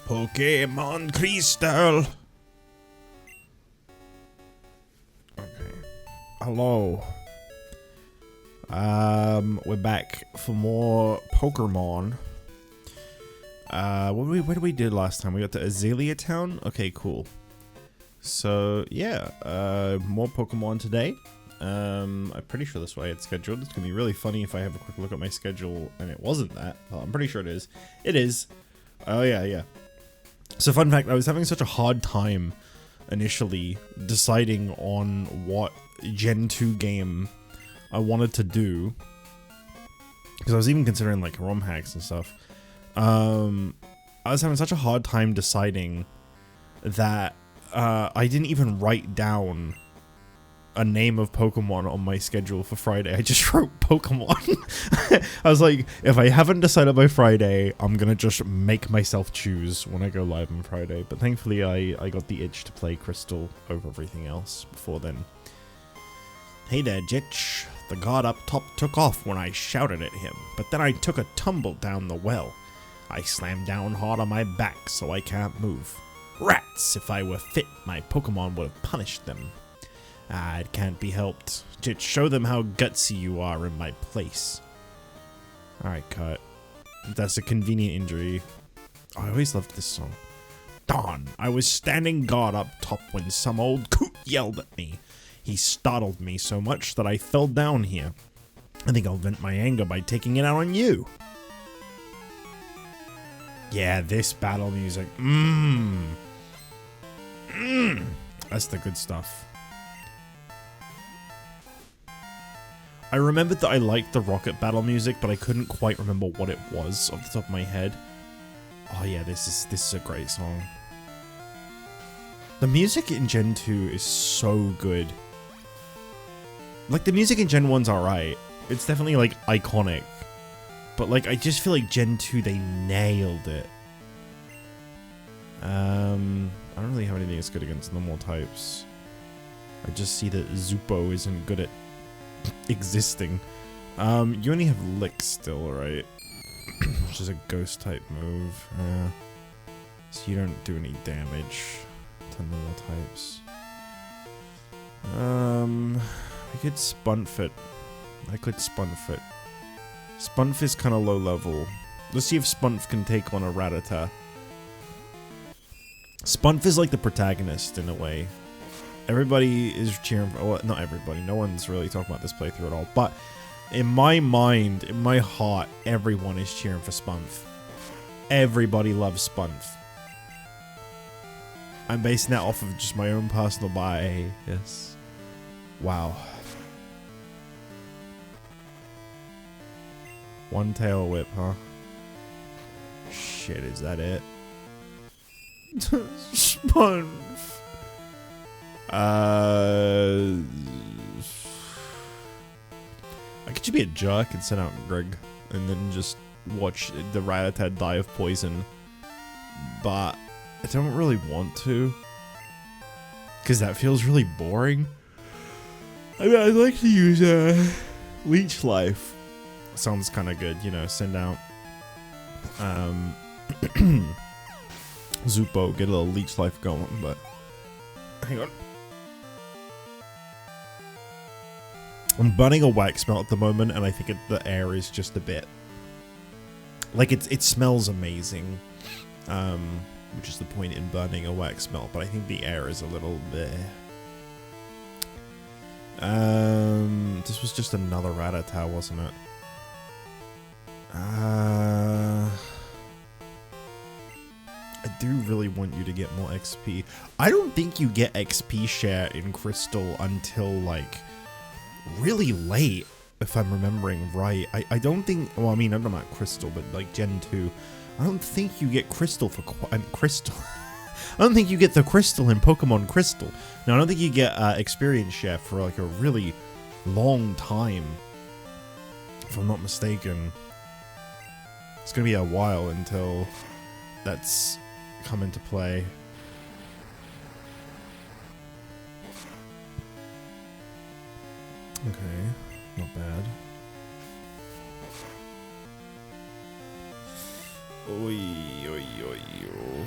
Pokémon Crystal. Okay. Hello. We're back for more Pokémon. What did we do last time? We got to Azalea Town? Okay, cool. So, yeah, more Pokemon today. I'm pretty sure that's why it's scheduled. It's gonna be really funny if I have a quick look at my schedule and it wasn't that. Well, I'm pretty sure it is. It is. Oh, yeah. So, fun fact, I was having such a hard time initially deciding on what Gen 2 game I wanted to do. Because I was even considering, like, ROM hacks and stuff. I was having such a hard time deciding that I didn't even write down a name of Pokemon on my schedule for Friday. I just wrote Pokemon. I was like, if I haven't decided by Friday, I'm gonna just make myself choose when I go live on Friday. But thankfully, I got the itch to play Crystal over everything else before then. Hey there, JustJich. The guard up top took off when I shouted at him, but then I took a tumble down the well. I slammed down hard on my back so I can't move. Rats! If I were fit, my Pokemon would have punished them. It can't be helped. Just show them how gutsy you are in my place. Alright, cut. That's a convenient injury. Oh, I always loved this song. Darn, I was standing guard up top when some old coot yelled at me. He startled me so much that I fell down here. I think I'll vent my anger by taking it out on you. Yeah, this battle music. That's the good stuff. I remembered that I liked the rocket battle music, but I couldn't quite remember what it was off the top of my head. Oh yeah, this is a great song. The music in Gen 2 is so good. Like, the music in Gen 1's alright. It's definitely, like, iconic. But, like, I just feel like Gen 2, they nailed it. I don't really have anything that's good against normal types. I just see that Zupo isn't good at existing. You only have Lick still, right? Which is a ghost type move. So you don't do any damage to normal types. I could Spunfit. Spunf is kind of low level. Let's see if Spunf can take on a Rattata. Spunf is like the protagonist in a way. Everybody is cheering for, well, not everybody, no one's really talking about this playthrough at all, but in my mind, in my heart, everyone is cheering for Spunf. Everybody loves Spunf. I'm basing that off of just my own personal bias. Wow. One tail whip, huh? Shit, is that it? Spunf. I could just be a jerk and send out Greg and then just watch the Rattata die of poison. But I don't really want to. Because that feels really boring. I mean, I'd like to use Leech Life. Sounds kind of good, you know, send out Zupo, get a little Leech Life going, but hang on. I'm burning a wax melt at the moment, and I think the air is just a bit like it smells amazing, which is the point in burning a wax melt. But I think the air is a little bit. This was just another Rattata, wasn't it? I do really want you to get more XP. I don't think you get XP share in Crystal until like really late, if I'm remembering right. I don't think, well, I mean, I'm not Crystal, but like Gen 2, I don't think you get Crystal for Crystal. I don't think you get the Crystal in Pokemon Crystal. No, I don't think you get experience share for like a really long time, if I'm not mistaken. It's gonna be a while until that's come into play. Okay, not bad. Oi, oi, oi, oi.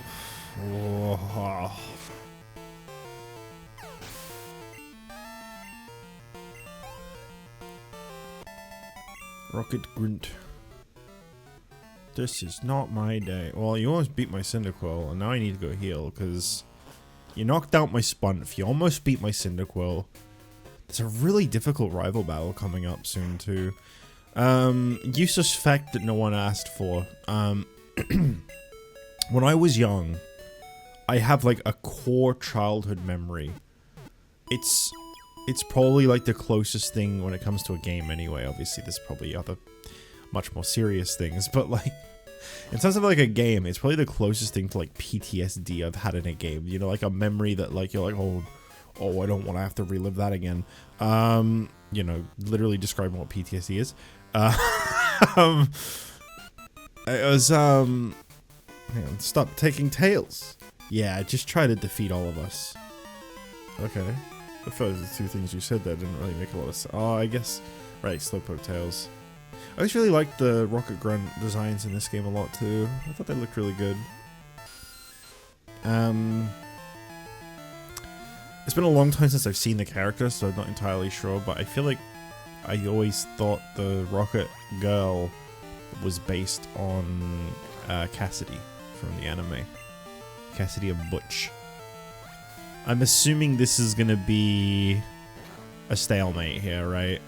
Rocket Grunt. This is not my day. Well, you almost beat my Cyndaquil, and now I need to go heal, because you knocked out my Spunf. You almost beat my Cyndaquil. There's a really difficult rival battle coming up soon, too. Useless fact that no one asked for. When I was young, I have, like, a core childhood memory. It's probably, like, the closest thing when it comes to a game anyway. Obviously, there's probably other much more serious things, but, like, in terms of, like, a game, it's probably the closest thing to, like, PTSD I've had in a game. You know, like, a memory that, like, you're like, oh, I don't want to have to relive that again. You know, literally describing what PTSD is. It was, hang on, stop taking tails. Yeah, just try to defeat all of us. Okay. I thought the two things you said there didn't really make a lot of sense. Oh, I guess, right, Slowpoke tails. I just really liked the Rocket Grunt designs in this game a lot too. I thought they looked really good. It's been a long time since I've seen the character, so I'm not entirely sure, but I feel like I always thought the Rocket Girl was based on Cassidy from the anime. Cassidy and Butch. I'm assuming this is gonna be a stalemate here, right?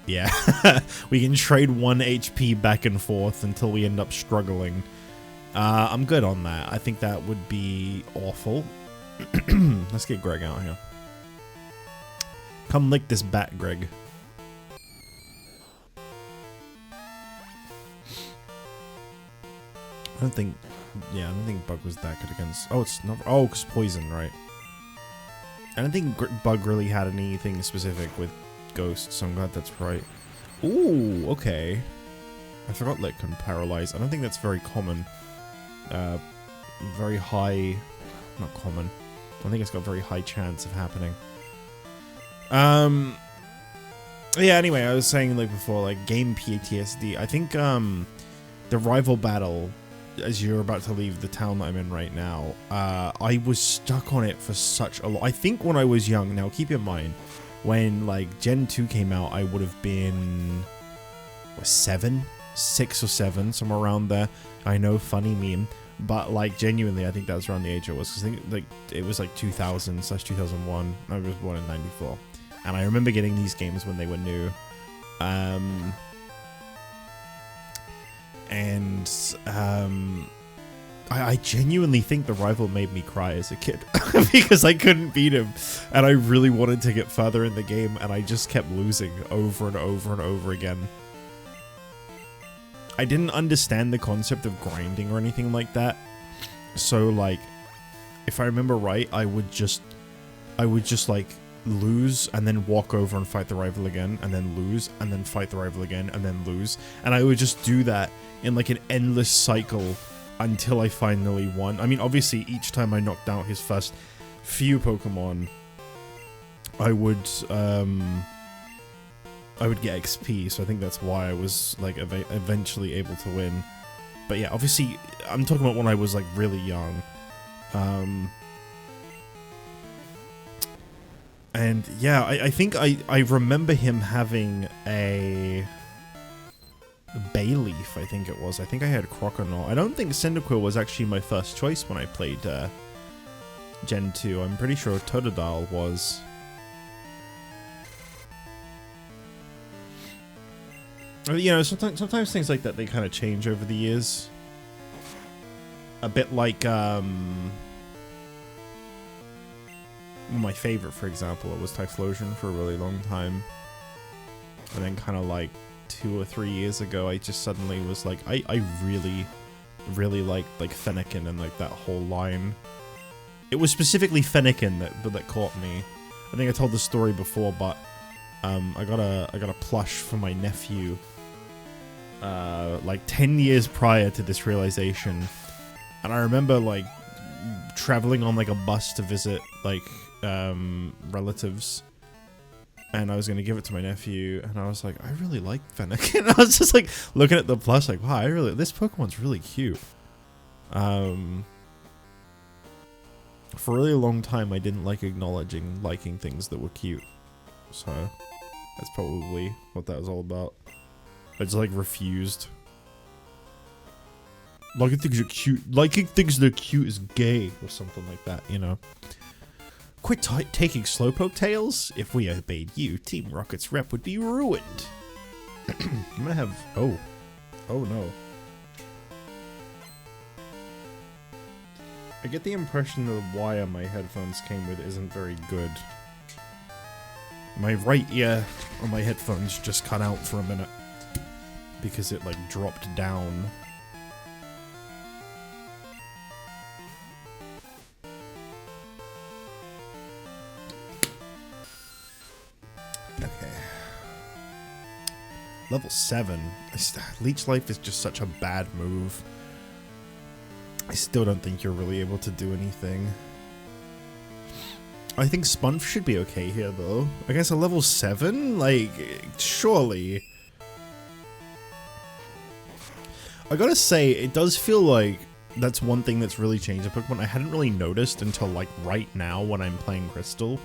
Yeah. We can trade 1 HP back and forth until we end up struggling. I'm good on that. I think that would be awful. Let's get Greg out here. Come lick this bat, Greg. I don't think Bug was that good against... Oh, it's not... Oh, because poison, right. I don't think Bug really had anything specific with Ghost, so I'm glad that's right. Ooh, okay. I forgot Lick can paralyze. I don't think that's very common. Very high... Not common. I think it's got a very high chance of happening. Yeah, anyway, I was saying, like, before, like, game PTSD. I think, the rival battle, as you're about to leave the town that I'm in right now, I was stuck on it for such a lot. I think when I was young, now keep in mind, when, like, Gen 2 came out, I would have been, what, 7? 6 or 7, somewhere around there. I know, funny meme. But, like, genuinely, I think that was around the age I was. Because I think, like, it was, like, 2000/2001. I was born in 94. And I remember getting these games when they were new. I genuinely think the rival made me cry as a kid. Because I couldn't beat him. And I really wanted to get further in the game. And I just kept losing over and over and over again. I didn't understand the concept of grinding or anything like that. So, like, if I remember right, I would just like lose and then walk over and fight the rival again, and then lose and then fight the rival again and then lose. And I would just do that in like an endless cycle until I finally won. I mean, obviously each time I knocked out his first few Pokemon, I would get XP, so I think that's why I was, like, eventually able to win. But yeah, obviously, I'm talking about when I was, like, really young. And yeah, I think I remember him having a Bayleaf, I think it was. I think I had Croconaw. I don't think Cyndaquil was actually my first choice when I played Gen 2. I'm pretty sure Totodile was. You know, sometimes things like that, they kind of change over the years. A bit like, my favorite, for example, it was Typhlosion for a really long time. And then kind of like 2 or 3 years ago, I just suddenly was like, I really, really liked, like, Fennekin and, like, that whole line. It was specifically Fennekin that caught me. I think I told the story before, but I got a plush for my nephew like 10 years prior to this realization, and I remember, like, traveling on, like, a bus to visit, like, relatives, and I was gonna give it to my nephew, and I was like, I really like Fennekin. I was just like looking at the plush, like, wow, this Pokemon's really cute. For a really long time, I didn't like acknowledging liking things that were cute, so that's probably what that was all about. It's like refused. Like it thinks you're cute. Like it thinks they're cute is gay or something like that, you know. Quit taking slowpoke tails. If we obeyed you, Team Rocket's rep would be ruined. I'm gonna have... Oh. Oh no. I get the impression that the wire my headphones came with isn't very good. My right ear on my headphones just cut out for a minute. Because it like dropped down. Okay. Level 7. Leech Life is just such a bad move. I still don't think you're really able to do anything. I think Spunf should be okay here, though. I guess a level 7? Like, surely. I gotta say, it does feel like that's one thing that's really changed in Pokemon. I hadn't really noticed until, like, right now when I'm playing Crystal.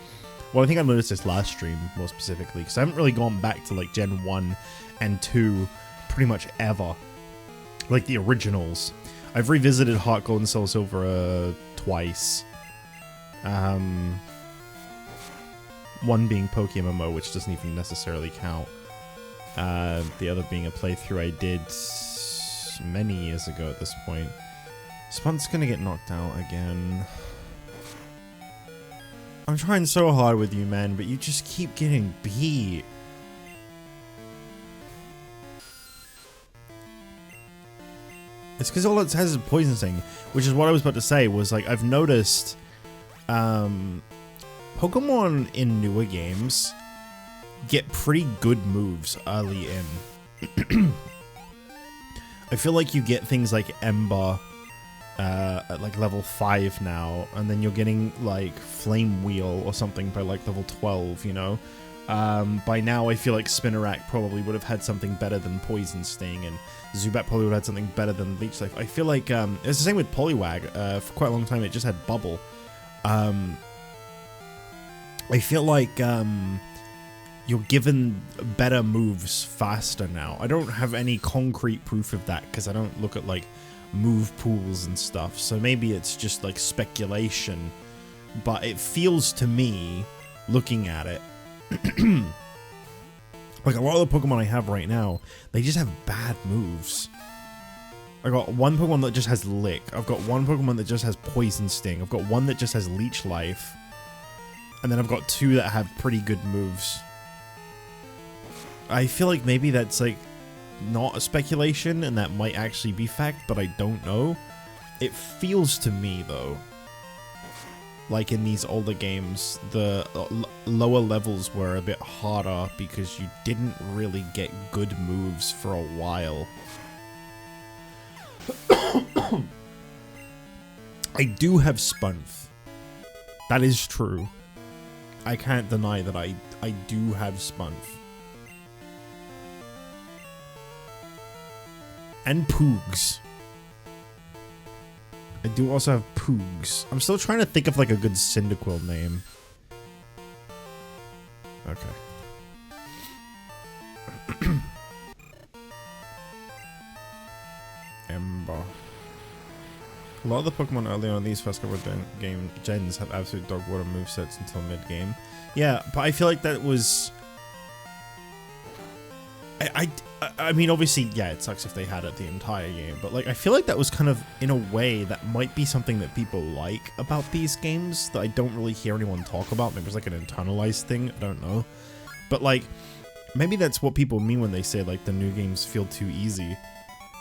Well, I think I noticed this last stream, more specifically, because I haven't really gone back to, like, Gen 1 and 2 pretty much ever. Like, the originals. I've revisited Heart Gold and Soul Silver twice. One being PokeMMO, which doesn't even necessarily count. The other being a playthrough I did many years ago at this point. Spunt's gonna get knocked out again. I'm trying so hard with you, man, but you just keep getting beat. It's because all it has is Poison Sting, which is what I was about to say, was like, I've noticed Pokemon in newer games get pretty good moves early in. I feel like you get things like Ember at like level 5 now, and then you're getting like Flame Wheel or something by like level 12, you know? By now I feel like Spinarak probably would have had something better than Poison Sting, and Zubat probably would have had something better than Leech Life. I feel like it's the same with Poliwag. For quite a long time it just had Bubble. I feel like you're given better moves faster now. I don't have any concrete proof of that because I don't look at like move pools and stuff, so maybe it's just like speculation, but it feels to me, looking at it, like a lot of the Pokemon I have right now, they just have bad moves. I got one Pokemon that just has Lick. I've got one Pokemon that just has Poison Sting. I've got one that just has Leech Life. And then I've got two that have pretty good moves. I feel like maybe that's like not a speculation and that might actually be fact, but I don't know. It feels to me though, like in these older games, the lower levels were a bit harder because you didn't really get good moves for a while. I do have Spunf. That is true. I can't deny that I do have Spunf. And Poogs. I do also have Poogs. I'm still trying to think of like a good Cyndaquil name. Okay. Ember. A lot of the Pokemon early on these first couple of gens have absolute dog water movesets until mid-game. Yeah, but I feel like that was... I mean, obviously, yeah, it sucks if they had it the entire game, but like, I feel like that was kind of, in a way, that might be something that people like about these games that I don't really hear anyone talk about. Maybe it's like an internalized thing, I don't know. But like, maybe that's what people mean when they say like the new games feel too easy.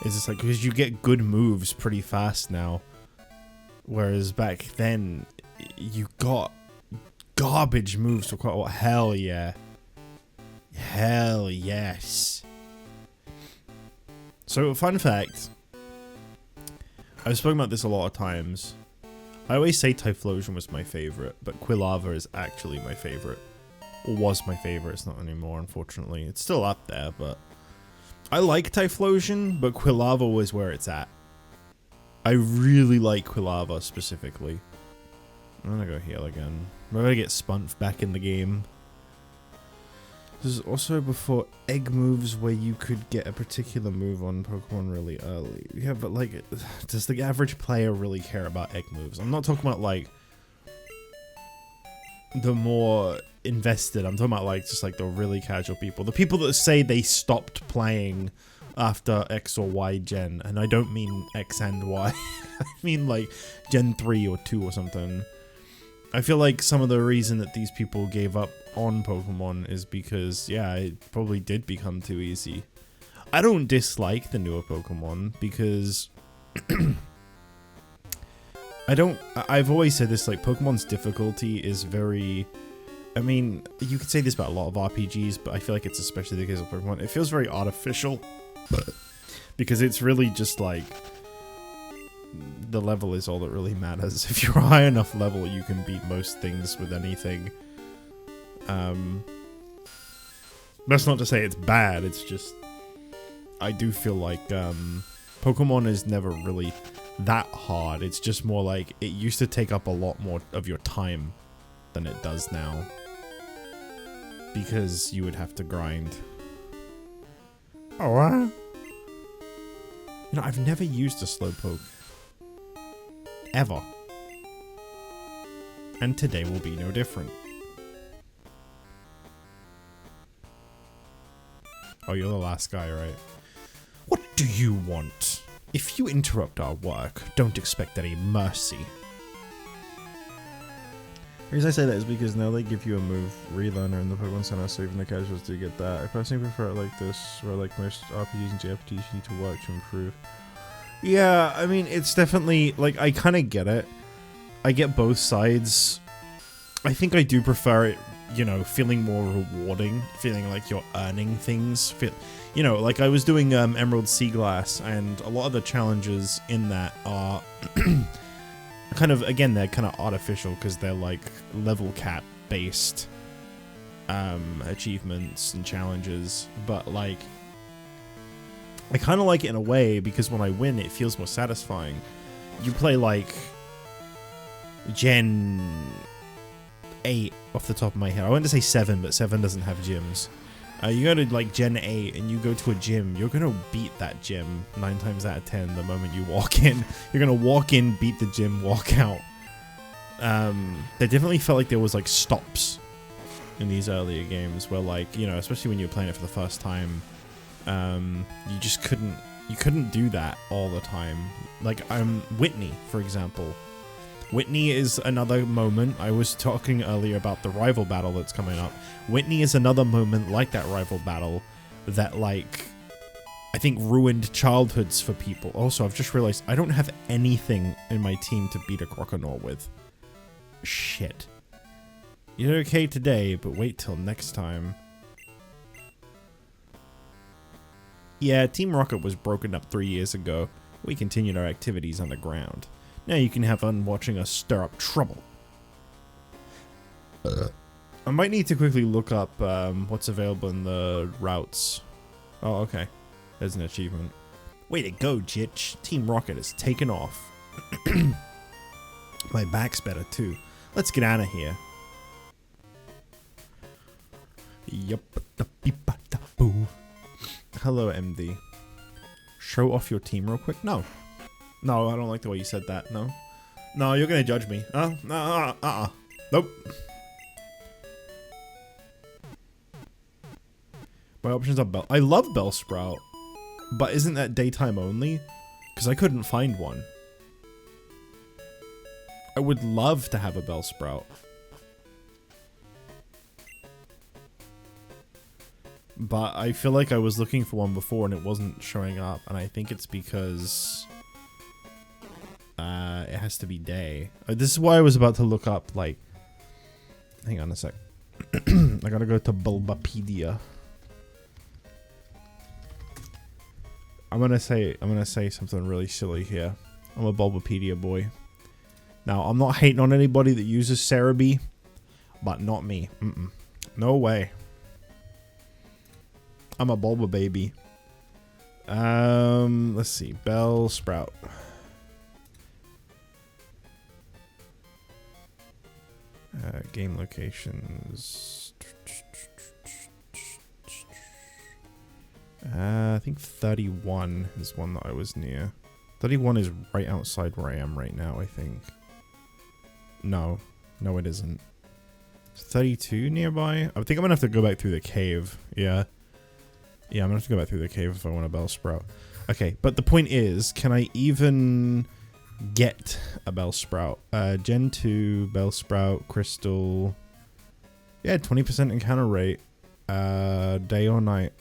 It's just like, because you get good moves pretty fast now. Whereas back then, you got garbage moves for quite a while. Hell yeah. Hell yes. So, fun fact. I've spoken about this a lot of times. I always say Typhlosion was my favorite, but Quilava is actually my favorite. Or was my favorite, it's not anymore, unfortunately. It's still up there, but... I like Typhlosion, but Quilava was where it's at. I really like Quilava, specifically. I'm gonna go heal again. I'm gonna get Spunf back in the game. This is also before egg moves where you could get a particular move on Pokemon really early. Yeah, but like, does the average player really care about egg moves? I'm not talking about like the more invested. I'm talking about like just like the really casual people. The people that say they stopped playing after X or Y gen. And I don't mean X and Y. I mean like Gen 3 or 2 or something. I feel like some of the reason that these people gave up on Pokemon is because, yeah, it probably did become too easy. I don't dislike the newer Pokemon because I've always said this, like, Pokemon's difficulty is very, I mean, you could say this about a lot of RPGs, but I feel like it's especially the case of Pokemon. It feels very artificial because it's really just like, the level is all that really matters. If you're a high enough level, you can beat most things with anything. That's not to say it's bad, it's just, I do feel like, Pokemon is never really that hard. It's just more like, it used to take up a lot more of your time than it does now. Because you would have to grind. Oh, you know, I've never used a Slowpoke. Ever. And today will be no different. Oh, you're the last guy, right? What do you want? If you interrupt our work, don't expect any mercy. The reason I say that is because now they give you a move relearner in the Pokemon Center, so even the casuals do get that. I personally prefer it like this, where like most RPGs and JRPGs you need to work to improve. Yeah, I mean, it's definitely, like, I kind of get it. I get both sides. I think I do prefer it, you know, feeling more rewarding, feeling like you're earning things. You know, like I was doing Emerald Sea Glass, and a lot of the challenges in that are kind of, again, they're kind of artificial because they're like level cap based achievements and challenges, but like, I kind of like it in a way because when I win, it feels more satisfying. You play like Gen 8 off the top of my head. I wanted to say 7, but 7 doesn't have gyms. You go to like Gen 8 and you go to a gym, you're going to beat that gym 9 times out of 10 the moment you walk in. You're going to walk in, beat the gym, walk out. There definitely felt like there was like stops in these earlier games where like, you know, especially when you were playing it for the first time, you just couldn't do that all the time. Like, Whitney, for example. Whitney is another moment. I was talking earlier about the rival battle that's coming up. Whitney is another moment like that rival battle that, like, I think ruined childhoods for people. Also, I've just realized I don't have anything in my team to beat a Croconaw with. Shit. You did okay today, but wait till next time. Yeah, Team Rocket was broken up 3 years ago. We continued our activities underground. Now you can have fun watching us stir up trouble. I might need to quickly look up what's available in the routes. Oh, okay. There's an achievement. Way to go, Jitch. Team Rocket has taken off. My back's better too. Let's get out of here. Yup. Hello, MD. Show off your team real quick? No. No, I don't like the way you said that. No. No, you're gonna judge me. Nope. My options are I love Bellsprout, but isn't that daytime only? Because I couldn't find one. I would love to have a Bellsprout. But I feel like I was looking for one before and it wasn't showing up, and I think it's because it has to be day. This is why I was about to look up, like, hang on a sec. I gotta go to Bulbapedia. I'm gonna say something really silly here. I'm a Bulbapedia boy. Now, I'm not hating on anybody that uses Cerebi, but not me. No way. I'm a Bulba baby. Let's see. Bellsprout. Game locations. I think 31 is one that I was near. 31 is right outside where I am right now, I think. No. No, it isn't. 32 nearby? I think I'm gonna have to go back through the cave. Yeah. Yeah, I'm gonna have to go back through the cave if I want a Bellsprout. Okay, but the point is, can I even get a Bellsprout? Gen 2, Bellsprout, Crystal. Yeah, 20% encounter rate. Day or night.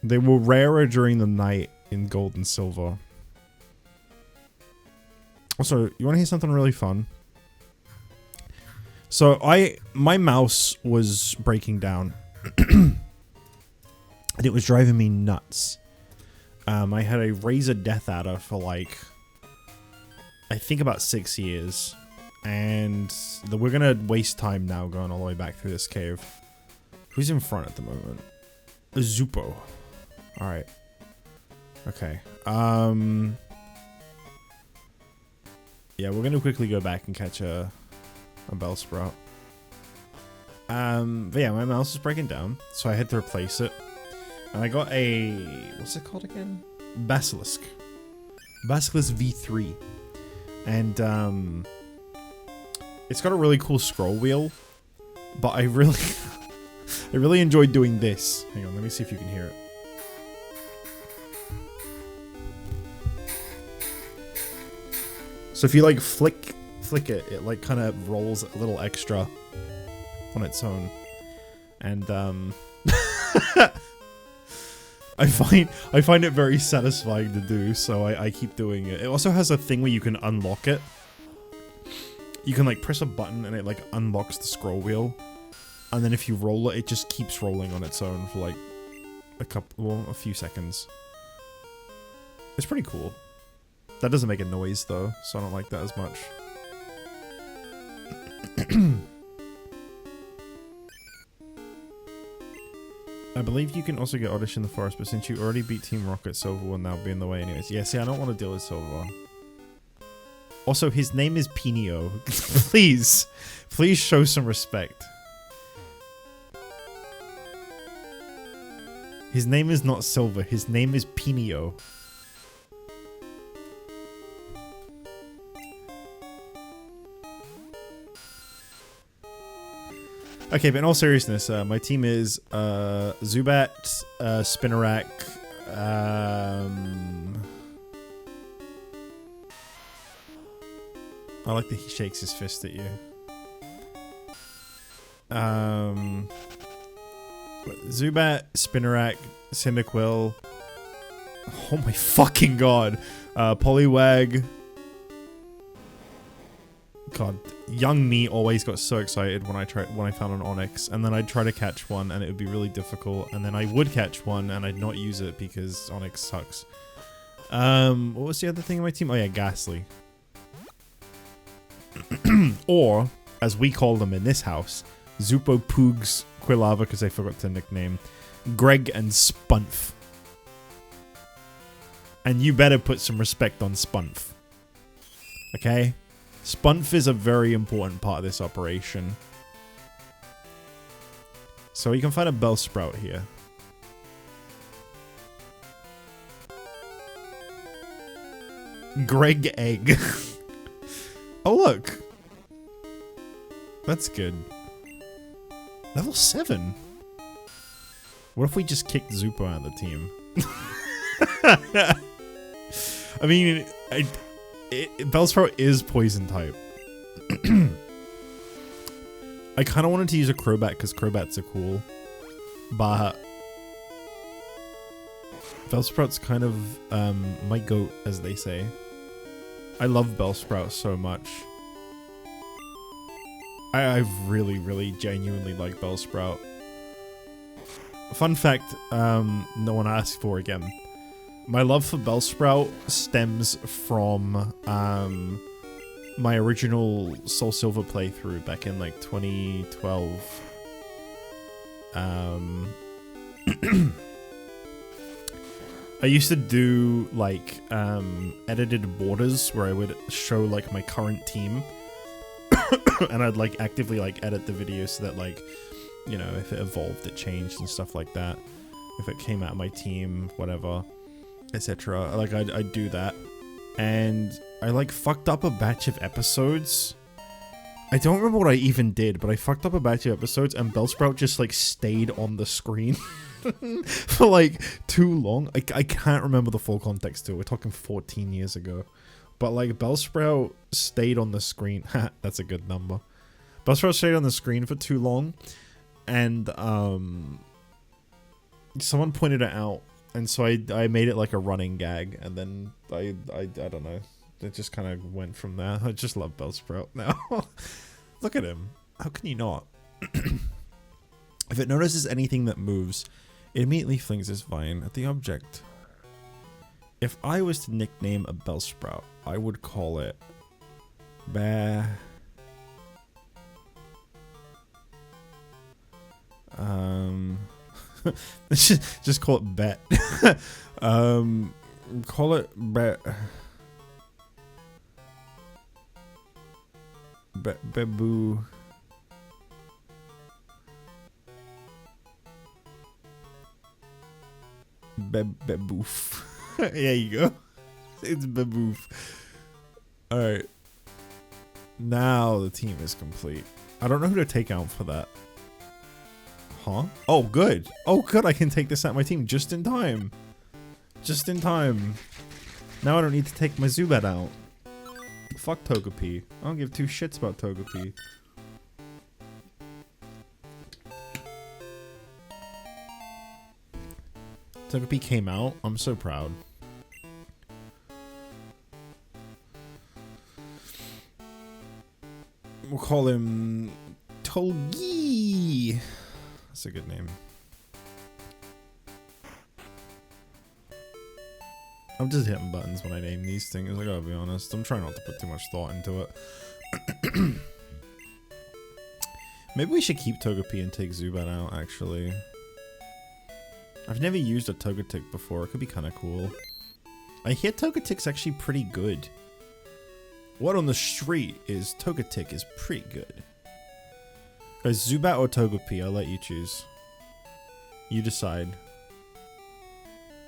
They were rarer during the night in gold and silver. Also, you want to hear something really fun? So my mouse was breaking down. And it was driving me nuts. I had a Razer Death Adder for like, I think about 6 years. And we're gonna waste time now going all the way back through this cave. Who's in front at the moment? Zupo. Alright. Okay. Yeah, we're gonna quickly go back and catch a Bellsprout. But yeah, my mouse is breaking down, so I had to replace it. And I got a... what's it called again? Basilisk. Basilisk V3. And, it's got a really cool scroll wheel, but I really enjoyed doing this. Hang on, let me see if you can hear it. So if you like flick it, it like kind of rolls a little extra on its own. And I find it very satisfying to do, so I keep doing it. It also has a thing where you can unlock it. You can like press a button and it like unlocks the scroll wheel. And then if you roll it, it just keeps rolling on its own for like a few seconds. It's pretty cool. That doesn't make a noise though, so I don't like that as much. I believe you can also get Oddish in the forest, but since you already beat Team Rocket, Silver will now be in the way anyways. Yeah, see, I don't want to deal with Silver. Also, his name is Pinio. Please show some respect. His name is not Silver, his name is Pinio. Okay, but in all seriousness, my team is Zubat, Spinarak, I like that he shakes his fist at you. Zubat, Spinarak, Cyndaquil. Oh my fucking god. Poliwag. God, young me always got so excited when I found an Onix, and then I'd try to catch one and it would be really difficult, and then I would catch one and I'd not use it because Onix sucks. What was the other thing in my team? Oh yeah, Ghastly. Or, as we call them in this house, Zupo, Poogs, Quilava, because I forgot to nickname, Greg, and Spunf. And you better put some respect on Spunf. Okay? Spunf is a very important part of this operation. So you can find a Bellsprout here. Greg Egg. Oh, look. That's good. Level 7. What if we just kicked Zupo out of the team? I mean, Bellsprout is poison type. I kind of wanted to use a Crobat because Crobats are cool. But Bellsprout's kind of my goat, as they say. I love Bellsprout so much. I really genuinely like Bellsprout. Fun fact, no one asked for again. My love for Bellsprout stems from my original Soul Silver playthrough back in like 2012. I used to do like edited borders where I would show like my current team and I'd like actively like edit the video so that like you know, if it evolved, it changed and stuff like that. If it came out of my team, whatever, etc. Like, I'd do that. And I, like, fucked up a batch of episodes. I don't remember what I even did, but I fucked up a batch of episodes and Bellsprout just, like, stayed on the screen for, like, too long. I can't remember the full context to it. We're talking 14 years ago. But, like, Bellsprout stayed on the screen. That's a good number. Bellsprout stayed on the screen for too long. And, someone pointed it out. And so I made it, like, a running gag. And then I don't know. It just kind of went from there. I just love Bellsprout now. Look at him. How can you not? If it notices anything that moves, it immediately flings its vine at the object. If I was to nickname a Bellsprout, I would call it just call it Bet. Call it Bet. Beboo. Beboof. There you go. It's Beboof. Alright. Now the team is complete. I don't know who to take out for that. Huh? Oh, good. Oh, good. I can take this out of my team just in time. Just in time. Now I don't need to take my Zubat out. Fuck Togepi. I don't give two shits about Togepi. Togepi came out. I'm so proud. We'll call him Togi. That's a good name. I'm just hitting buttons when I name these things, I gotta be honest. I'm trying not to put too much thought into it. Maybe we should keep Togepi and take Zubat out, actually. I've never used a Togetic before. It could be kind of cool. I hear Togetic's actually pretty good. What on the street is Togetic is pretty good. Guys, Zubat or Togepi? I'll let you choose. You decide.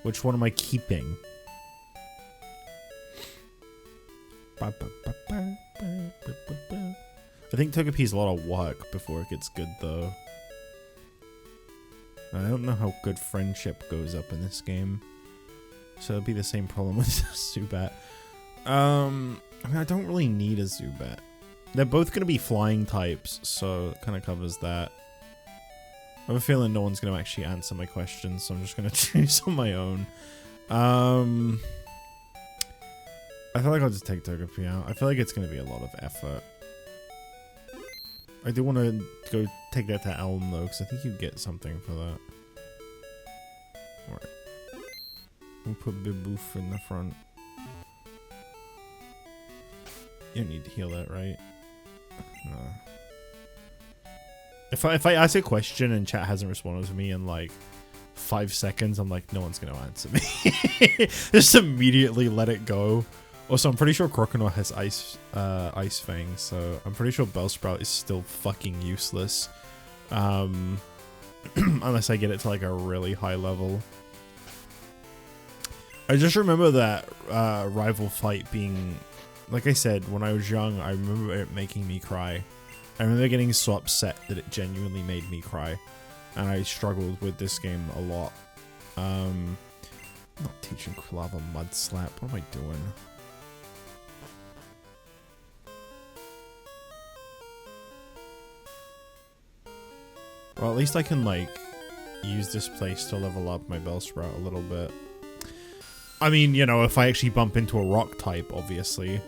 Which one am I keeping? I think Togepi's a lot of work before it gets good, though. I don't know how good friendship goes up in this game. So it'll be the same problem with Zubat. I mean, I don't really need a Zubat. They're both going to be flying types, so it kind of covers that. I have a feeling no one's going to actually answer my questions, so I'm just going to choose on my own. I feel like I'll just take Togepi out. I feel like it's going to be a lot of effort. I do want to go take that to Elm, though, because I think you get something for that. Alright. We'll put Biboof in the front. You don't need to heal that, right? No. If I ask a question and chat hasn't responded to me in, like, 5 seconds, I'm like, no one's going to answer me. Just immediately let it go. Also, I'm pretty sure Croconaw has Ice Fang, so I'm pretty sure Bellsprout is still fucking useless. Unless I get it to like a really high level. I just remember that rival fight being, like I said, when I was young, I remember it making me cry. I remember getting so upset that it genuinely made me cry. And I struggled with this game a lot. I'm not teaching Klava Mud Slap. What am I doing? Well, at least I can, like, use this place to level up my Bellsprout a little bit. I mean, you know, if I actually bump into a rock type, obviously.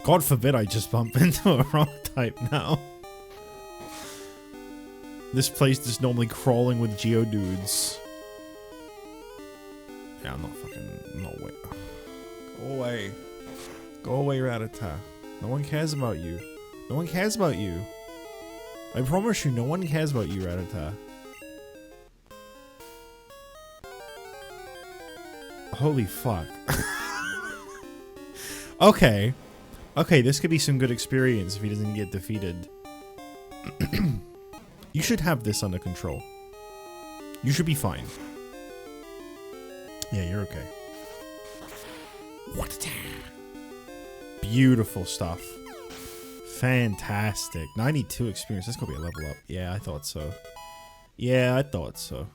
God forbid I just bump into a rock type now. This place is normally crawling with Geodudes. Yeah, I'm not fucking... No way. Go away. Go away, Rattata. No one cares about you. No one cares about you. I promise you, no one cares about you, Rattata. Holy fuck. Okay. Okay, this could be some good experience if he doesn't get defeated. You should have this under control. You should be fine. Yeah, you're okay. Beautiful stuff. Fantastic. 92 experience. That's gonna be a level up. Yeah, I thought so. Yeah, I thought so.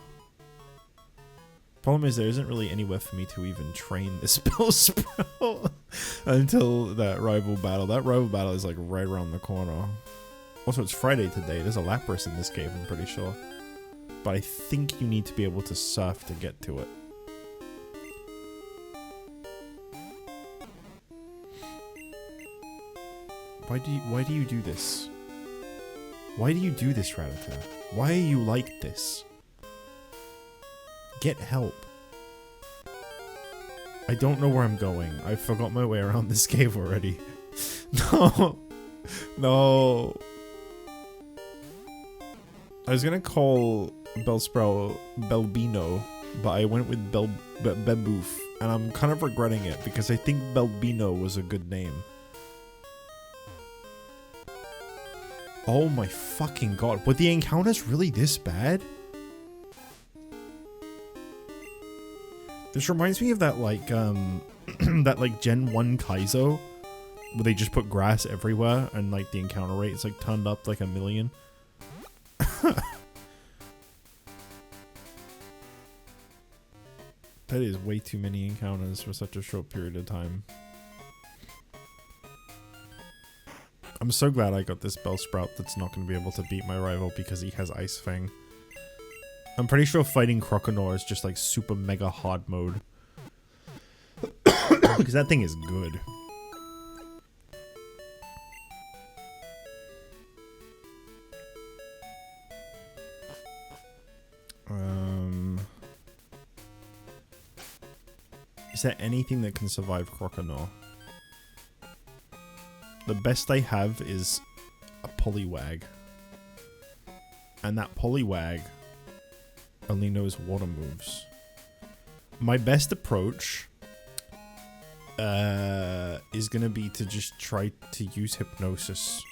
Problem is there isn't really anywhere for me to even train this Bellsprout until that rival battle. That rival battle is like right around the corner. Also, it's Friday today. There's a Lapras in this cave, I'm pretty sure. But I think you need to be able to surf to get to it. Why do you do this? Why do you do this, Rattata? Why are you like this? Get help. I don't know where I'm going. I forgot my way around this cave already. No. No. I was gonna call Bellsprout Belbino, but I went with Beboof, and I'm kind of regretting it because I think Belbino was a good name. Oh my fucking god. Were the encounters really this bad? This reminds me of that, like, that, like, Gen 1 Kaizo, where they just put grass everywhere, and, like, the encounter rate is, like, turned up, like, 1,000,000. That is way too many encounters for such a short period of time. I'm so glad I got this Bellsprout that's not going to be able to beat my rival because he has Ice Fang. I'm pretty sure fighting Croconaw is just like super mega hard mode. Because that thing is good. Is there anything that can survive Croconaw? The best I have is a Poliwag. And that Poliwag only knows water moves. My best approach is gonna be to just try to use Hypnosis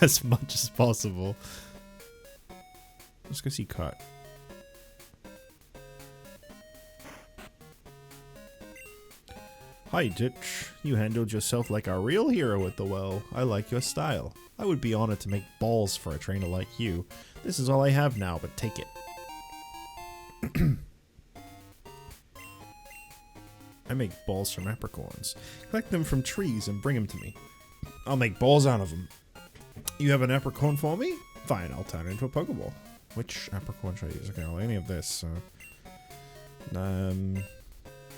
as much as possible. Let's go see Cut. Hi, Jitch. You handled yourself like a real hero at the well. I like your style. I would be honored to make balls for a trainer like you. This is all I have now, but take it. I make balls from apricorns. Collect them from trees and bring them to me. I'll make balls out of them. You have an apricorn for me? Fine, I'll turn it into a Pokeball. Which apricorn should I use? Okay, well, any of this.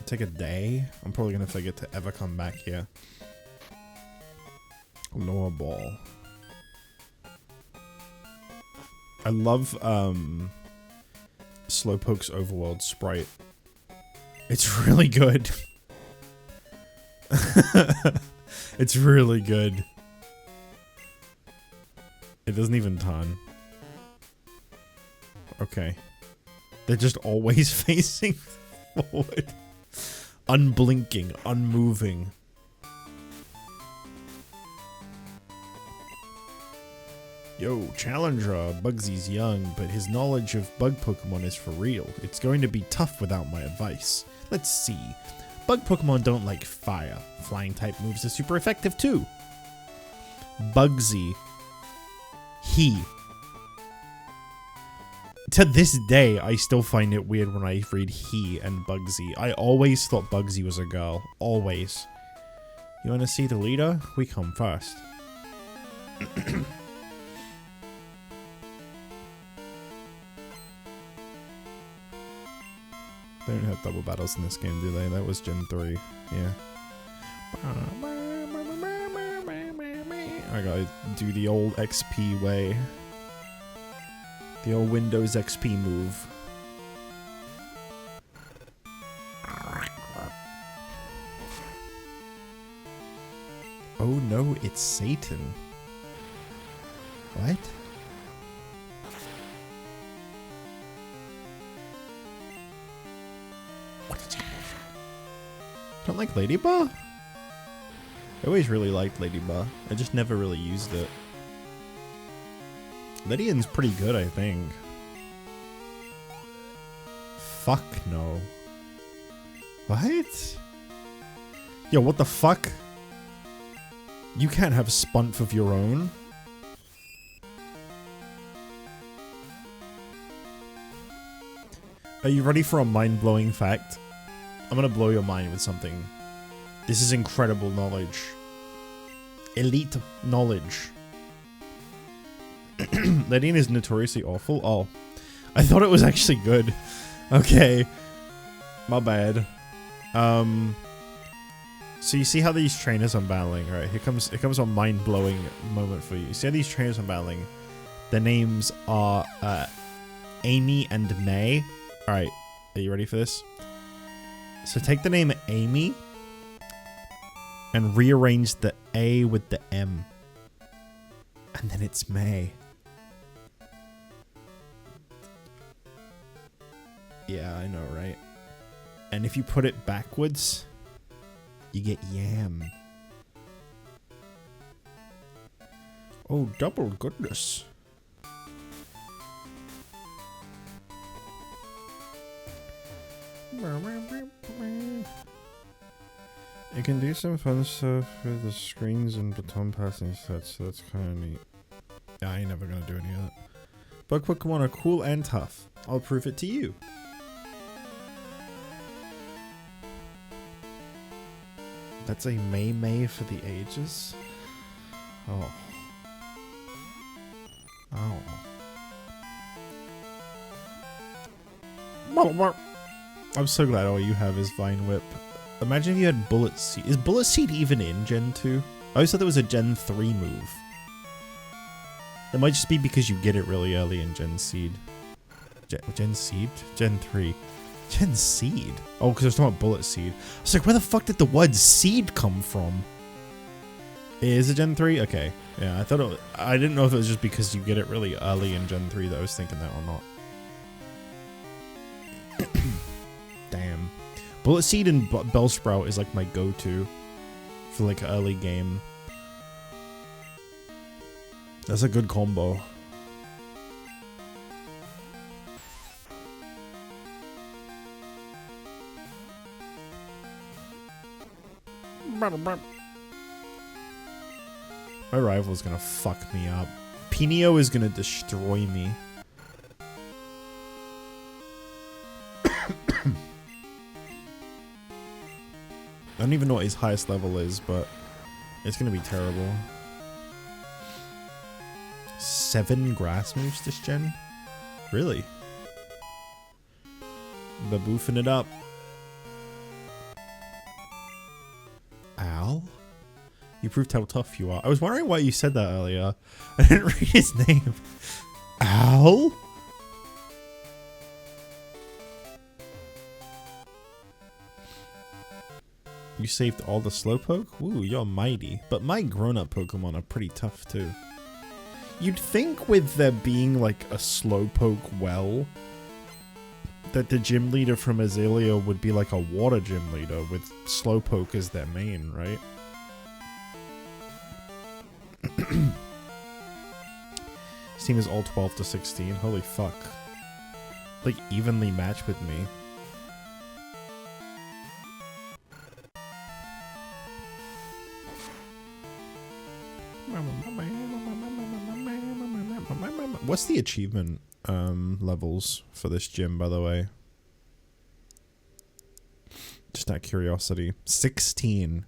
Take a day. I'm probably gonna forget to ever come back here. Lower ball. I love Slowpoke's Overworld sprite. It's really good. It's really good. It doesn't even turn. Okay. They're just always facing forward. Unblinking, unmoving. Yo, Challenger, Bugsy's young, but his knowledge of bug Pokemon is for real. It's going to be tough without my advice. Let's see. Bug Pokemon don't like fire. Flying type moves are super effective too. Bugsy. He. To this day, I still find it weird when I read he and Bugsy. I always thought Bugsy was a girl. Always. You want to see the leader? We come first. They don't have double battles in this game, do they? That was Gen 3. Yeah. I gotta do the old XP way. The old Windows XP move. Oh no, it's Satan. What? Don't like Ladybug? I always really liked Ladybug. I just never really used it. Lydian's pretty good, I think. Fuck no. What? Yo, what the fuck? You can't have Spunf of your own. Are you ready for a mind-blowing fact? I'm gonna blow your mind with something. This is incredible knowledge. Elite knowledge. Lydian is notoriously awful. Oh. I thought it was actually good. Okay. My bad. So you see how these trainers I'm battling, right? Here comes a mind-blowing moment for you. You see how these trainers I'm battling? Their names are Amy and May. Alright, are you ready for this? So take the name Amy and rearrange the A with the M. And then it's May. Yeah, I know, right? And if you put it backwards, you get Yam. Oh, double goodness. You can do some fun stuff with the screens and baton passing sets, so that's kind of neat. Yeah, I ain't never gonna do any of that. Bug Pokemon are cool and tough. I'll prove it to you. That's a May for the ages? Oh. Oh. I'm so glad all you have is Vine Whip. Imagine if you had Bullet Seed. Is Bullet Seed even in Gen 2? I always thought there was a Gen 3 move. It might just be because you get it really early in Gen Seed. Gen Seed? Gen 3. Gen Seed? Oh, because I was talking about Bullet Seed. I was like, where the fuck did the word seed come from? Is it Gen 3? Okay. Yeah, I thought I didn't know if it was just because you get it really early in Gen 3 that I was thinking that or not. Damn. Bullet Seed and Bellsprout is like my go-to for like early game. That's a good combo. My rival's gonna fuck me up. Pinio is gonna destroy me. I don't even know what his highest level is, but it's gonna be terrible. 7 grass moves this gen? Really? Baboofing it up. Al? You proved how tough you are. I was wondering why you said that earlier. I didn't read his name. Al? You saved all the Slowpoke? Ooh, you're mighty. But my grown-up Pokemon are pretty tough too. You'd think with there being like a Slowpoke well, that the gym leader from Azalea would be like a water gym leader with Slowpoke as their main, right? This team is all 12 to 16. Holy fuck. Like evenly matched with me. What's the achievement levels for this gym, by the way? Just out of curiosity. 16.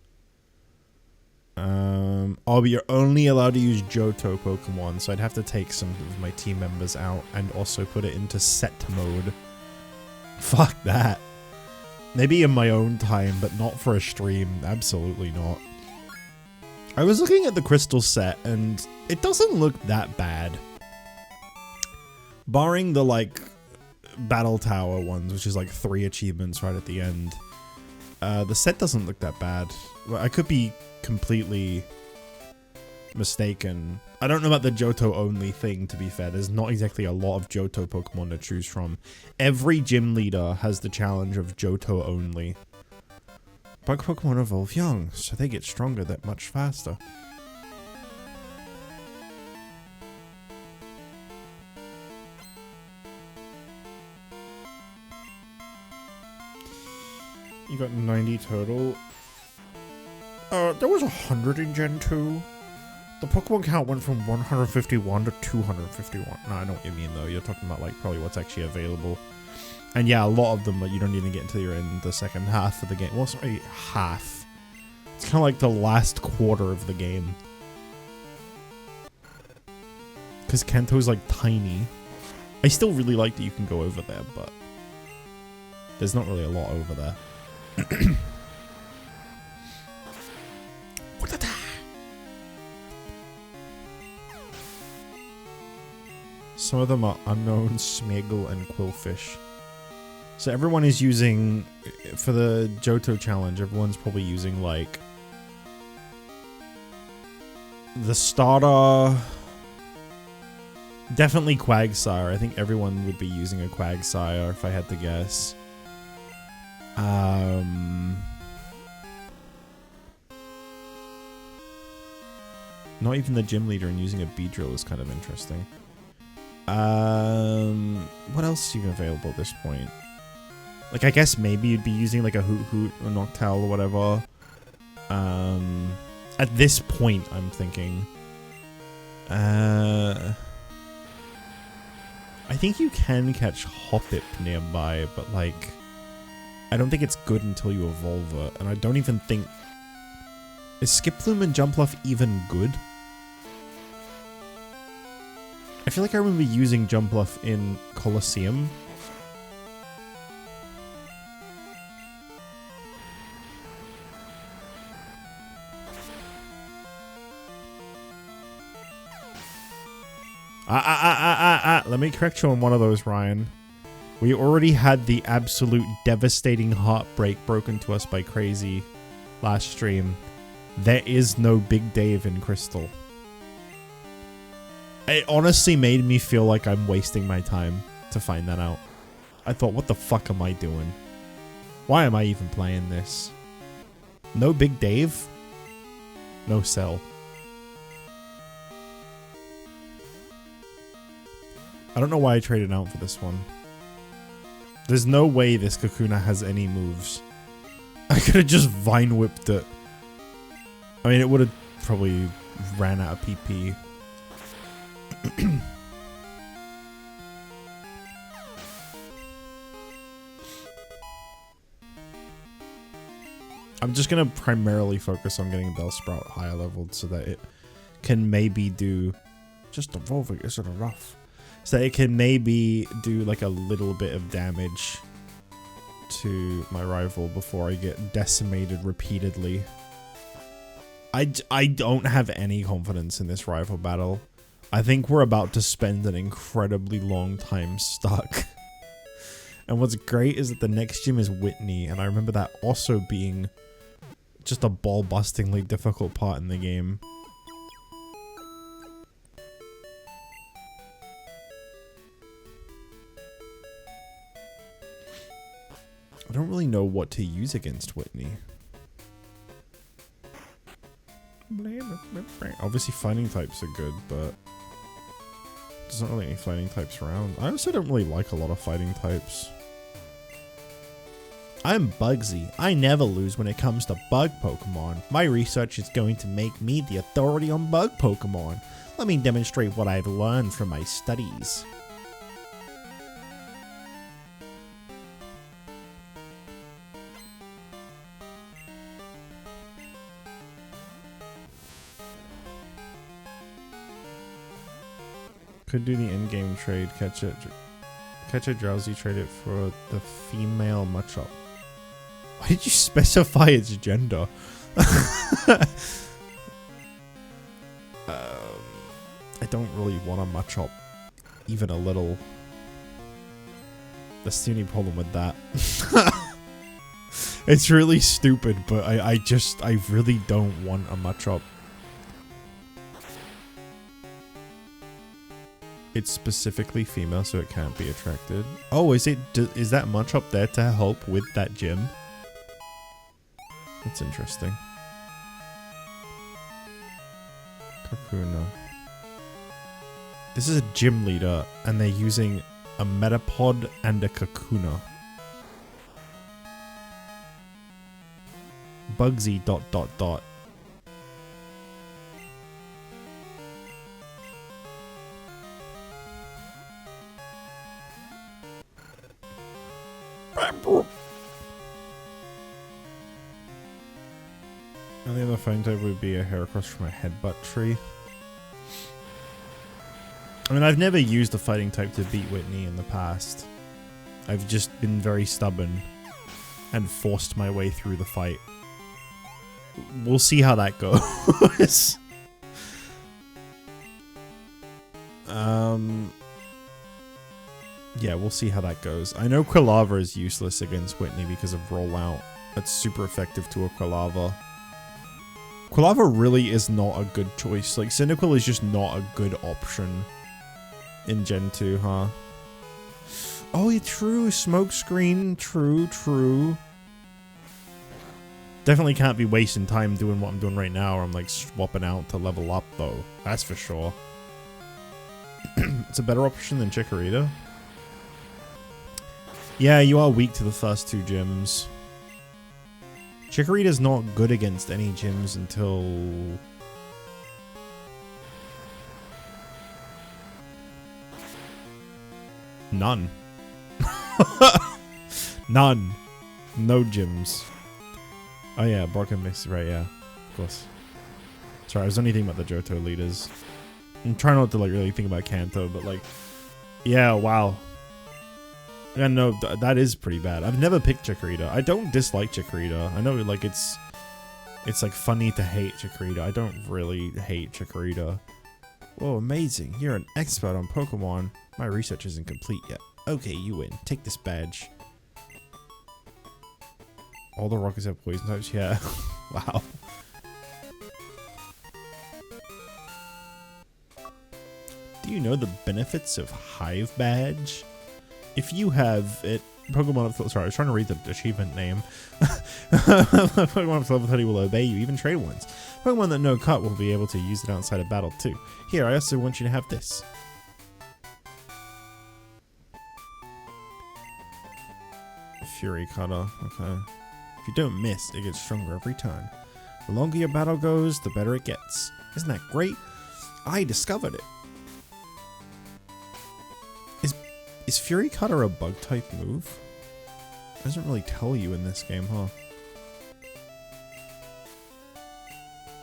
Oh, but you're only allowed to use Johto Pokemon, so I'd have to take some of my team members out and also put it into set mode. Fuck that. Maybe in my own time, but not for a stream. Absolutely not. I was looking at the crystal set, and it doesn't look that bad. Barring the, like, Battle Tower ones, which is like 3 achievements right at the end. The set doesn't look that bad. I could be completely mistaken. I don't know about the Johto only thing, to be fair. There's not exactly a lot of Johto Pokemon to choose from. Every gym leader has the challenge of Johto only. Bug Pokemon evolve young, so they get stronger that much faster. You got 90 total. There was 100 in Gen 2. The Pokemon count went from 151 to 251. No, I know what you mean though. You're talking about like probably what's actually available. And yeah, a lot of them you don't even get until you're in the second half of the game. Well, sorry, half. It's kind of like the last quarter of the game. Because Kanto's like tiny. I still really like that you can go over there, but there's not really a lot over there. Some of them are unknown, Smeagol, and Quillfish. So everyone is using, for the Johto challenge, everyone's probably using like the starter. Definitely Quagsire. I think everyone would be using a Quagsire if I had to guess. Not even the gym leader and using a Beedrill is kind of interesting. What else is even available at this point? Like, I guess maybe you'd be using like a Hoot or Noctowl or whatever. At this point, I'm thinking. I think you can catch Hoppip nearby, but like, I don't think it's good until you evolve it, and I don't even think... Is Skiploom and Jumpluff even good? I feel like I remember using Jumpluff in Colosseum. Let me correct you on one of those, Ryan. We already had the absolute devastating heartbreak broken to us by Crazy last stream. There is no Big Dave in Crystal. It honestly made me feel like I'm wasting my time to find that out. I thought, what the fuck am I doing? Why am I even playing this? No Big Dave? No Cell. I don't know why I traded out for this one. There's no way this Kakuna has any moves. I could have just Vine Whipped it. I mean, it would have probably ran out of PP. I'm just going to primarily focus on getting Bellsprout higher leveled so that it can maybe do... Just evolving isn't enough. So that it can maybe do like a little bit of damage to my rival before I get decimated repeatedly. I don't have any confidence in this rival battle. I think we're about to spend an incredibly long time stuck. And what's great is that the next gym is Whitney, and I remember that also being just a ball-bustingly difficult part in the game. I don't really know what to use against Whitney. Obviously fighting types are good, but there's not really any fighting types around. I also don't really like a lot of fighting types. I'm Bugsy. I never lose when it comes to bug Pokemon. My research is going to make me the authority on bug Pokemon. Let me demonstrate what I've learned from my studies. Could do the in-game trade, catch a drowsy, trade it for the female Machop. Why did you specify its gender? I don't really want a Machop, even a little. That's the only problem with that. It's really stupid, but I really don't want a Machop. It's specifically female, so it can't be attracted. Oh, is that much up there to help with that gym? That's interesting. Kakuna. This is a gym leader, and they're using a Metapod and a Kakuna. Bugsy ... And the other phone type would be a hair across from a headbutt tree. I mean, I've never used a fighting type to beat Whitney in the past. I've just been very stubborn and forced my way through the fight. We'll see how that goes. Yeah, we'll see how that goes. I know Quilava is useless against Whitney because of rollout. That's super effective to a Quilava. Quilava really is not a good choice. Like, Cyndaquil is just not a good option in Gen 2, huh? Oh, yeah, true. Smokescreen. True. Definitely can't be wasting time doing what I'm doing right now, or I'm like swapping out to level up, though. That's for sure. It's a better option than Chikorita. Yeah, you are weak to the first two gyms. Chikorita's not good against any gyms until... None. None. No gyms. Oh yeah, Broken Mix, right, yeah. Of course. Sorry, I was only thinking about the Johto leaders. I'm trying not to like really think about Kanto, but like... Yeah, wow. Yeah, no, that is pretty bad. I've never picked Chikorita. I don't dislike Chikorita. I know, like, it's like funny to hate Chikorita. I don't really hate Chikorita. Whoa, amazing. You're an expert on Pokemon. My research isn't complete yet. Okay, you win. Take this badge. All the rockets have poison types? Yeah. Wow. Do you know the benefits of Hive Badge? If you have it, Pokemon of... Sorry, I was trying to read the achievement name. Pokemon of level 30 will obey you, even stray ones. Pokemon that know cut will be able to use it outside of battle too. Here, I also want you to have this. Fury Cutter, okay. If you don't miss, it gets stronger every time. The longer your battle goes, the better it gets. Isn't that great? I discovered it. Is Fury Cutter a bug type move? It doesn't really tell you in this game, huh?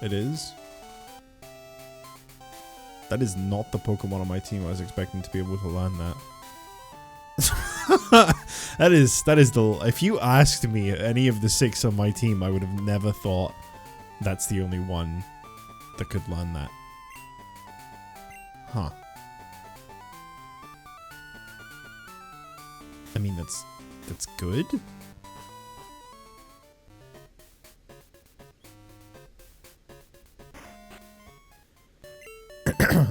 It is? That is not the Pokemon on my team I was expecting to be able to learn that. That is the... If you asked me any of the 6 on my team, I would have never thought that's the only one that could learn that. Huh. I mean, that's good.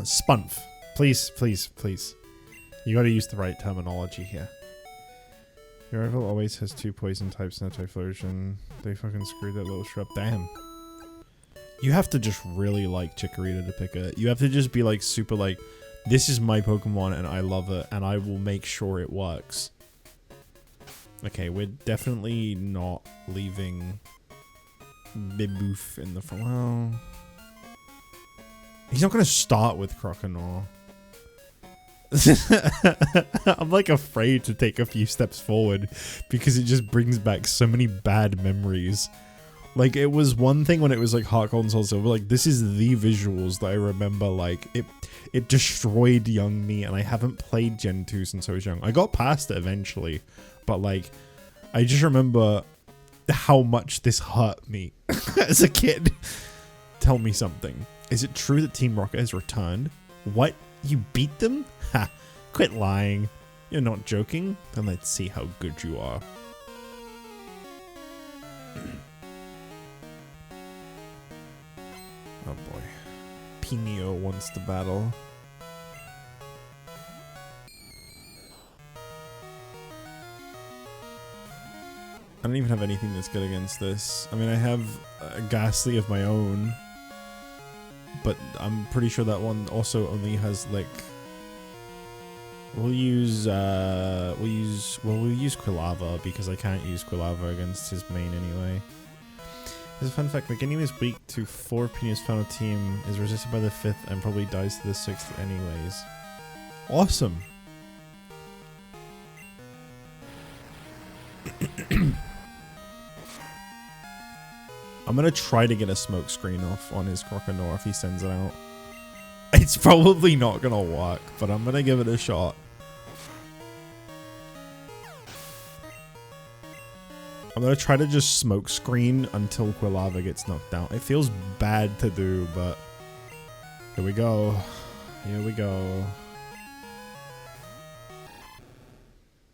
Spunf. Please. You gotta use the right terminology here. Your rival always has 2 poison types in a Typhlosion. They fucking screwed that little shrub. Damn. You have to just really like Chikorita to pick it. You have to just be like super like, this is my Pokemon and I love it and I will make sure it works. Okay, we're definitely not leaving Biboof in the front. Well, he's not going to start with Croconaw. I'm like afraid to take a few steps forward because it just brings back so many bad memories. Like, it was one thing when it was like Heart Gold and Soul Silver. Like, this is the visuals that I remember. Like, it destroyed young me, and I haven't played Gen 2 since I was young. I got past it eventually, but like, I just remember how much this hurt me as a kid. Tell me something. Is it true that Team Rocket has returned? What? You beat them? Ha! Quit lying. You're not joking? Then let's see how good you are. Oh boy. Pinio wants to battle. don't even have anything that's good against this. I mean, I have a Ghastly of my own, but I'm pretty sure that one also only has like. We'll use Quilava because I can't use Quilava against his main anyway. As a fun fact, McGinny is weak to 4 opinions final team, is resisted by the 5th, and probably dies to the 6th anyways. Awesome! I'm gonna try to get a smoke screen off on his Croconaw if he sends it out. It's probably not gonna work, but I'm gonna give it a shot. I'm gonna try to just smoke screen until Quilava gets knocked down. It feels bad to do, but here we go. Here we go.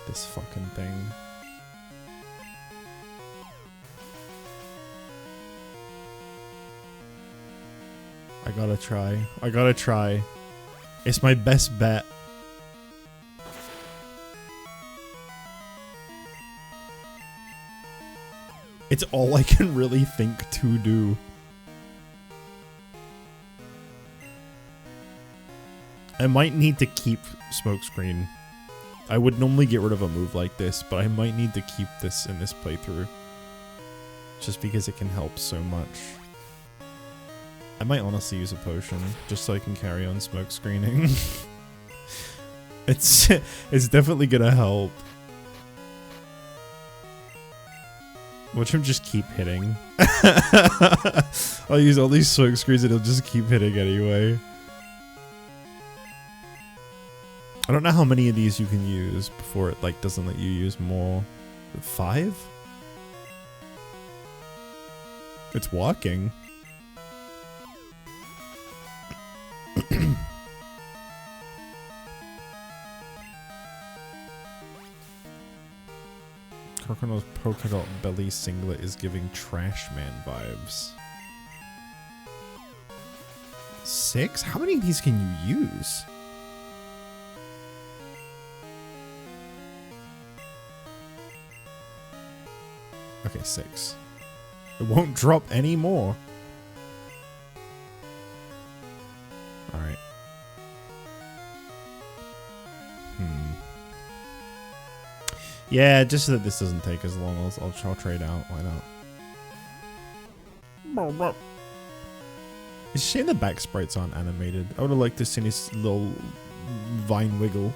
This fucking thing. I gotta try. I gotta try. It's my best bet. It's all I can really think to do. I might need to keep Smokescreen. I would normally get rid of a move like this, but I might need to keep this in this playthrough. Just because it can help so much. I might honestly use a potion, just so I can carry on smoke screening. It's definitely gonna help. Watch him just keep hitting. I'll use all these smoke screens and he'll just keep hitting anyway. I don't know how many of these you can use before it like doesn't let you use more. 5? It's walking. Croconaw's polka dot belly singlet is giving Trash Man vibes. 6? How many of these can you use? Okay, 6. It won't drop any more. Alright. Yeah, just so that this doesn't take as long, I'll trade out. Why not? It's a shame the back sprites aren't animated. I would have liked to see his little vine wiggle.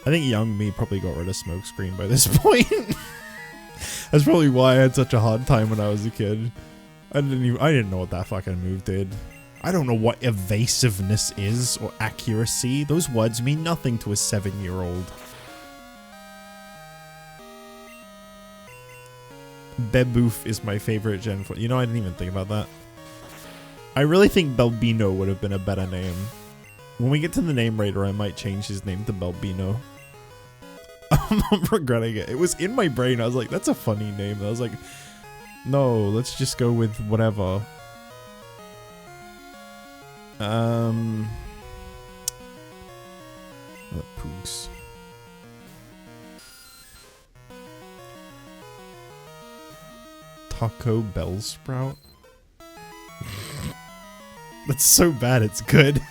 I think young me probably got rid of smokescreen by this point. That's probably why I had such a hard time when I was a kid. I didn't know what that fucking move did. I don't know what evasiveness is or accuracy. Those words mean nothing to a 7-year-old. Beboof is my favorite Gen 4. You know, I didn't even think about that. I really think Belbino would have been a better name. When we get to the name raider, I might change his name to Belbino. I'm regretting it. It was in my brain. I was like, that's a funny name. I was like, no, let's just go with whatever. Poogs. Taco Bell Sprout? That's so bad, it's good.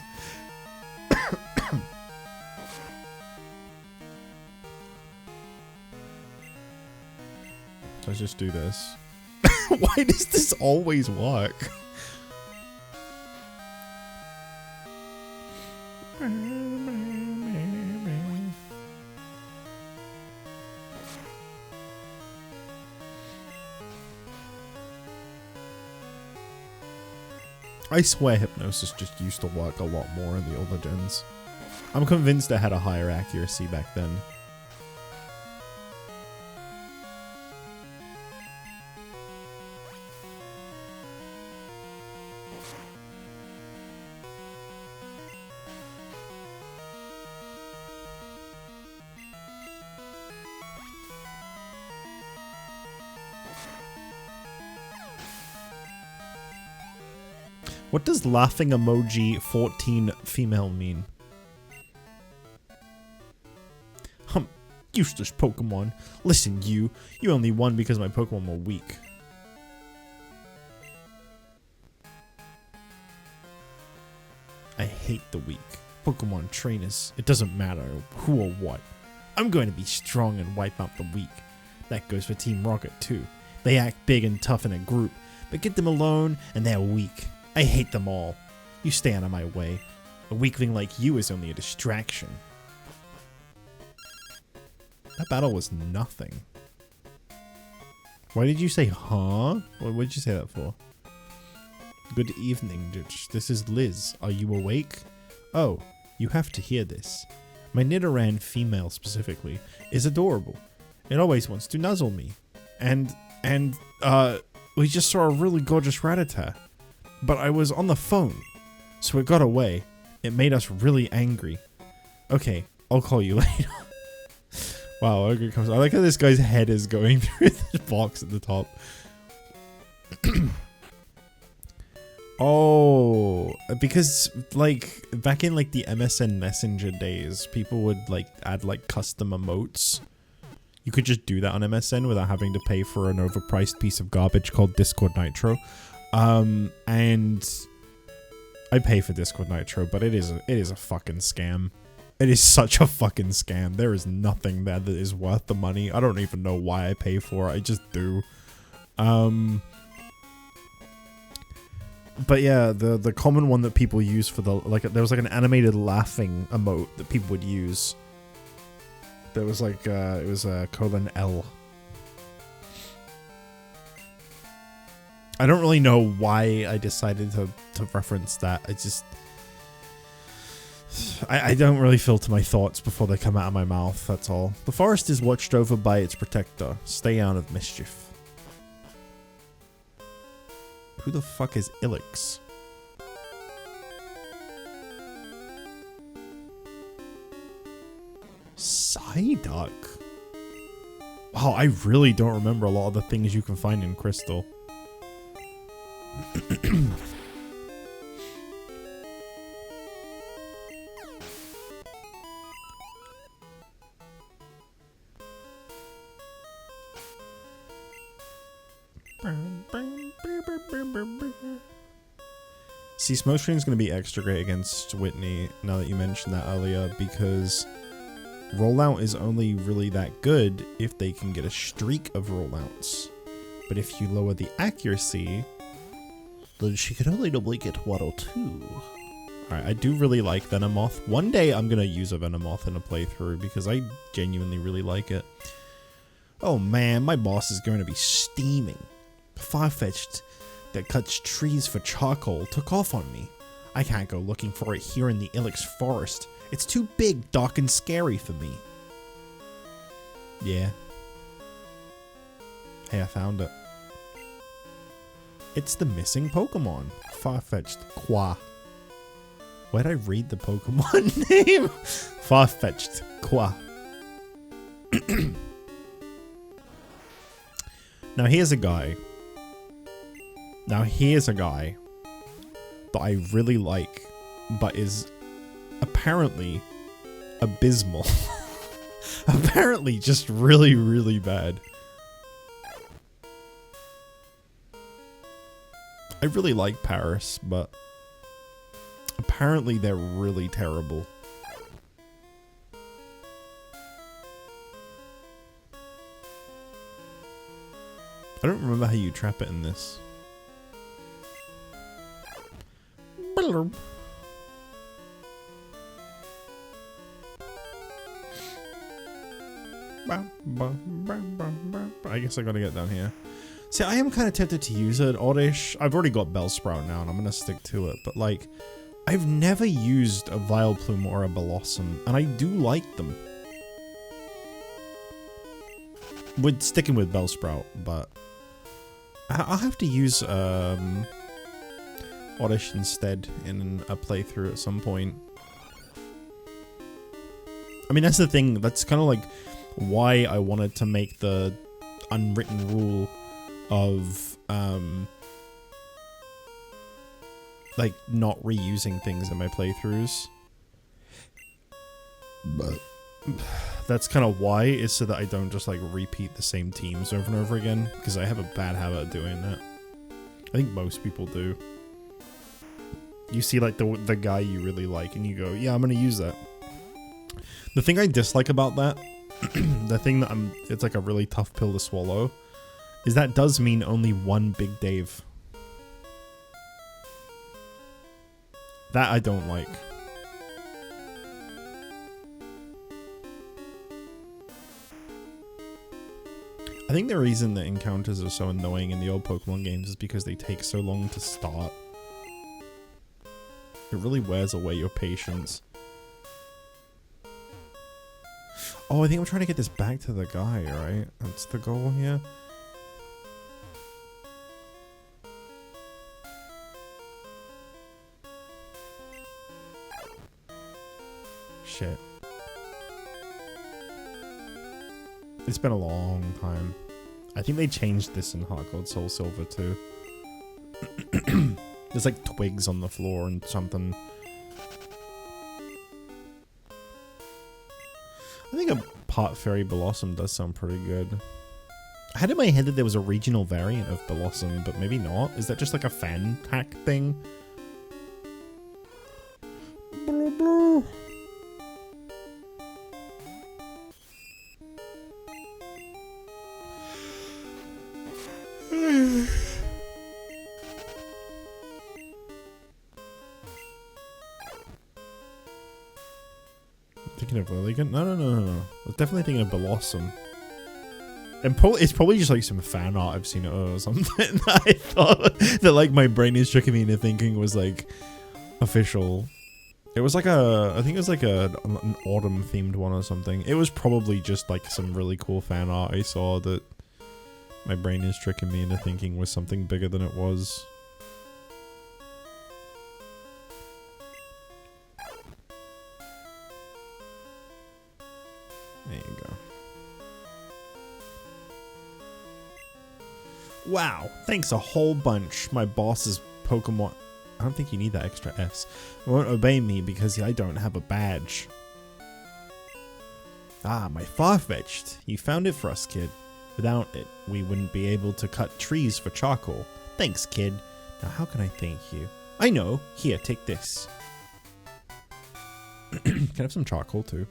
Let's just do this. Why does this always work? I swear Hypnosis just used to work a lot more in the older gens. I'm convinced it had a higher accuracy back then. What does laughing emoji 14 female mean? Useless Pokemon. Listen, you only won because my Pokemon were weak. I hate the weak. Pokemon trainers, it doesn't matter who or what. I'm going to be strong and wipe out the weak. That goes for Team Rocket too. They act big and tough in a group, but get them alone and they're weak. I hate them all. You stay out of my way. A weakling like you is only a distraction. That battle was nothing. Why did you say, huh? What did you say that for? Good evening, Judge. This is Liz. Are you awake? Oh, you have to hear this. My Nidoran female specifically is adorable. It always wants to nuzzle me. And we just saw a really gorgeous Rattata. But I was on the phone, so it got away. It made us really angry. Okay, I'll call you later. Wow, Ogre comes. I like how this guy's head is going through this box at the top. Oh, because like back in like the MSN Messenger days, people would like add like custom emotes. You could just do that on MSN without having to pay for an overpriced piece of garbage called Discord Nitro. And I pay for Discord Nitro, but it is a fucking scam. It is such a fucking scam. There is nothing there that is worth the money. I don't even know why I pay for it. I just do. But yeah, the common one that people use for the like there was like an animated laughing emote that people would use. There was like it was a :L. I don't really know why I decided to reference that. I don't really filter my thoughts before they come out of my mouth, that's all. The forest is watched over by its protector. Stay out of mischief. Who the fuck is Ilex? Psyduck? Wow, I really don't remember a lot of the things you can find in Crystal. See, Smokescreen's going to be extra great against Whitney, now that you mentioned that earlier, because rollout is only really that good if they can get a streak of rollouts. But if you lower the accuracy, then she could only normally get 1 or 2. Alright, I do really like Venomoth. One day I'm going to use a Venomoth in a playthrough because I genuinely really like it. Oh man, my boss is going to be steaming. Farfetch'd that cuts trees for charcoal took off on me. I can't go looking for it here in the Ilex forest. It's too big, dark, and scary for me. Yeah. Hey, I found it. It's the missing Pokemon. Farfetch'd Qua. Where'd I read the Pokemon name? Farfetch'd Qua. Now here's a guy that I really like, but is apparently abysmal. Apparently just really, really bad. I really like Paris, but apparently they're really terrible. I don't remember how you trap it in this. I guess I gotta get down here. See, I am kind of tempted to use it, Oddish. I've already got Bellsprout now, and I'm gonna stick to it. But like, I've never used a Vileplume or a Blossom, and I do like them. We're sticking with Bellsprout, but I'll have to use Oddish instead in a playthrough at some point. I mean, that's the thing. That's kind of like why I wanted to make the unwritten rule of like not reusing things in my playthroughs. But That's kind of why, is so that I don't just like repeat the same teams over and over again, because I have a bad habit of doing that. I think most people do. You see like the guy you really like and you go, yeah, I'm gonna use that. The thing I dislike about that, the thing that it's like a really tough pill to swallow, is that does mean only one Big Dave. That I don't like. I think the reason that encounters are so annoying in the old Pokemon games is because they take so long to start. It really wears away your patience. Oh, I think I'm trying to get this back to the guy, right? That's the goal here. Shit. It's been a long time. I think they changed this in Heart Gold Soul Silver too. There's like twigs on the floor and something. I think a Pot Fairy Blossom does sound pretty good. I had in my head that there was a regional variant of Blossom, but maybe not. Is that just like a fan hack thing? Thinking of Lilligant? No. I was definitely thinking of Blossom. And it's probably just like some fan art I've seen or something. I thought that like my brain is tricking me into thinking was like official. It was like I think it was like an autumn themed one or something. It was probably just like some really cool fan art I saw that my brain is tricking me into thinking was something bigger than it was. There you go. Wow, thanks a whole bunch. My boss's Pokemon... I don't think you need that extra S. Won't obey me because I don't have a badge. Ah, my Farfetch'd. You found it for us, kid. Without it, we wouldn't be able to cut trees for charcoal. Thanks, kid. Now, how can I thank you? I know. Here, take this. Can I have some charcoal, too?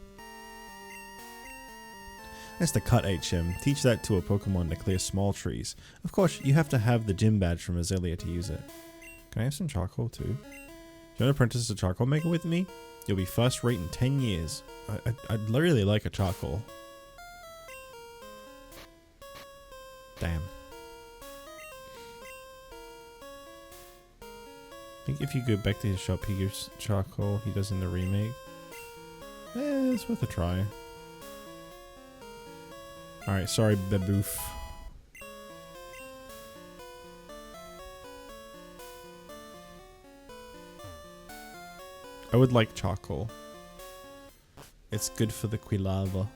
That's the cut HM. Teach that to a Pokemon to clear small trees. Of course, you have to have the gym badge from Azalea to use it. Can I have some charcoal too? Do you want to apprentice a charcoal maker with me? You'll be first rate in 10 years. I'd really like a charcoal. Damn. I think if you go back to his shop, he gives charcoal he does in the remake. It's worth a try. Alright, sorry, Baboof. I would like charcoal. It's good for the Quilava.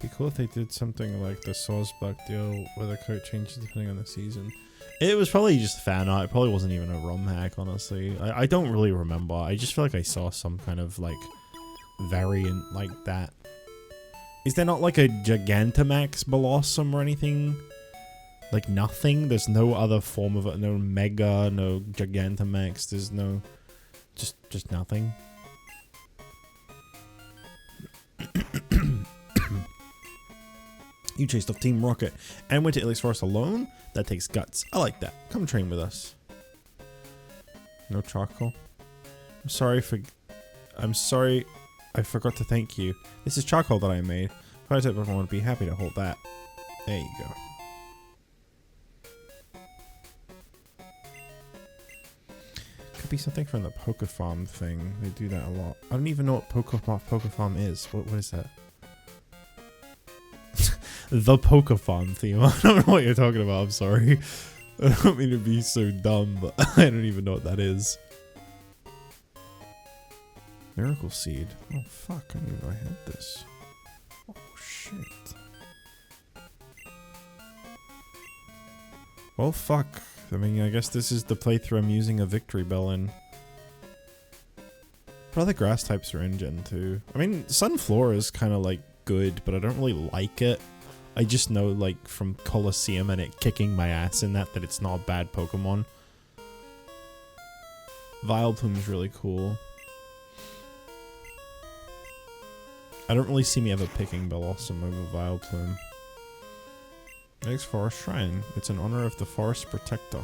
Be cool if they did something like the Sawsbuck deal where the coat changes depending on the season. It was probably just fan art. It probably wasn't even a ROM hack, honestly. I don't really remember. I just feel like I saw some kind of like variant like that. Is there not like a Gigantamax Blossom or anything? Like nothing? There's no other form of it. No Mega, no Gigantamax. There's no... Just nothing. You chased off Team Rocket and went to Ilex Forest alone? That takes guts. I like that. Come train with us. No charcoal? I'm sorry I forgot to thank you. This is charcoal that I made. If I took Pokemon, would be happy to hold that. There you go. Could be something from the Poke Farm thing. They do that a lot. I don't even know what Poke Farm is. What is that? The Poke Farm theme. I don't know what you're talking about. I'm sorry. I don't mean to be so dumb, but I don't even know what that is. Miracle Seed. Oh fuck, I knew I had this. Oh shit. Well fuck. I mean, I guess this is the playthrough I'm using a victory bell in. What other grass types are in Gen 2? I mean, Sunflora is kind of like good, but I don't really like it. I just know like from Colosseum and it kicking my ass in that it's not a bad Pokemon. Vileplume's really cool. I don't really see me ever picking Bellossom over Vileplume. Next Forest Shrine. It's in honor of the Forest Protector.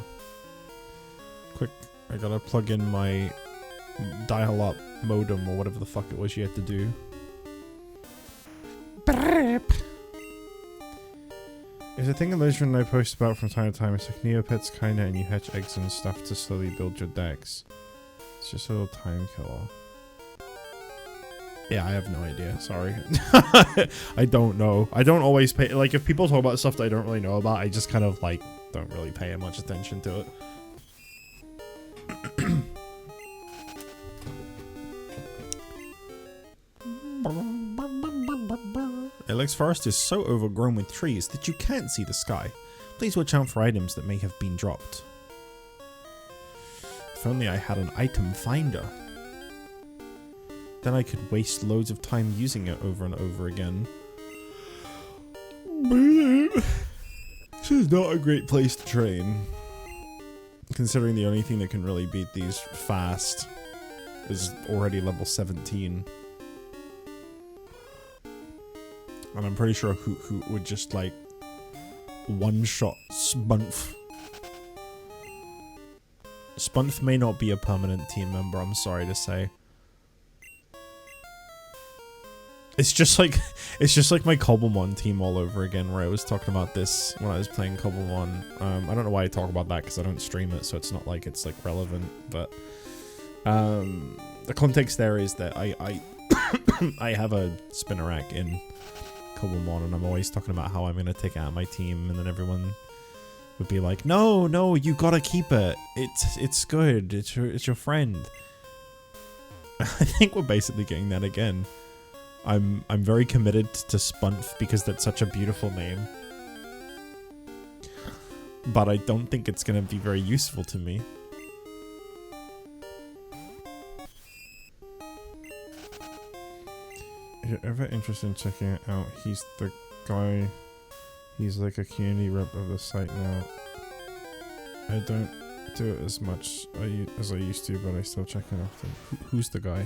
Quick, I gotta plug in my dial-up modem or whatever the fuck it was you had to do. There's a thing in Legend I post about from time to time. It's like Neopets kinda, and you hatch eggs and stuff to slowly build your decks. It's just a little time killer. Yeah, I have no idea. Sorry. I don't know. I don't always pay... Like, if people talk about stuff that I don't really know about, I just kind of, like, don't really pay much attention to it. Alex Forest is so overgrown with trees that you can't see the sky. Please watch out for items that may have been dropped. If only I had an item finder. Then I could waste loads of time using it over and over again. This is not a great place to train. Considering the only thing that can really beat these fast is already level 17. And I'm pretty sure Hoot would just like one-shot Spunf. Spunf may not be a permanent team member, I'm sorry to say. It's just like my Cobblemon team all over again, where I was talking about this when I was playing Cobblemon. I don't know why I talk about that because I don't stream it, so it's not like it's like relevant. But the context there is that I I have a Spinnerack in Cobblemon, and I'm always talking about how I'm gonna take it out of my team, and then everyone would be like, "No, you gotta keep it. It's good. It's your friend." I think we're basically getting that again. I'm very committed to Spunf because that's such a beautiful name. But I don't think it's gonna be very useful to me. If you're ever interested in checking it out, he's the guy. He's like a community rep of the site now. I don't do it as much as I used to, but I still check it often. Who's the guy?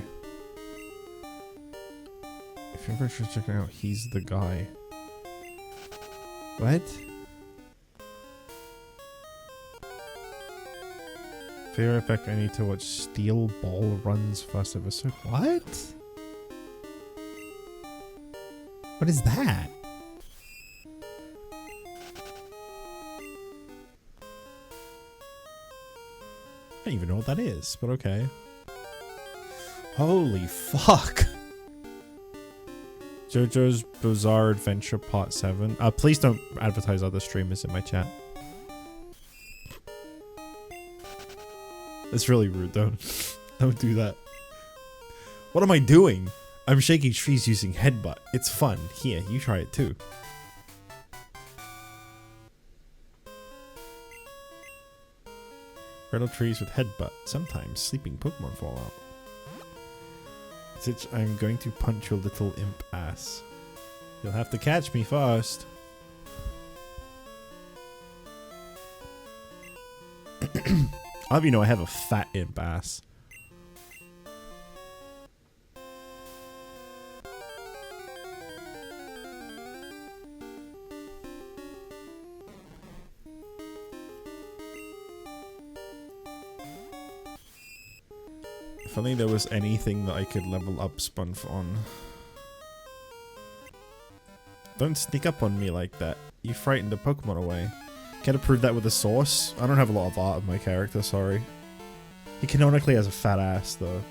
If you're ever interested in checking it out, he's the guy. What? Favorite back, I need to watch Steel Ball Run's first episode. What? What is that? I don't even know what that is, but okay. Holy fuck. JoJo's Bizarre Adventure Part 7. Please don't advertise other streamers in my chat. That's really rude, don't do that. What am I doing? I'm shaking trees using headbutt. It's fun. Here, you try it too. Rattle trees with headbutt. Sometimes sleeping Pokemon fall out. JustJich, I'm going to punch your little imp ass. You'll have to catch me first. I'll have you know I have a fat imp ass. If only there was anything that I could level up Spunf on. Don't sneak up on me like that. You frightened a Pokemon away. Can't prove that with a source. I don't have a lot of art of my character, sorry. He canonically has a fat ass, though.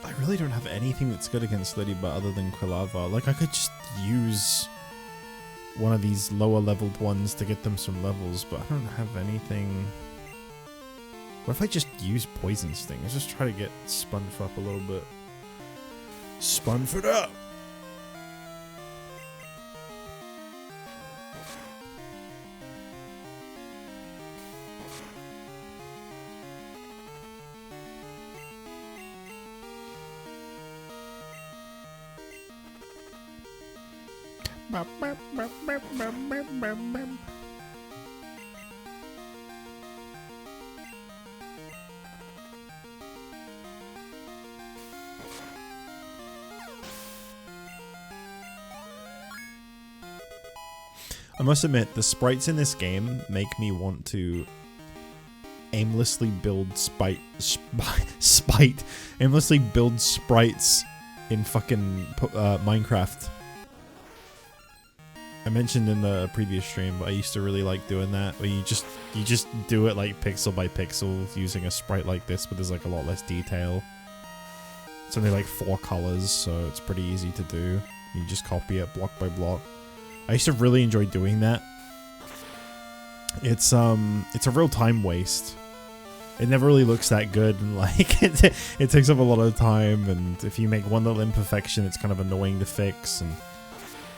I really don't have anything that's good against Ladybug other than Quilava. Like, I could just use one of these lower leveled ones to get them some levels, but I don't have anything. What if I just use Poison Sting? Let's just try to get Spunged up a little bit. Spunged up! I must admit, the sprites in this game make me want to aimlessly build aimlessly build sprites in fucking Minecraft. I mentioned in the previous stream, but I used to really like doing that, where you just do it like pixel by pixel using a sprite like this, but there's like a lot less detail. It's only like 4 colors, so it's pretty easy to do. You just copy it block by block. I used to really enjoy doing that. It's a real time waste. It never really looks that good, and like it takes up a lot of time, and if you make one little imperfection, it's kind of annoying to fix and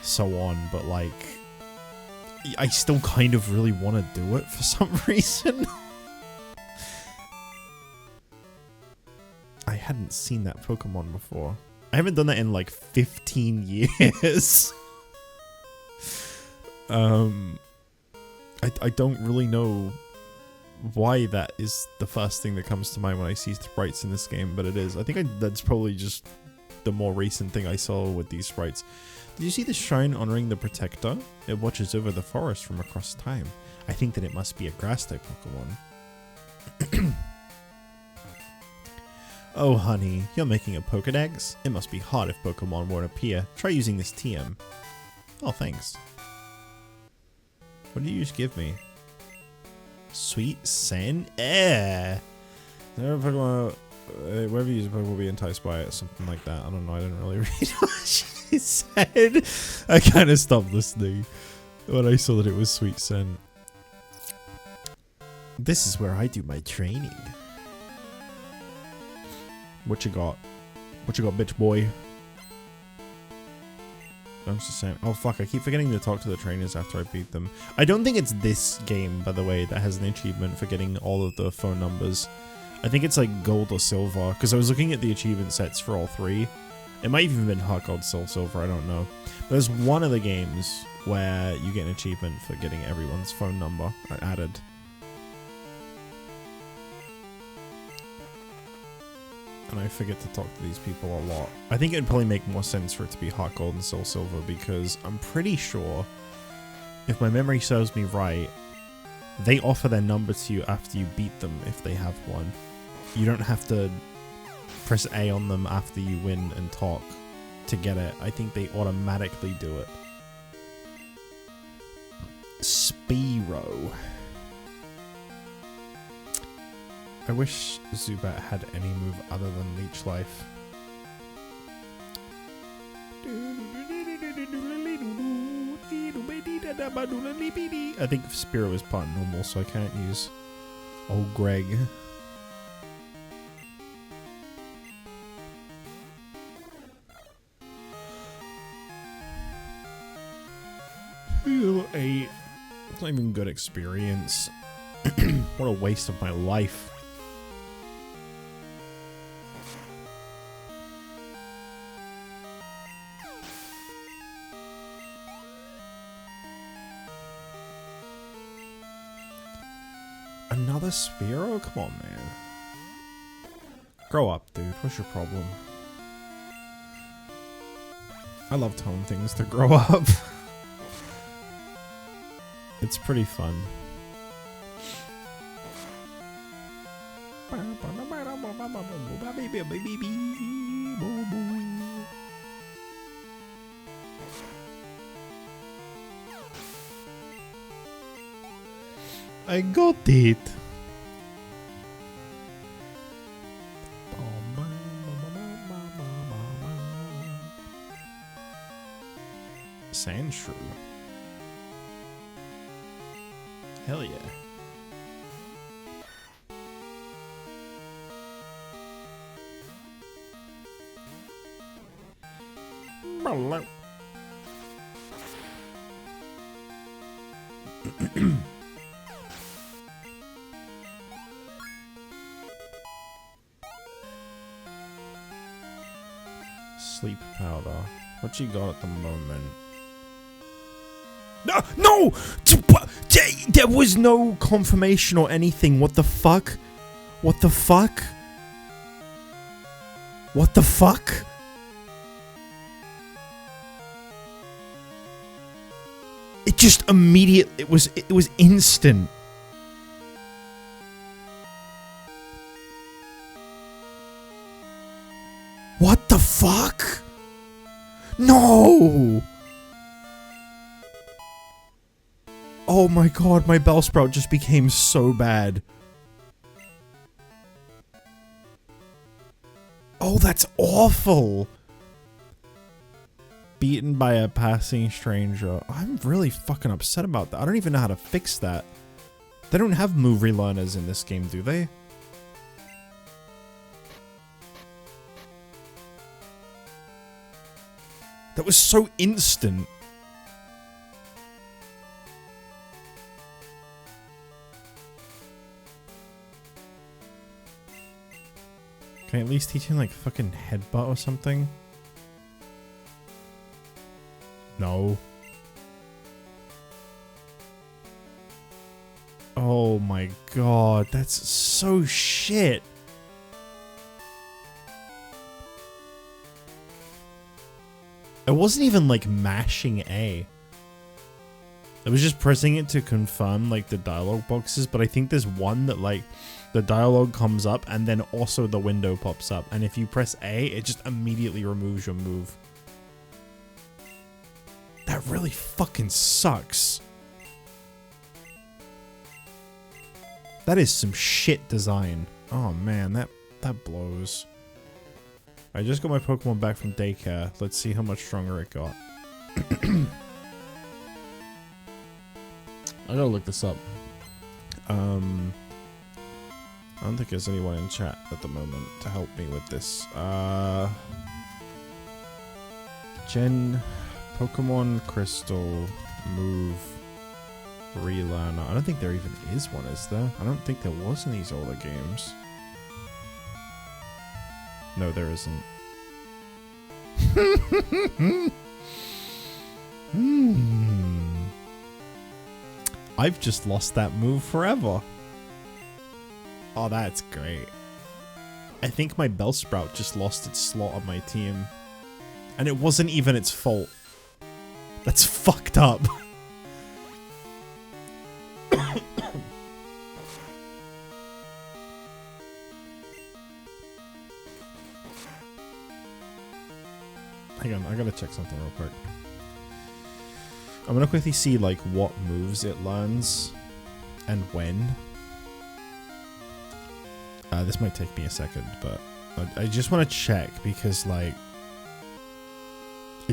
so on. But like, I still kind of really want to do it for some reason. I hadn't seen that Pokemon before. I haven't done that in like 15 years. I don't really know why that is the first thing that comes to mind when I see sprites in this game, but it is. I think that's probably just the more recent thing I saw with these sprites. Did you see the shrine honoring the Protector? It watches over the forest from across time. I think that it must be a grass-type Pokemon. Oh honey, you're making a Pokédex? It must be hard if Pokemon won't appear. Try using this TM. Oh, thanks. What did you just give me? Sweet Sen? Pokemon, wherever you use a Pokemon will be enticed by it, something like that. I don't know, I didn't really read what she said. I kind of stopped listening when I saw that it was Sweet Sen. This is where I do my training. What you got? What you got, bitch boy? Oh fuck, I keep forgetting to talk to the trainers after I beat them. I don't think it's this game, by the way, that has an achievement for getting all of the phone numbers. I think it's like gold or silver, because I was looking at the achievement sets for all 3. It might have even been Heart Gold, Soul Silver, I don't know. But there's one of the games where you get an achievement for getting everyone's phone number added. And I forget to talk to these people a lot. I think it'd probably make more sense for it to be Heart Gold and Soul Silver, because I'm pretty sure, if my memory serves me right, they offer their number to you after you beat them if they have one. You don't have to press A on them after you win and talk to get it. I think they automatically do it. Spearow. I wish Zubat had any move other than Leech Life. I think Spearow is part normal, so I can't use old Greg. Level 8. It's not even good experience. What a waste of my life. Another Spearow? Come on, man. Grow up, dude. What's your problem? I love telling things to grow up. It's pretty fun. I got it. Sandshrew. Hell yeah. Sleep powder. What you got at the moment? No! No! There was no confirmation or anything. What the fuck? What the fuck? What the fuck? It just immediate. It was instant. What the fuck? No! Oh my god, my Bellsprout just became so bad. Oh, that's awful. Beaten by a passing stranger. I'm really fucking upset about that. I don't even know how to fix that. They don't have move relearners in this game, do they? That was so instant. Can I at least teach him like fucking headbutt or something? No. Oh my god, that's so shit. I wasn't even like mashing A. I was just pressing it to confirm like the dialogue boxes, but I think there's one that like the dialogue comes up and then also the window pops up. And if you press A, it just immediately removes your move. That really fucking sucks. That is some shit design. Oh man, that blows. I just got my Pokemon back from daycare. Let's see how much stronger it got. I gotta look this up. I don't think there's anyone in chat at the moment to help me with this. Pokemon Crystal Move Relearner. I don't think there even is one, is there? I don't think there was in these older games. No, there isn't. I've just lost that move forever. Oh, that's great. I think my Bellsprout just lost its slot on my team. And it wasn't even its fault. That's fucked up. Hang on, I gotta check something real quick. I'm gonna quickly see like what moves it learns and when. This might take me a second, but I just want to check because like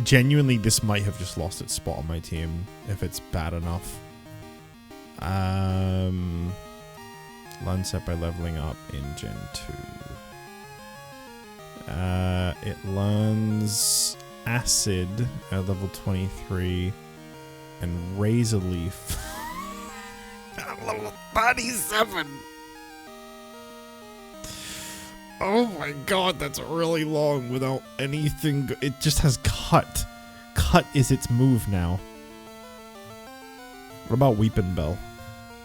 genuinely this might have just lost its spot on my team if it's bad enough. Learn set by leveling up in Gen 2. It learns Acid at level 23 and Razor Leaf at level 37. Oh my god, that's really long without anything. It just has Cut. Cut is its move now. What about Weepin' Bell?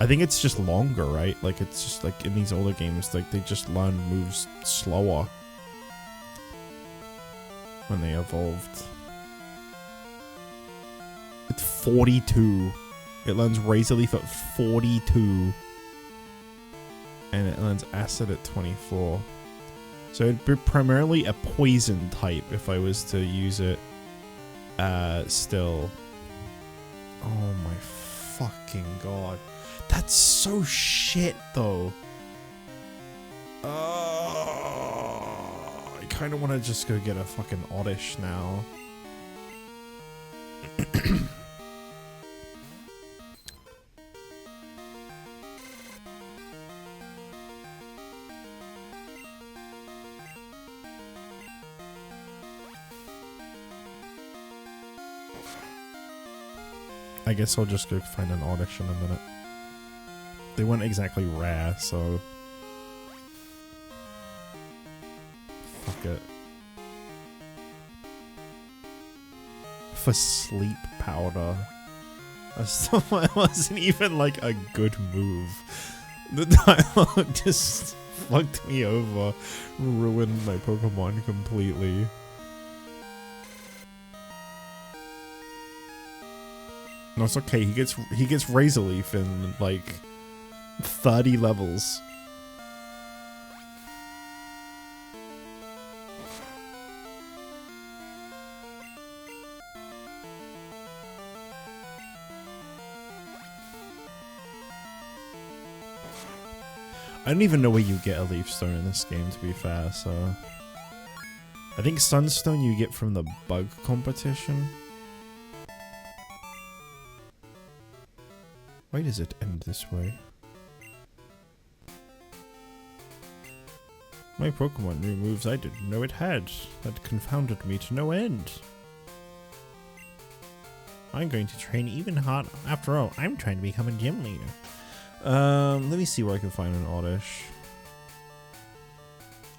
I think it's just longer, right? Like it's just like in these older games, like they just learn moves slower when they evolved. It's 42. It learns Razor Leaf at 42. And it learns Acid at 24. So it'd be primarily a poison type if I was to use it still. Oh my fucking god. That's so shit though. I kind of want to just go get a fucking Oddish now. I guess I'll just go find an Oddish in a minute. They weren't exactly rare, so... Fuck it. For sleep powder. That wasn't even like a good move. The dialogue just fucked me over. Ruined my Pokemon completely. No, it's okay. He gets Razor Leaf in like 30 levels. I don't even know where you get a Leaf Stone in this game, to be fair, so... I think Sunstone you get from the bug competition. Why does it end this way? My Pokemon knew moves I didn't know it had. That confounded me to no end. I'm going to train even harder. After all, I'm trying to become a gym leader. Let me see where I can find an Oddish.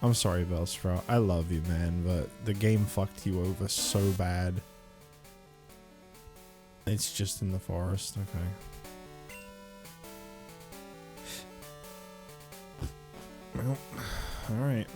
I'm sorry, Bellsprout. I love you, man, but the game fucked you over so bad. It's just in the forest, okay. Well, alright.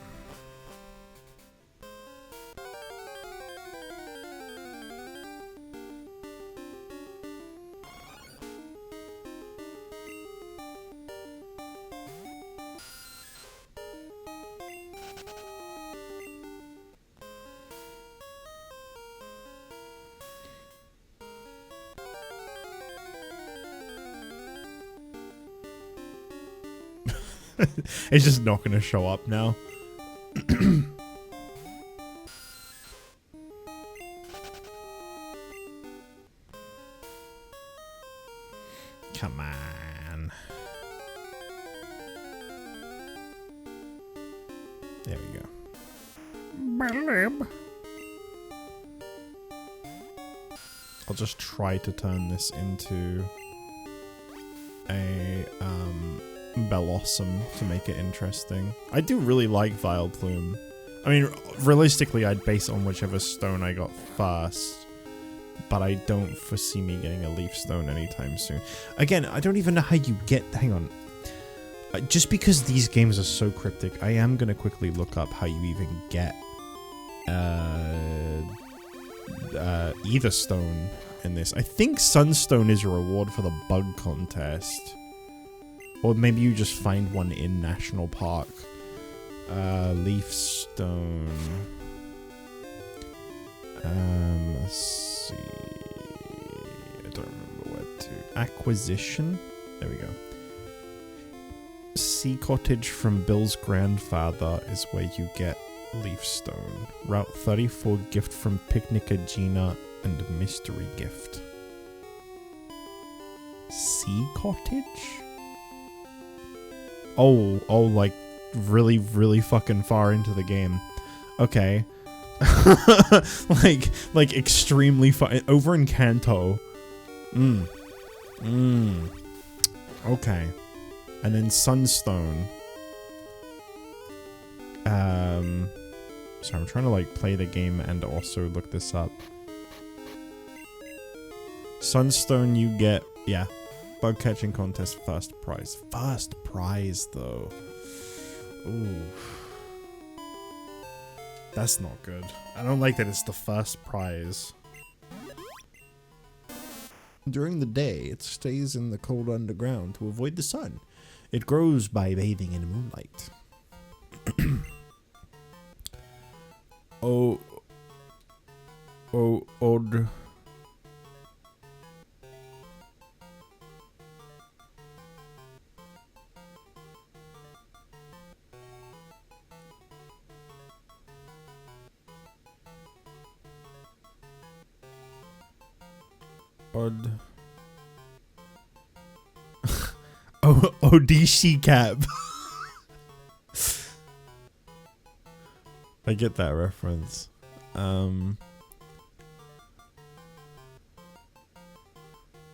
It's just not going to show up now. Come on. There we go. I'll just try to turn this into a Bellossom to make it interesting. I do really like Vileplume. I mean, realistically, I'd base it on whichever stone I got first, but I don't foresee me getting a Leaf Stone anytime soon. Again, I don't even know how you get... Hang on. Just because these games are so cryptic, I am going to quickly look up how you even get either stone in this. I think Sunstone is a reward for the bug contest. Or maybe you just find one in National Park. Leaf Stone. Let's see. I don't remember where to. Acquisition? There we go. Sea Cottage from Bill's grandfather is where you get Leaf Stone. Route 34 gift from Picnica Gina and Mystery Gift. Sea Cottage? Oh, like really, really fucking far into the game. Okay. like extremely far. Over in Kanto. Okay. And then Sunstone. So I'm trying to like play the game and also look this up. Sunstone you get, yeah. Bug catching contest first prize. First prize though. Ooh. That's not good. I don't like that it's the first prize. During the day, it stays in the cold underground to avoid the sun. It grows by bathing in moonlight. Odd. Odishi Cap. I get that reference.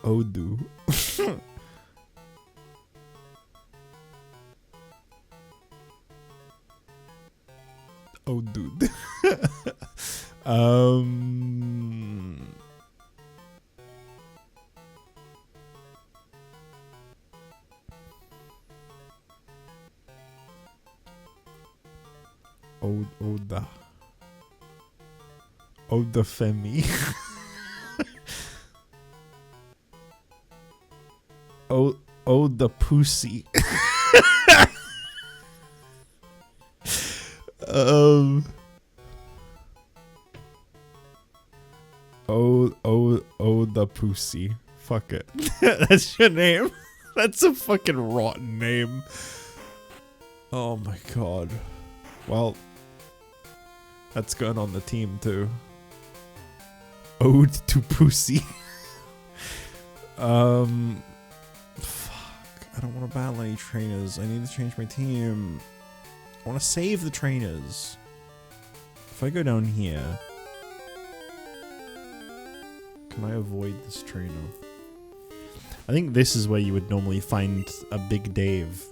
Odu. Oh, dude. Oda. Oda Femi. Oda Pussy. The Pussy. Fuck it. That's your name. That's a fucking rotten name. Oh my god. Well, that's going on the team too. Ode to Pussy. Fuck. I don't want to battle any trainers. I need to change my team. I want to save the trainers. If I go down here, can I avoid this trainer? I think this is where you would normally find a Big Dave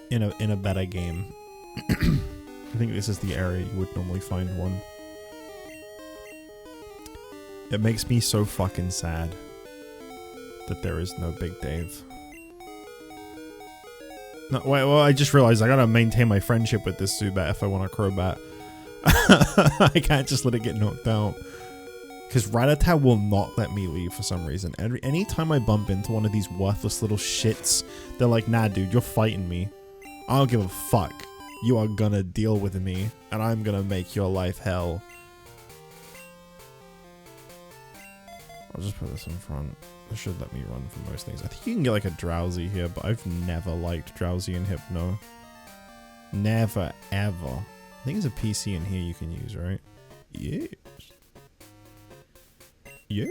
in a better game. I think this is the area you would normally find one. It makes me so fucking sad that there is no Big Dave. No, wait, well, I just realized I gotta maintain my friendship with this Zubat if I want a Crobat. I can't just let it get knocked out. Because Rattata will not let me leave for some reason. Anytime I bump into one of these worthless little shits, they're like, nah, dude, you're fighting me. I don't give a fuck. You are gonna deal with me, and I'm gonna make your life hell. I'll just put this in front. This should let me run for most things. I think you can get like a Drowsy here, but I've never liked Drowsy and Hypno. Never, ever. I think there's a PC in here you can use, right? Yes. Yes.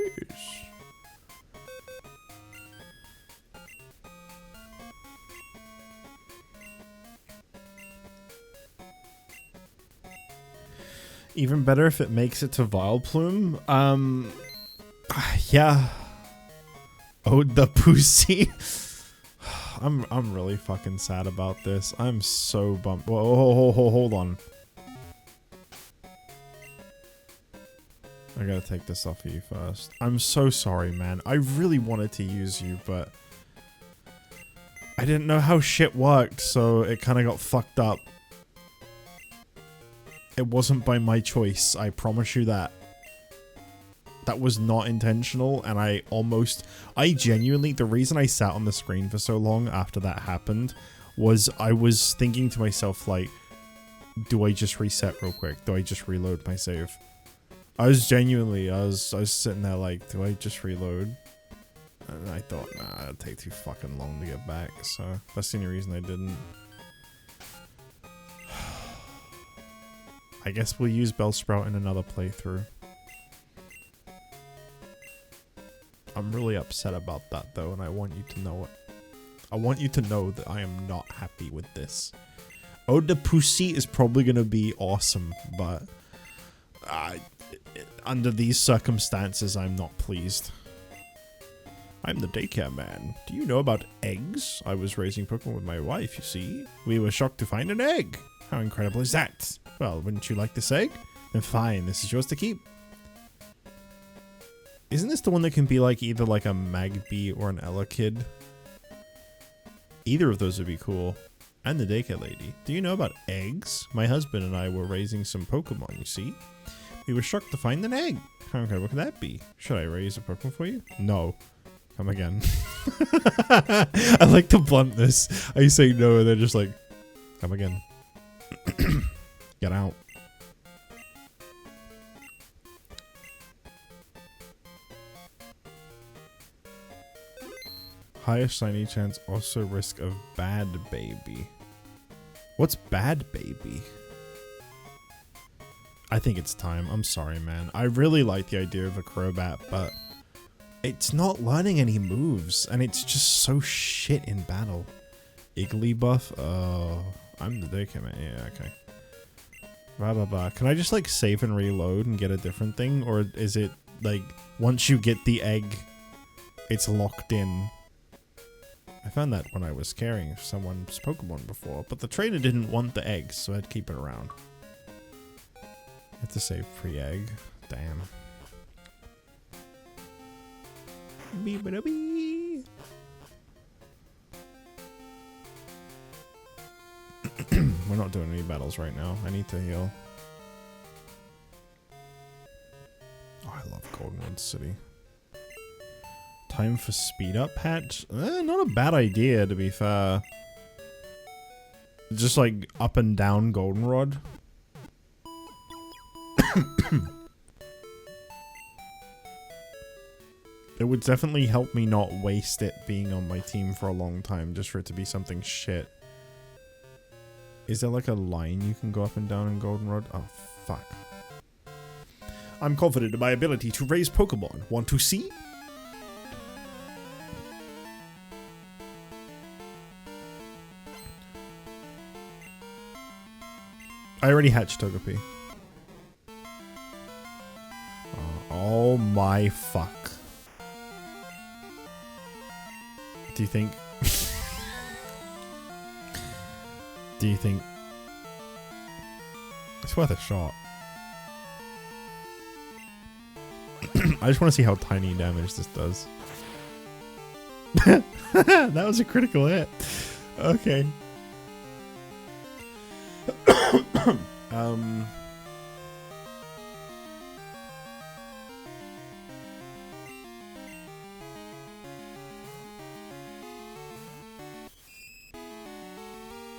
Even better if it makes it to Vileplume. Yeah. Oh, the Pussy. I'm really fucking sad about this. I'm so bummed. Whoa, hold on. I gotta take this off of you first. I'm so sorry, man. I really wanted to use you, but I didn't know how shit worked, so it kind of got fucked up. It wasn't by my choice, I promise you that. That was not intentional, and I genuinely, the reason I sat on the screen for so long after that happened was I was thinking to myself, like, do I just reset real quick? Do I just reload my save? I was sitting there like, do I just reload? And I thought, nah, it'd take too fucking long to get back, so that's the only reason I didn't. I guess we'll use Bellsprout in another playthrough. I'm really upset about that though, and I want you to know it. I want you to know that I am not happy with this. Oda Pussy is probably gonna be awesome, but under these circumstances, I'm not pleased. I'm the daycare man. Do you know about eggs? I was raising Pokemon with my wife, you see. We were shocked to find an egg. How incredible is that? Well, wouldn't you like this egg? Then fine, this is yours to keep. Isn't this the one that can be like either like a Magpie or an Elekid? Either of those would be cool. And the daycare lady. Do you know about eggs? My husband and I were raising some Pokemon, you see. We were shocked to find an egg. How incredible could that be? Should I raise a Pokemon for you? No. Come again. I like the bluntness. I say no and they're just like, come again. Get out. Higher shiny chance, also risk of bad baby. What's bad baby? I think it's time. I'm sorry, man. I really like the idea of a Crobat, but it's not learning any moves, and it's just so shit in battle. Igglybuff? Oh, I'm the daycare man. Yeah, okay. Blah, blah, blah. Can I just, like, save and reload and get a different thing? Or is it like, once you get the egg, it's locked in. I found that when I was carrying someone's Pokemon before, but the trainer didn't want the eggs, so I'd keep it around. I have to save pre-egg. Damn. Bee-ba-da-bee. We're not doing any battles right now. I need to heal. Oh, I love Goldenwood City. Time for speed up patch? Not a bad idea, to be fair. Just like up and down Goldenrod. It would definitely help me not waste it being on my team for a long time, just for it to be something shit. Is there like a line you can go up and down in Goldenrod? Oh, fuck. I'm confident in my ability to raise Pokemon. Want to see? I already hatched Togepi. Oh my fuck. Do you think... Do you think... It's worth a shot. I just want to see how tiny damage this does. That was a critical hit. Okay.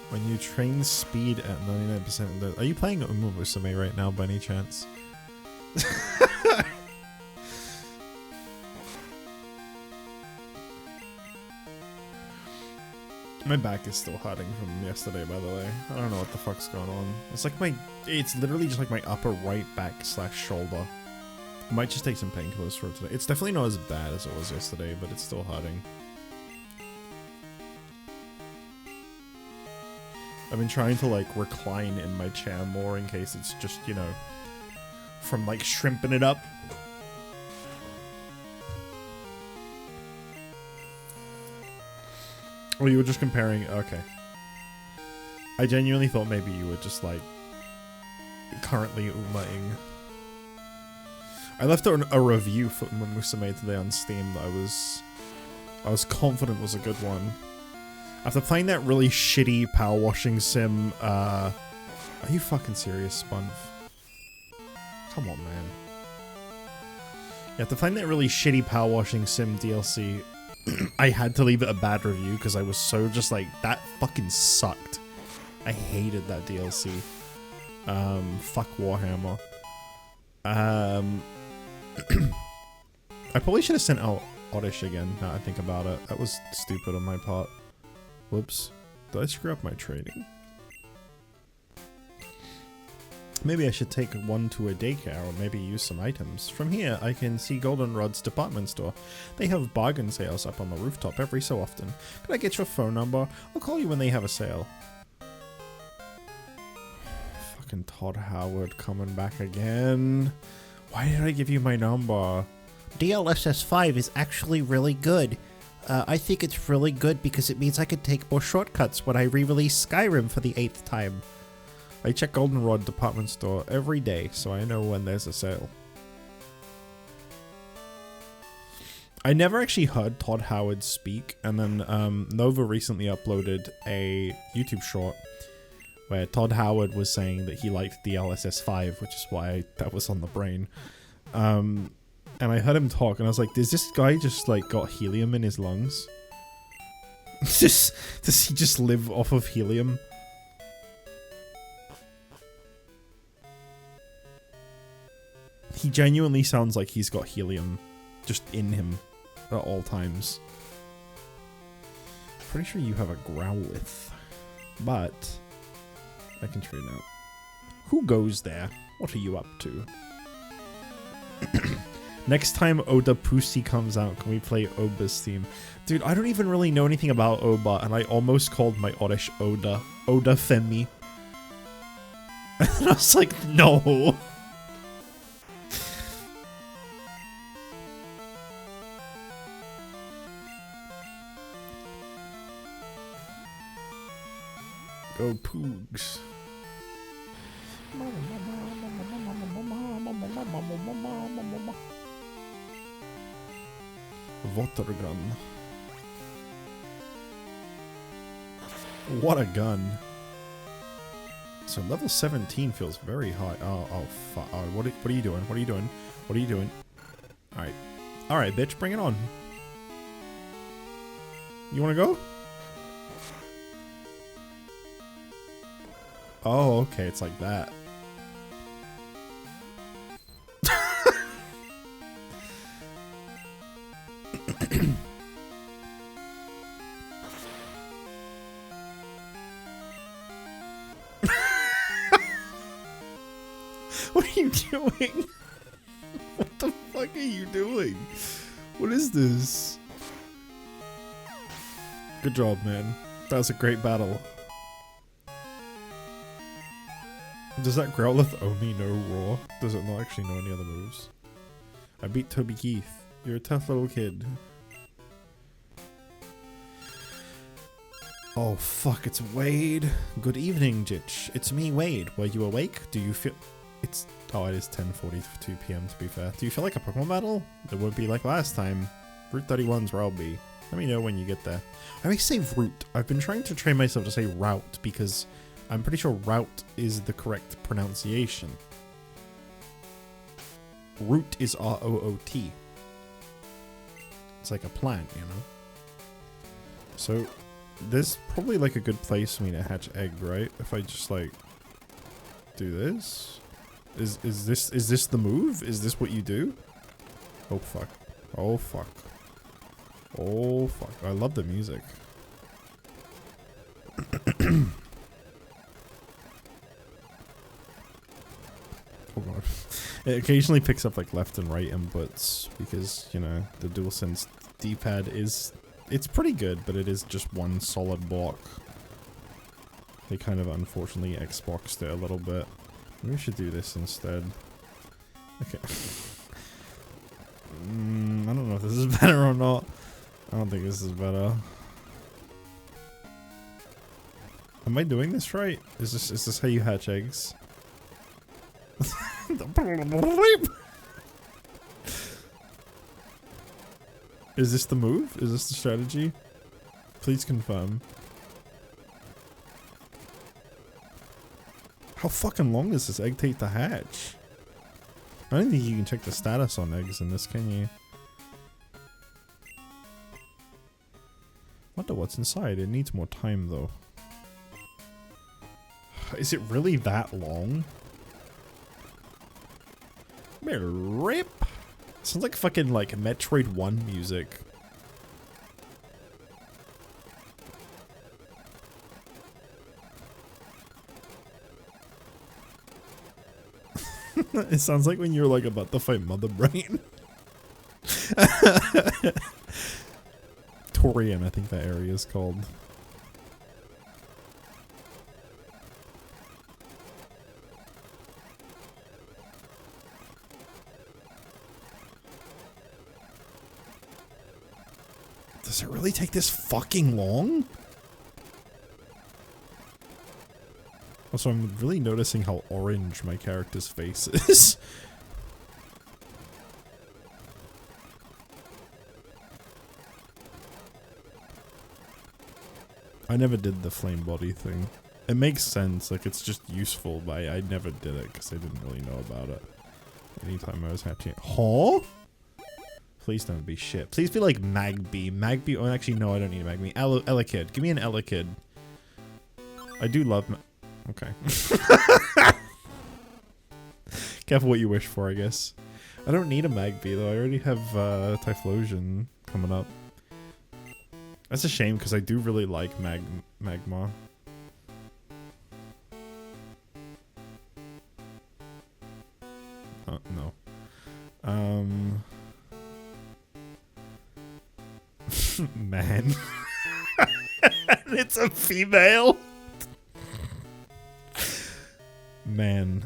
When you train speed at 99%, are you playing Umumusame right now by any chance? My back is still hurting from yesterday, by the way. I don't know what the fuck's going on. It's like it's literally just like my upper right back / shoulder. I might just take some painkillers for it today. It's definitely not as bad as it was yesterday, but it's still hurting. I've been trying to like recline in my chair more in case it's just, you know, from like shrimping it up. Oh, you were just comparing, okay. I genuinely thought maybe you were just like currently umaing. I left a review for Umumusame today on Steam that I was confident was a good one. After playing that really shitty power washing sim, are you fucking serious, Spunf? Come on, man. Yeah, after playing that really shitty power washing sim DLC, I had to leave it a bad review because I was so just like, that fucking sucked. I hated that DLC. Fuck Warhammer. I probably should have sent out Oddish again, now I think about it. That was stupid on my part. Whoops. Did I screw up my trading? Maybe I should take one to a daycare or maybe use some items. From here, I can see Goldenrod's department store. They have bargain sales up on the rooftop every so often. Could I get your phone number? I'll call you when they have a sale. Fucking Todd Howard coming back again. Why did I give you my number? DLSS 5 is actually really good. I think it's really good because it means I can take more shortcuts when I re-release Skyrim for the 8th time. I check Goldenrod department store every day, so I know when there's a sale. I never actually heard Todd Howard speak, and then Nova recently uploaded a YouTube short where Todd Howard was saying that he liked DLSS 5, which is why that was on the brain. And I heard him talk, and I was like, does this guy just, like, got helium in his lungs? Does he just live off of helium? He genuinely sounds like he's got helium just in him at all times. Pretty sure you have a Growlithe, but I can trade out. Who goes there? What are you up to? Next time Oda Pussy comes out, can we play Oba's theme? Dude, I don't even really know anything about Oba, and I almost called my Oddish Oda. Oda Femi. And I was like, no. go, Poogs. Water gun. What a gun. So level 17 feels very high. Oh, fuck. Oh, what are you doing? What are you doing? What are you doing? Alright. Alright, bitch, bring it on. You wanna go? Oh, okay, it's like that. What are you doing? What the fuck are you doing? What is this? Good job, man. That was a great battle. Does that Growlithe only know Roar? Does it not actually know any other moves? I beat Toby Keith. You're a tough little kid. Oh fuck, it's Wade. Good evening, Jitch. It's me, Wade. Were you awake? Do you feel... It's... Oh, it is 10:42 PM to be fair. Do you feel like a Pokemon battle? It won't be like last time. Route 31's where I'll be. Let me know when you get there. I always say route. I've been trying to train myself to say route because I'm pretty sure route is the correct pronunciation. Route is R-O-O-T. It's like a plant, you know? So, there's probably like a good place for me to hatch egg, right? If I just like do this? Is this the move? Is this what you do? Oh fuck. Oh fuck. Oh fuck. I love the music. Oh god. It occasionally picks up like left and right inputs because, you know, the DualSense D-pad is... It's pretty good, but it is just one solid block. They kind of unfortunately Xboxed it a little bit. Maybe we should do this instead. Okay. I don't know if this is better or not. I don't think this is better. Am I doing this right? Is this how you hatch eggs? Is this the move? Is this the strategy? Please confirm. How fucking long does this egg take to hatch? I don't think you can check the status on eggs in this, can you? Wonder what's inside. It needs more time though. Is it really that long? Rip. Sounds like fucking like Metroid 1 music. It sounds like when you're like about to fight Mother Brain. Torian, I think that area is called. Does it really take this fucking long? Also, I'm really noticing how orange my character's face is. I never did the flame body thing. It makes sense, like it's just useful, but I never did it because I didn't really know about it. Anytime I was hatching it. Huh? Please don't be shit. Please be like Magby. Magby. Oh, actually, no, I don't need a Magby. Elekid. Give me an Elekid. I do love okay. Careful what you wish for, I guess. I don't need a Magby, though. I already have Typhlosion coming up. That's a shame, because I do really like Magma. No. Man. It's a female. Man.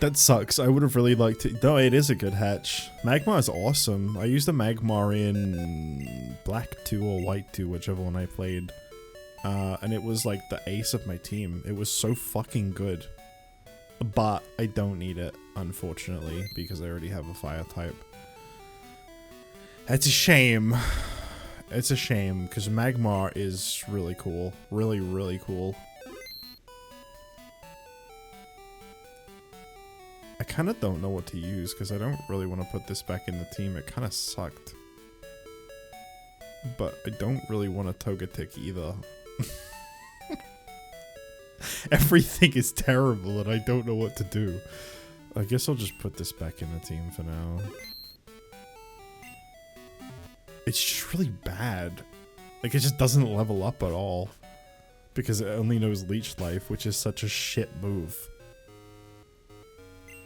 That sucks. I would have really liked it. No, it is a good hatch. Magmar is awesome. I used a Magmar in Black 2 or White 2, whichever one I played. And it was like the ace of my team. It was so fucking good. But I don't need it, unfortunately, because I already have a fire type. It's a shame. It's a shame, because Magmar is really cool. Really, really cool. I kind of don't know what to use, because I don't really want to put this back in the team. It kind of sucked. But I don't really want a Togetic either. Everything is terrible, and I don't know what to do. I guess I'll just put this back in the team for now. It's just really bad. Like, it just doesn't level up at all. Because it only knows Leech Life, which is such a shit move.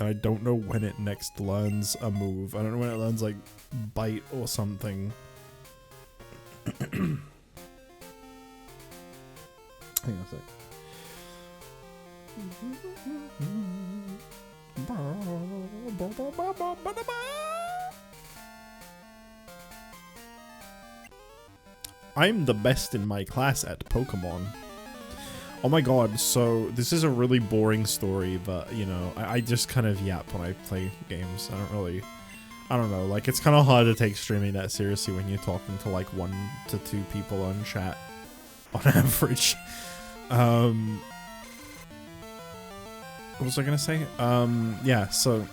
And I don't know when it next learns a move. I don't know when it learns, like, Bite or something. Hang on a sec. I'm the best in my class at Pokémon. Oh my god, so this is a really boring story, but, you know, I just kind of yap when I play games. I don't know, like, it's kind of hard to take streaming that seriously when you're talking to, like, 1 to 2 people on chat, on average. What was I gonna say? Yeah, so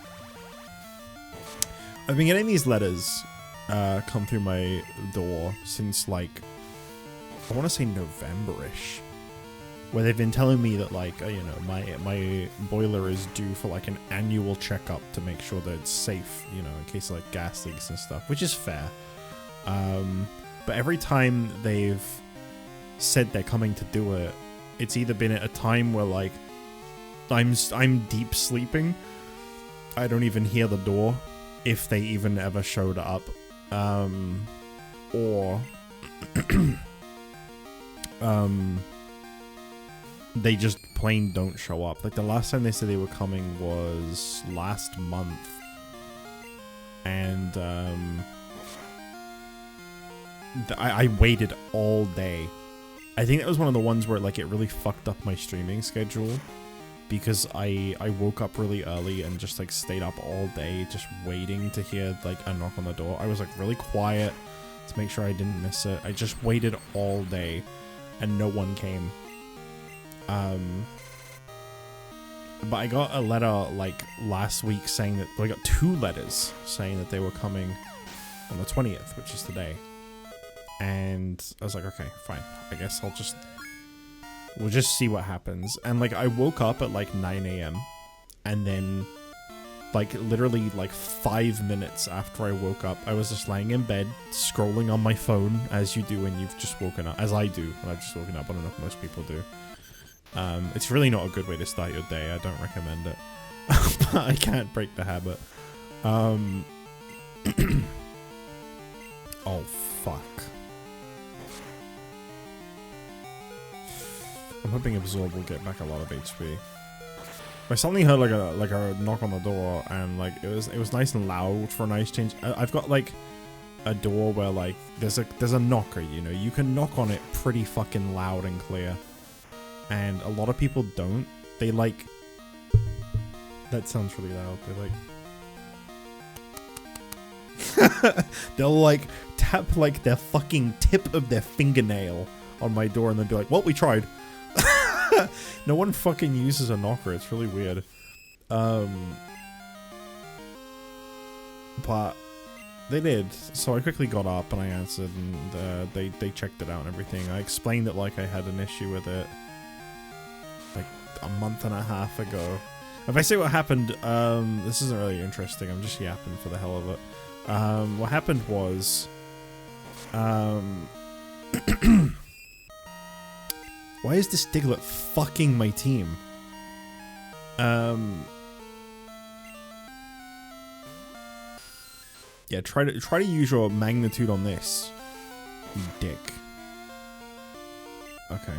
I've been getting these letters, come through my door since, like, I want to say November-ish. Where they've been telling me that, like, you know, my boiler is due for, like, an annual checkup to make sure that it's safe, you know, in case of, like, gas leaks and stuff, which is fair. But every time they've said they're coming to do it, it's either been at a time where, like, I'm deep sleeping, I don't even hear the door, if they even ever showed up, or they just plain don't show up. Like, the last time they said they were coming was last month. And, I waited all day. I think that was one of the ones where, like, it really fucked up my streaming schedule. Because I woke up really early and just, like, stayed up all day just waiting to hear, like, a knock on the door. I was, like, really quiet to make sure I didn't miss it. I just waited all day and no one came. But I got a letter, like, last week saying that, well, I got 2 letters saying that they were coming on the 20th, which is today. And I was like, okay, fine. I guess we'll just see what happens. And, like, I woke up at, like, 9 AM. And then, like, literally, like, 5 minutes after I woke up, I was just laying in bed, scrolling on my phone, as you do when you've just woken up. As I do when I've just woken up. I don't know if most people do. It's really not a good way to start your day. I don't recommend it. But I can't break the habit. Oh, fuck. I'm hoping Absorb will get back a lot of HP. I suddenly heard like a knock on the door, and like it was nice and loud for a nice change. I've got like a door where like there's a knocker, you know, you can knock on it pretty fucking loud and clear. And a lot of people don't. They like... That sounds really loud. They like... They'll like tap like their fucking tip of their fingernail on my door and then be like, well, we tried. No one fucking uses a knocker. It's really weird. But they did. So I quickly got up and I answered, and they checked it out and everything. I explained that like I had an issue with it like a month and a half ago. If I say what happened, this isn't really interesting. I'm just yapping for the hell of it. What happened was, why is this Diglett fucking my team? Yeah, try to use your magnitude on this, you dick. Okay.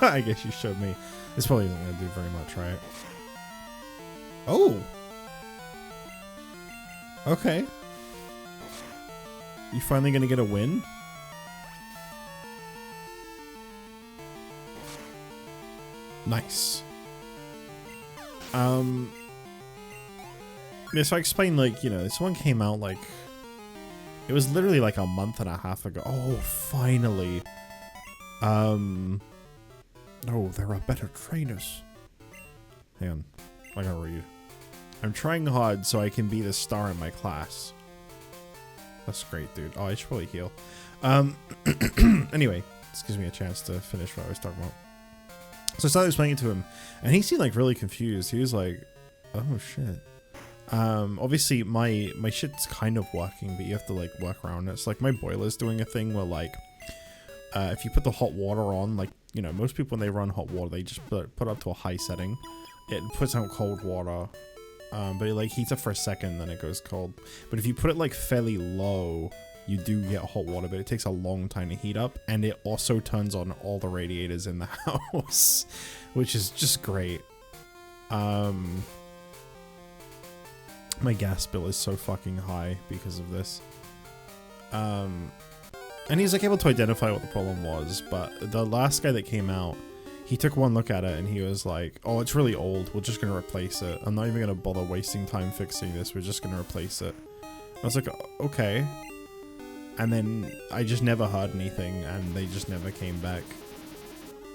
I guess you showed me. This probably isn't gonna do very much, right? Oh! Okay. You finally gonna get a win? Nice. Yeah, so I explained, like, you know, this one came out, like, it was literally, like, a month and a half ago. Oh, finally. Oh, there are better trainers. Hang on. I gotta read. I'm trying hard so I can be the star in my class. That's great, dude. Oh, I should probably heal. Anyway, this gives me a chance to finish what I was talking about. So I started explaining it to him, and he seemed, like, really confused. He was like, oh, shit. Obviously, my shit's kind of working, but you have to, like, work around it. It's like my boiler's doing a thing where, like, if you put the hot water on, like, you know, most people when they run hot water, they just put it up to a high setting. It puts out cold water, but it, like, heats up for a second, then it goes cold. But if you put it, like, fairly low, you do get hot water, but it takes a long time to heat up, and it also turns on all the radiators in the house, which is just great. My gas bill is so fucking high because of this. And he's, like, able to identify what the problem was, but the last guy that came out, he took one look at it and he was like, oh, it's really old, we're just gonna replace it. I'm not even gonna bother wasting time fixing this, we're just gonna replace it. I was like, okay. And then I just never heard anything, and they just never came back.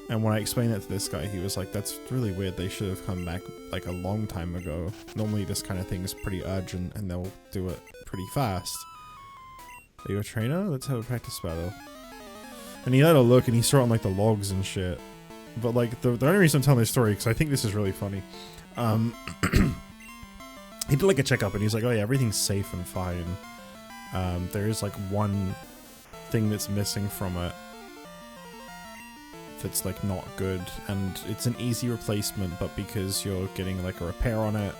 And when I explained that to this guy, he was like, that's really weird, they should have come back, like, a long time ago. Normally this kind of thing is pretty urgent, and they'll do it pretty fast. Are you a trainer? Let's have a practice battle. And he had a look, and he saw it on, like, the logs and shit. But, like, the only reason I'm telling this story, because I think this is really funny. He did, like, a checkup, and he's like, oh yeah, everything's safe and fine. There is, like, one thing that's missing from it that's, like, not good, and it's an easy replacement, but because you're getting, like, a repair on it,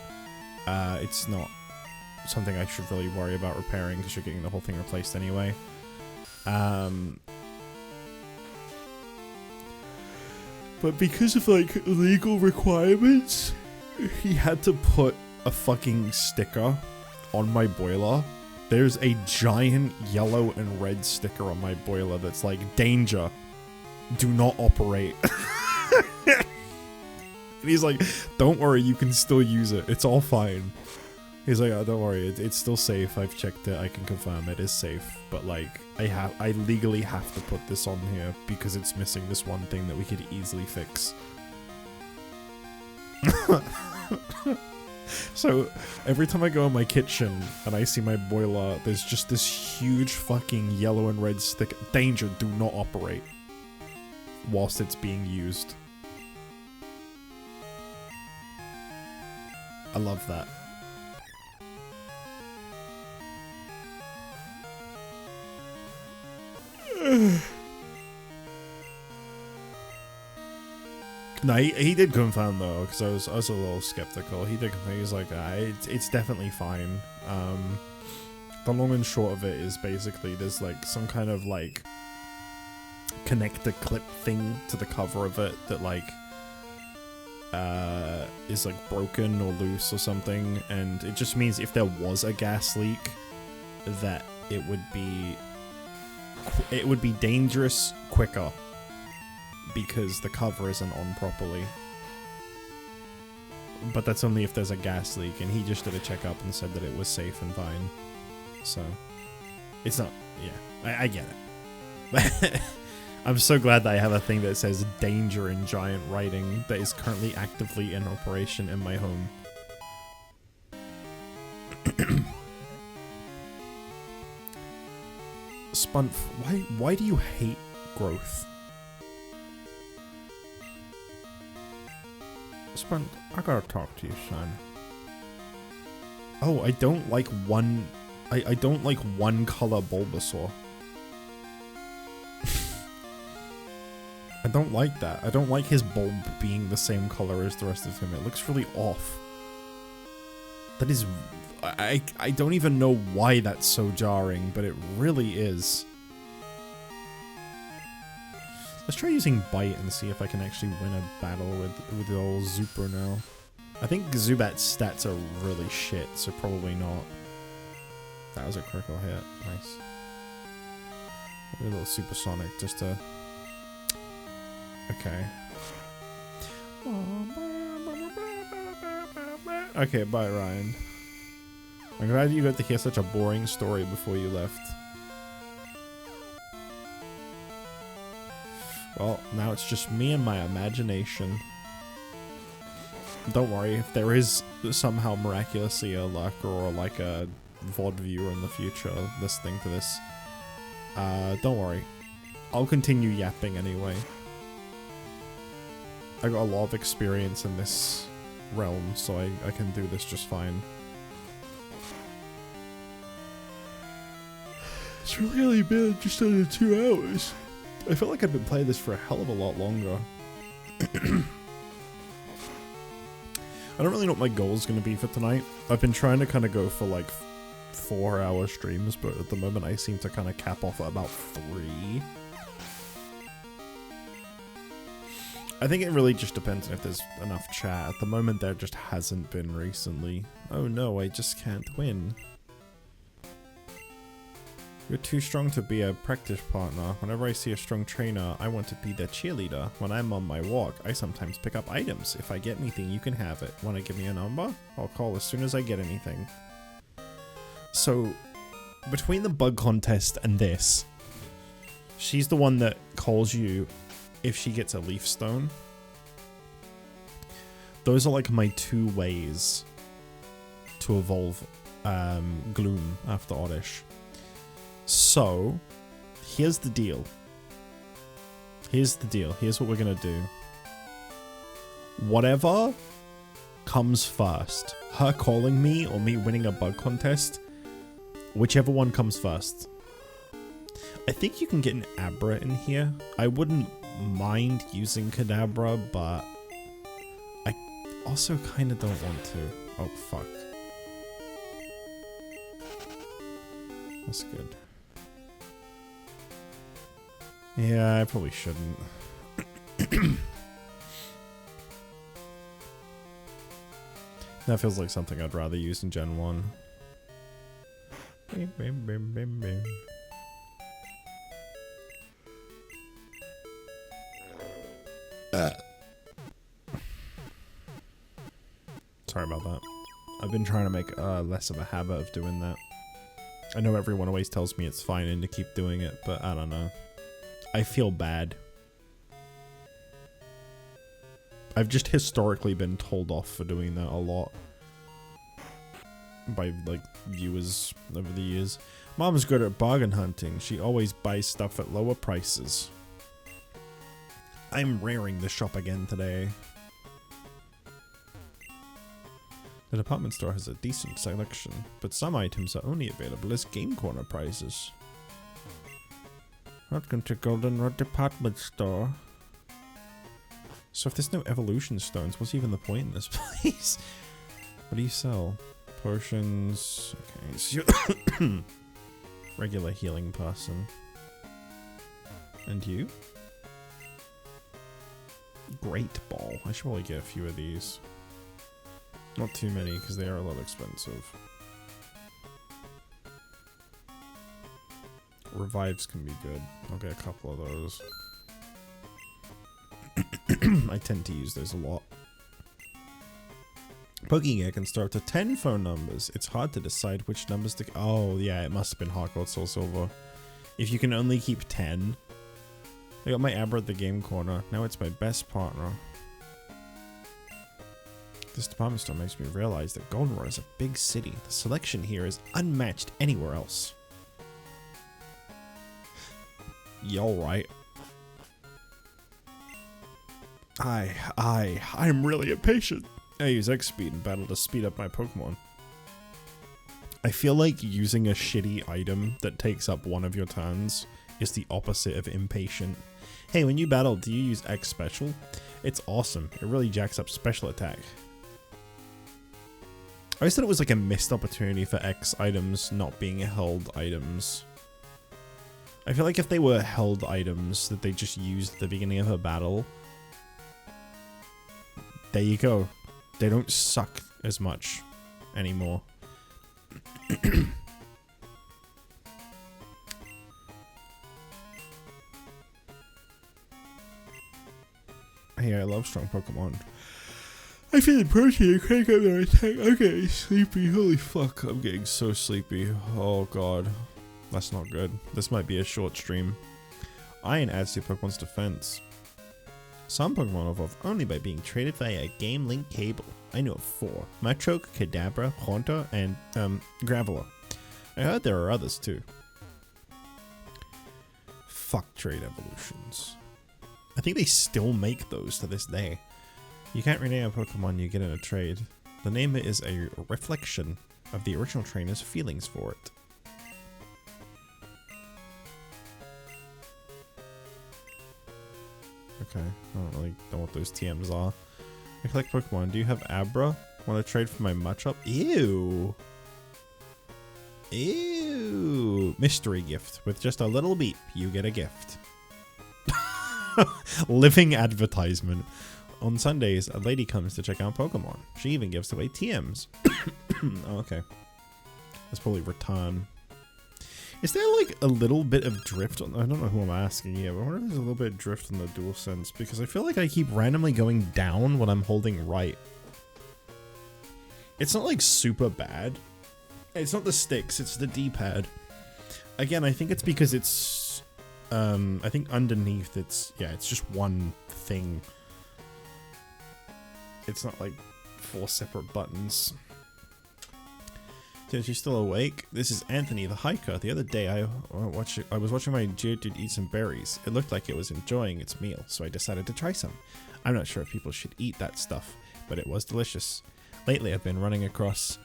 it's not something I should really worry about repairing, because you're getting the whole thing replaced anyway. But because of, like, legal requirements, he had to put a fucking sticker on my boiler. There's a giant yellow and red sticker on my boiler that's like, danger, do not operate. And he's like, don't worry, you can still use it, it's all fine. He's like, oh, don't worry, it's still safe, I've checked it, I can confirm it is safe, but, like, I legally have to put this on here because it's missing this one thing that we could easily fix. So, every time I go in my kitchen and I see my boiler, there's just this huge fucking yellow and red sticker, danger, do not operate, whilst it's being used. I love that. No, he did confirm though, because I was a little skeptical. He did confirm. He was like, it's definitely fine. The long and short of it is basically there's like some kind of like connector clip thing to the cover of it that like is like broken or loose or something, and it just means if there was a gas leak, that it would be dangerous quicker because the cover isn't on properly. But that's only if there's a gas leak, and he just did a checkup and said that it was safe and fine. So it's not, yeah, I get it. I'm so glad that I have a thing that says danger in giant writing that is currently actively in operation in my home. Spunf, why do you hate growth? Spunf, I gotta talk to you, son. Oh, I don't like one color Bulbasaur. I don't like that. I don't like his bulb being the same color as the rest of him. It looks really off. That is... I don't even know why that's so jarring, but it really is. Let's try using Bite and see if I can actually win a battle with the old Zuper now. I think Zubat's stats are really shit, so probably not. That was a critical hit. Nice. A little supersonic just to... Okay. Okay, bye, Ryan. I'm glad you got to hear such a boring story before you left. Well, now it's just me and my imagination. Don't worry, if there is somehow miraculously a lurker or like a VOD viewer in the future listening to this, don't worry. I'll continue yapping anyway. I got a lot of experience in this realm, so I can do this just fine. It's really been just under 2 hours. I felt like I'd been playing this for a hell of a lot longer. I don't really know what my goal is going to be for tonight. I've been trying to kind of go for like 4-hour streams, but at the moment I seem to kind of cap off at about 3. I think it really just depends on if there's enough chat. At the moment there just hasn't been recently. Oh no, I just can't win. You're too strong to be a practice partner. Whenever I see a strong trainer, I want to be their cheerleader. When I'm on my walk, I sometimes pick up items. If I get anything, you can have it. Want to give me a number? I'll call as soon as I get anything. So, between the bug contest and this, she's the one that calls you if she gets a leaf stone. Those are like my 2 ways to evolve Gloom after Oddish. So, here's the deal. Here's what we're gonna do. Whatever comes first, her calling me or me winning a bug contest, whichever one comes first. I think you can get an Abra in here. I wouldn't mind using Kadabra, but I also kind of don't want to. Oh, fuck. That's good. Yeah, I probably shouldn't. That feels like something I'd rather use in Gen 1. Sorry about that. I've been trying to make less of a habit of doing that. I know everyone always tells me it's fine and to keep doing it, but I don't know. I feel bad. I've just historically been told off for doing that a lot. By, like, viewers over the years. Mom's good at bargain hunting. She always buys stuff at lower prices. I'm raring the shop again today. The department store has a decent selection, but some items are only available as Game Corner prices. Welcome to Goldenrod Department Store. So if there's no evolution stones, what's even the point in this place? What do you sell? Potions. Okay, so you're regular healing person. And you? Great Ball. I should probably get a few of these. Not too many, because they are a little expensive. Revives can be good. I'll get a couple of those. I tend to use those a lot. Pokegear can store up to 10 phone numbers. It's hard to decide which numbers to... Oh, yeah, it must have been Hot Gold Soul Silver. If you can only keep 10. I got my Abra at the Game Corner. Now it's my best partner. This department store makes me realize that Goldenrod is a big city. The selection here is unmatched anywhere else. Y'all right. I'm really impatient. I use X-Speed in battle to speed up my Pokemon. I feel like using a shitty item that takes up one of your turns is the opposite of impatient. Hey, when you battle, do you use X Special? It's awesome. It really jacks up special attack. I always thought it was like a missed opportunity for X items not being held items. I feel like if they were held items that they just used at the beginning of a battle, there you go. They don't suck as much anymore. Hey, I love strong Pokemon. I feel the protein. I can't get their attack. I'm getting sleepy. Holy fuck. I'm getting so sleepy. Oh god. That's not good. This might be a short stream. Iron adds to Pokemon's defense. Some Pokemon evolve only by being traded via a game link cable. I know of 4. Machoke, Kadabra, Haunter, and Graveler. I heard there are others too. Fuck trade evolutions. I think they still make those to this day. You can't rename a Pokemon you get in a trade. The name is a reflection of the original trainer's feelings for it. Okay, I don't really know what those TMs are. I collect Pokemon. Do you have Abra? Want to trade for my Machop? Ew. Ew. Mystery gift. With just a little beep, you get a gift. Living advertisement. On Sundays, a lady comes to check out Pokemon. She even gives away TMs. Oh, okay. That's probably return. Is there like a little bit of drift on... I don't know who I'm asking here, but I wonder if there's a little bit of drift on the DualSense, because I feel like I keep randomly going down when I'm holding right. It's not like super bad. It's not the sticks, it's the D-pad. Again, I think it's because it's... I think underneath it's... Yeah, it's just one thing. It's not like 4 separate buttons. Since you're still awake, this is Anthony the hiker. The other day I was watching my Geodude eat some berries. It looked like it was enjoying its meal, so I decided to try some. I'm not sure if people should eat that stuff, but it was delicious. Lately I've been running across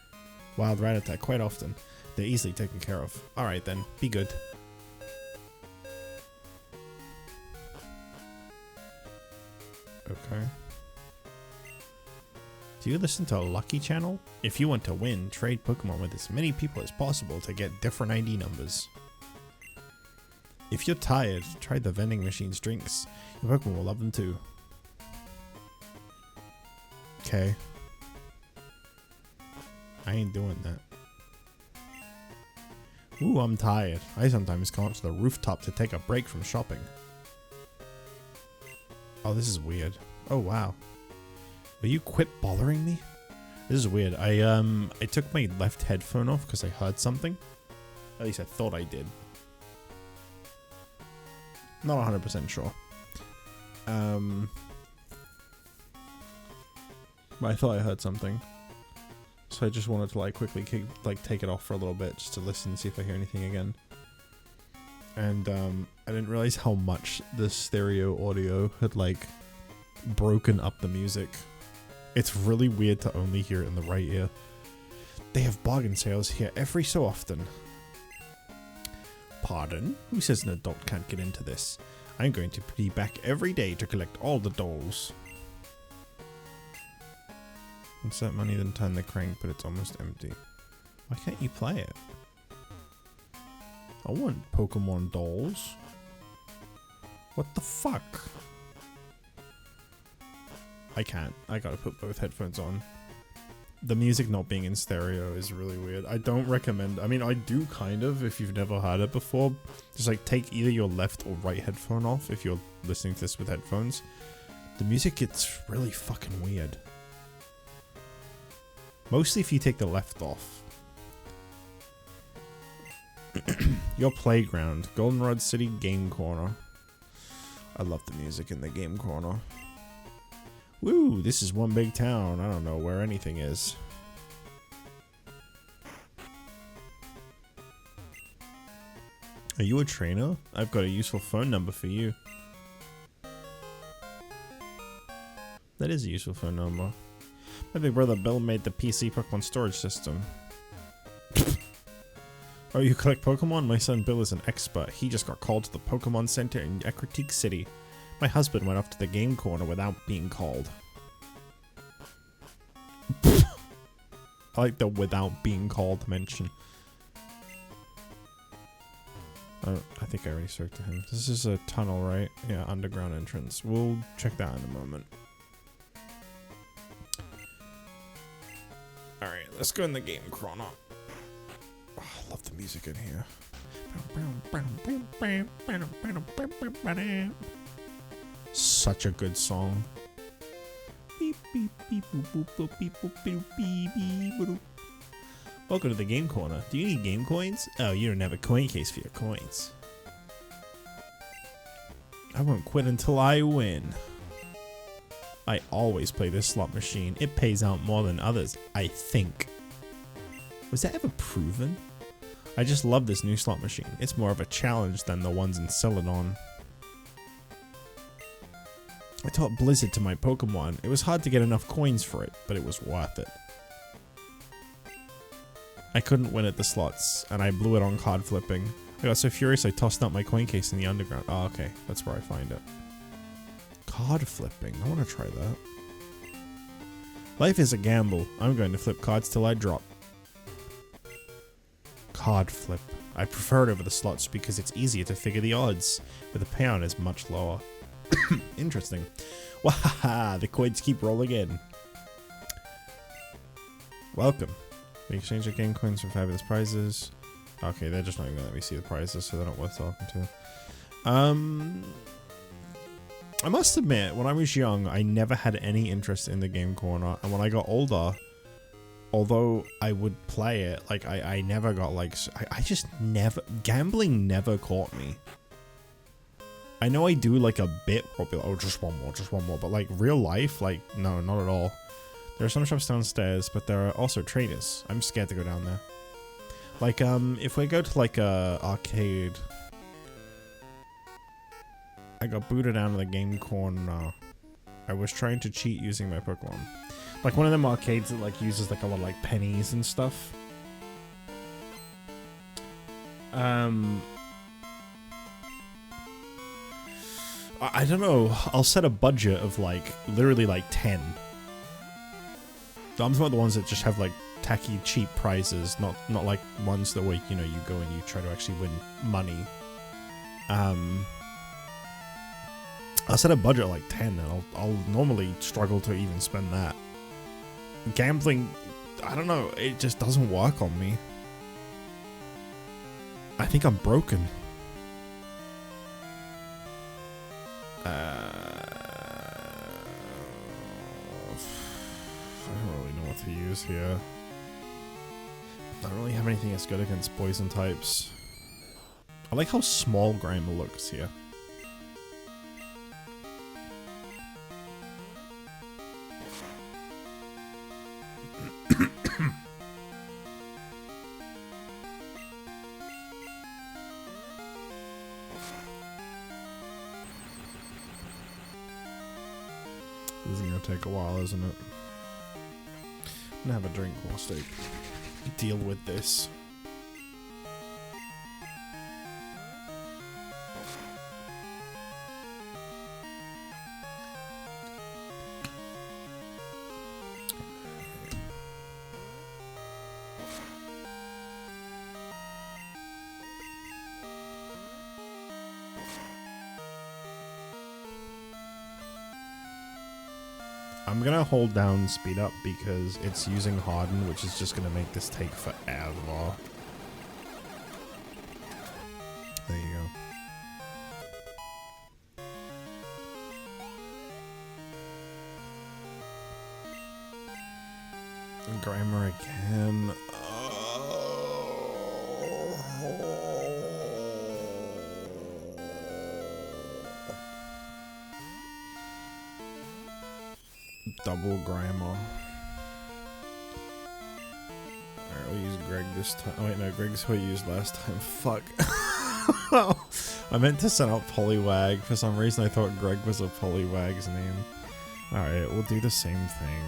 wild Rattata quite often. They're easily taken care of. Alright then, be good. Okay. Do you listen to a Lucky Channel? If you want to win, trade Pokemon with as many people as possible to get different ID numbers. If you're tired, try the vending machine's drinks. Your Pokemon will love them too. Okay. I ain't doing that. Ooh, I'm tired. I sometimes come up to the rooftop to take a break from shopping. Oh, this is weird. Oh, wow. Will you quit bothering me? This is weird. I took my left headphone off because I heard something. At least I thought I did. Not 100% sure. But I thought I heard something. So I just wanted to like quickly take it off for a little bit just to listen and see if I hear anything again. And I didn't realize how much the stereo audio had like broken up the music. It's really weird to only hear it in the right ear. They have bargain sales here every so often. Pardon? Who says an adult can't get into this? I'm going to be back every day to collect all the dolls. Insert money, then turn the crank, but it's almost empty. Why can't you play it? I want Pokemon dolls. What the fuck? I can't. I gotta put both headphones on. The music not being in stereo is really weird. I don't recommend... I mean, I do kind of, if you've never heard it before. Just like take either your left or right headphone off if you're listening to this with headphones. The music gets really fucking weird. Mostly if you take the left off. Your playground. Goldenrod City Game Corner. I love the music in the game corner. Woo, this is one big town. I don't know where anything is. Are you a trainer? I've got a useful phone number for you. That is a useful phone number. My big brother Bill made the PC Pokemon storage system. Oh, you collect Pokemon? My son Bill is an expert. He just got called to the Pokemon Center in Ecruteak City. My husband went off to the game corner without being called. I like the without being called mention. I think I already spoke to him. This is a tunnel, right? Yeah, underground entrance. We'll check that in a moment. Alright, let's go in the game chrono. Oh, I love the music in here. Such a good song. Welcome to the game corner. Do you need game coins? Oh, you don't have a coin case for your coins. I won't quit until I win. I always play this slot machine. It pays out more than others, I think. Was that ever proven? I just love this new slot machine. It's more of a challenge than the ones in Celadon. I taught Blizzard to my Pokemon. It was hard to get enough coins for it, but it was worth it. I couldn't win at the slots, and I blew it on card flipping. I got so furious I tossed out my coin case in the underground. Oh, okay. That's where I find it. Card flipping. I want to try that. Life is a gamble. I'm going to flip cards till I drop. Card flip. I prefer it over the slots because it's easier to figure the odds, but the payout is much lower. Interesting. Wahaha! The coins keep rolling in. Welcome. We exchange our game coins for fabulous prizes. Okay, they're just not even gonna let me see the prizes, so they're not worth talking to. I must admit, when I was young, I never had any interest in the game corner, and when I got older, although I would play it, like, I never got, like, I just never, gambling never caught me. I know I do, like, a bit, probably, oh, just one more, but, like, real life, like, no, not at all. There are some shops downstairs, but there are also traders. I'm scared to go down there. Like, if we go to, like, a arcade, I got booted out of the game corner. I was trying to cheat using my Pokemon. Like, one of them arcades that, like, uses, like, a lot of, like, pennies and stuff. I don't know. I'll set a budget of, like, literally, like, 10. I'm talking about the ones that just have, like, tacky, cheap prizes, not like ones that where, you know, you go and you try to actually win money. I'll set a budget of, like, 10, and I'll normally struggle to even spend that. Gambling, I don't know, it just doesn't work on me. I think I'm broken. I don't really know what to use here. I don't really have anything that's good against poison types. I like how small Grimer looks here. This is gonna take a while, isn't it? I'm gonna have a drink whilst I deal with this. I'm gonna hold down speed up because it's using Harden, which is just gonna make this take forever. There you go. Grimer again. Double Grimer. Alright, we'll use Greg this time. Oh wait, no, Greg's who I used last time. Fuck. I meant to send out Poliwag. For some reason I thought Greg was a Poliwag's name. Alright, we'll do the same thing.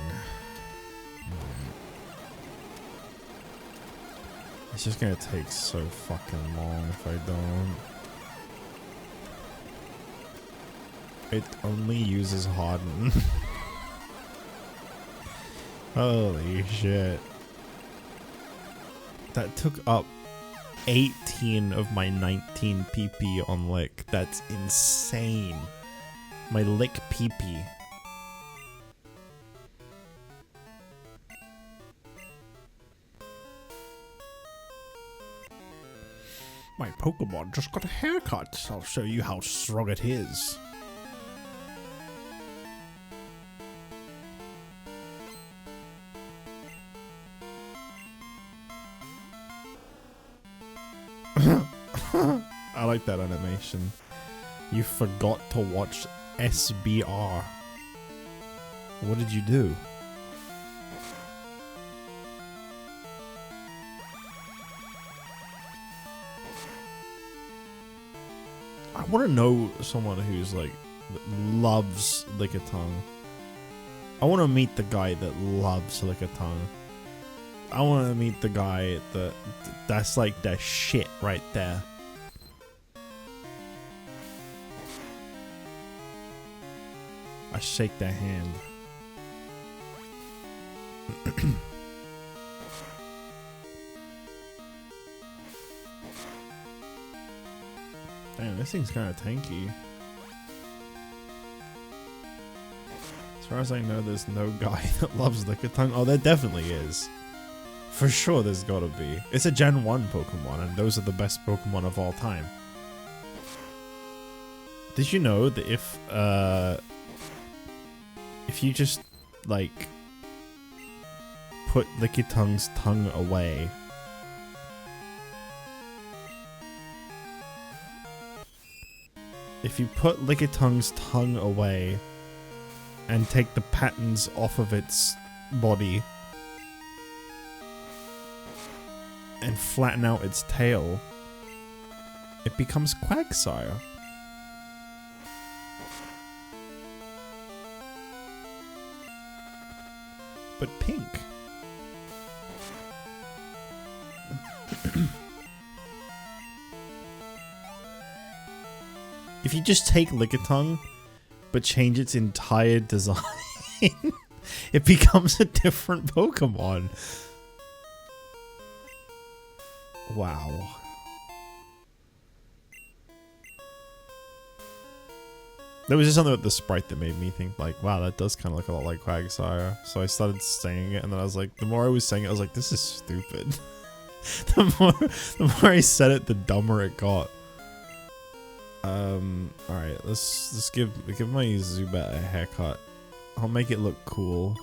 It's just gonna take so fucking long if I don't. It only uses Harden. Holy shit. That took up 18 of my 19 PP on Lick. That's insane. My Lick PP. My Pokemon just got a haircut. I'll show you how strong it is. I like that animation. You forgot to watch SBR. What did you do? I want to know someone who's like loves Lickitung. I want to meet the guy that loves Lickitung. I want to meet the guy that's like the shit right there. I shake their hand. Damn, this thing's kind of tanky. As far as I know, there's no guy that loves Lickitung. Oh, there definitely is. For sure, there's gotta be. It's a Gen 1 Pokemon, and those are the best Pokemon of all time. Did you know that if you just, like, put Lickitung's tongue away, if you put Lickitung's tongue away and take the patterns off of its body and flatten out its tail, it becomes Quagsire. But pink. If you just take Lickitung, but change its entire design, it becomes a different Pokemon. Wow. There was just something with the sprite that made me think, like, wow, that does kind of look a lot like Quagsire. So I started saying it, and then I was like, the more I was saying it, I was like, this is stupid. the more I said it, the dumber it got. Alright, let's give my Zubat a haircut. I'll make it look cool.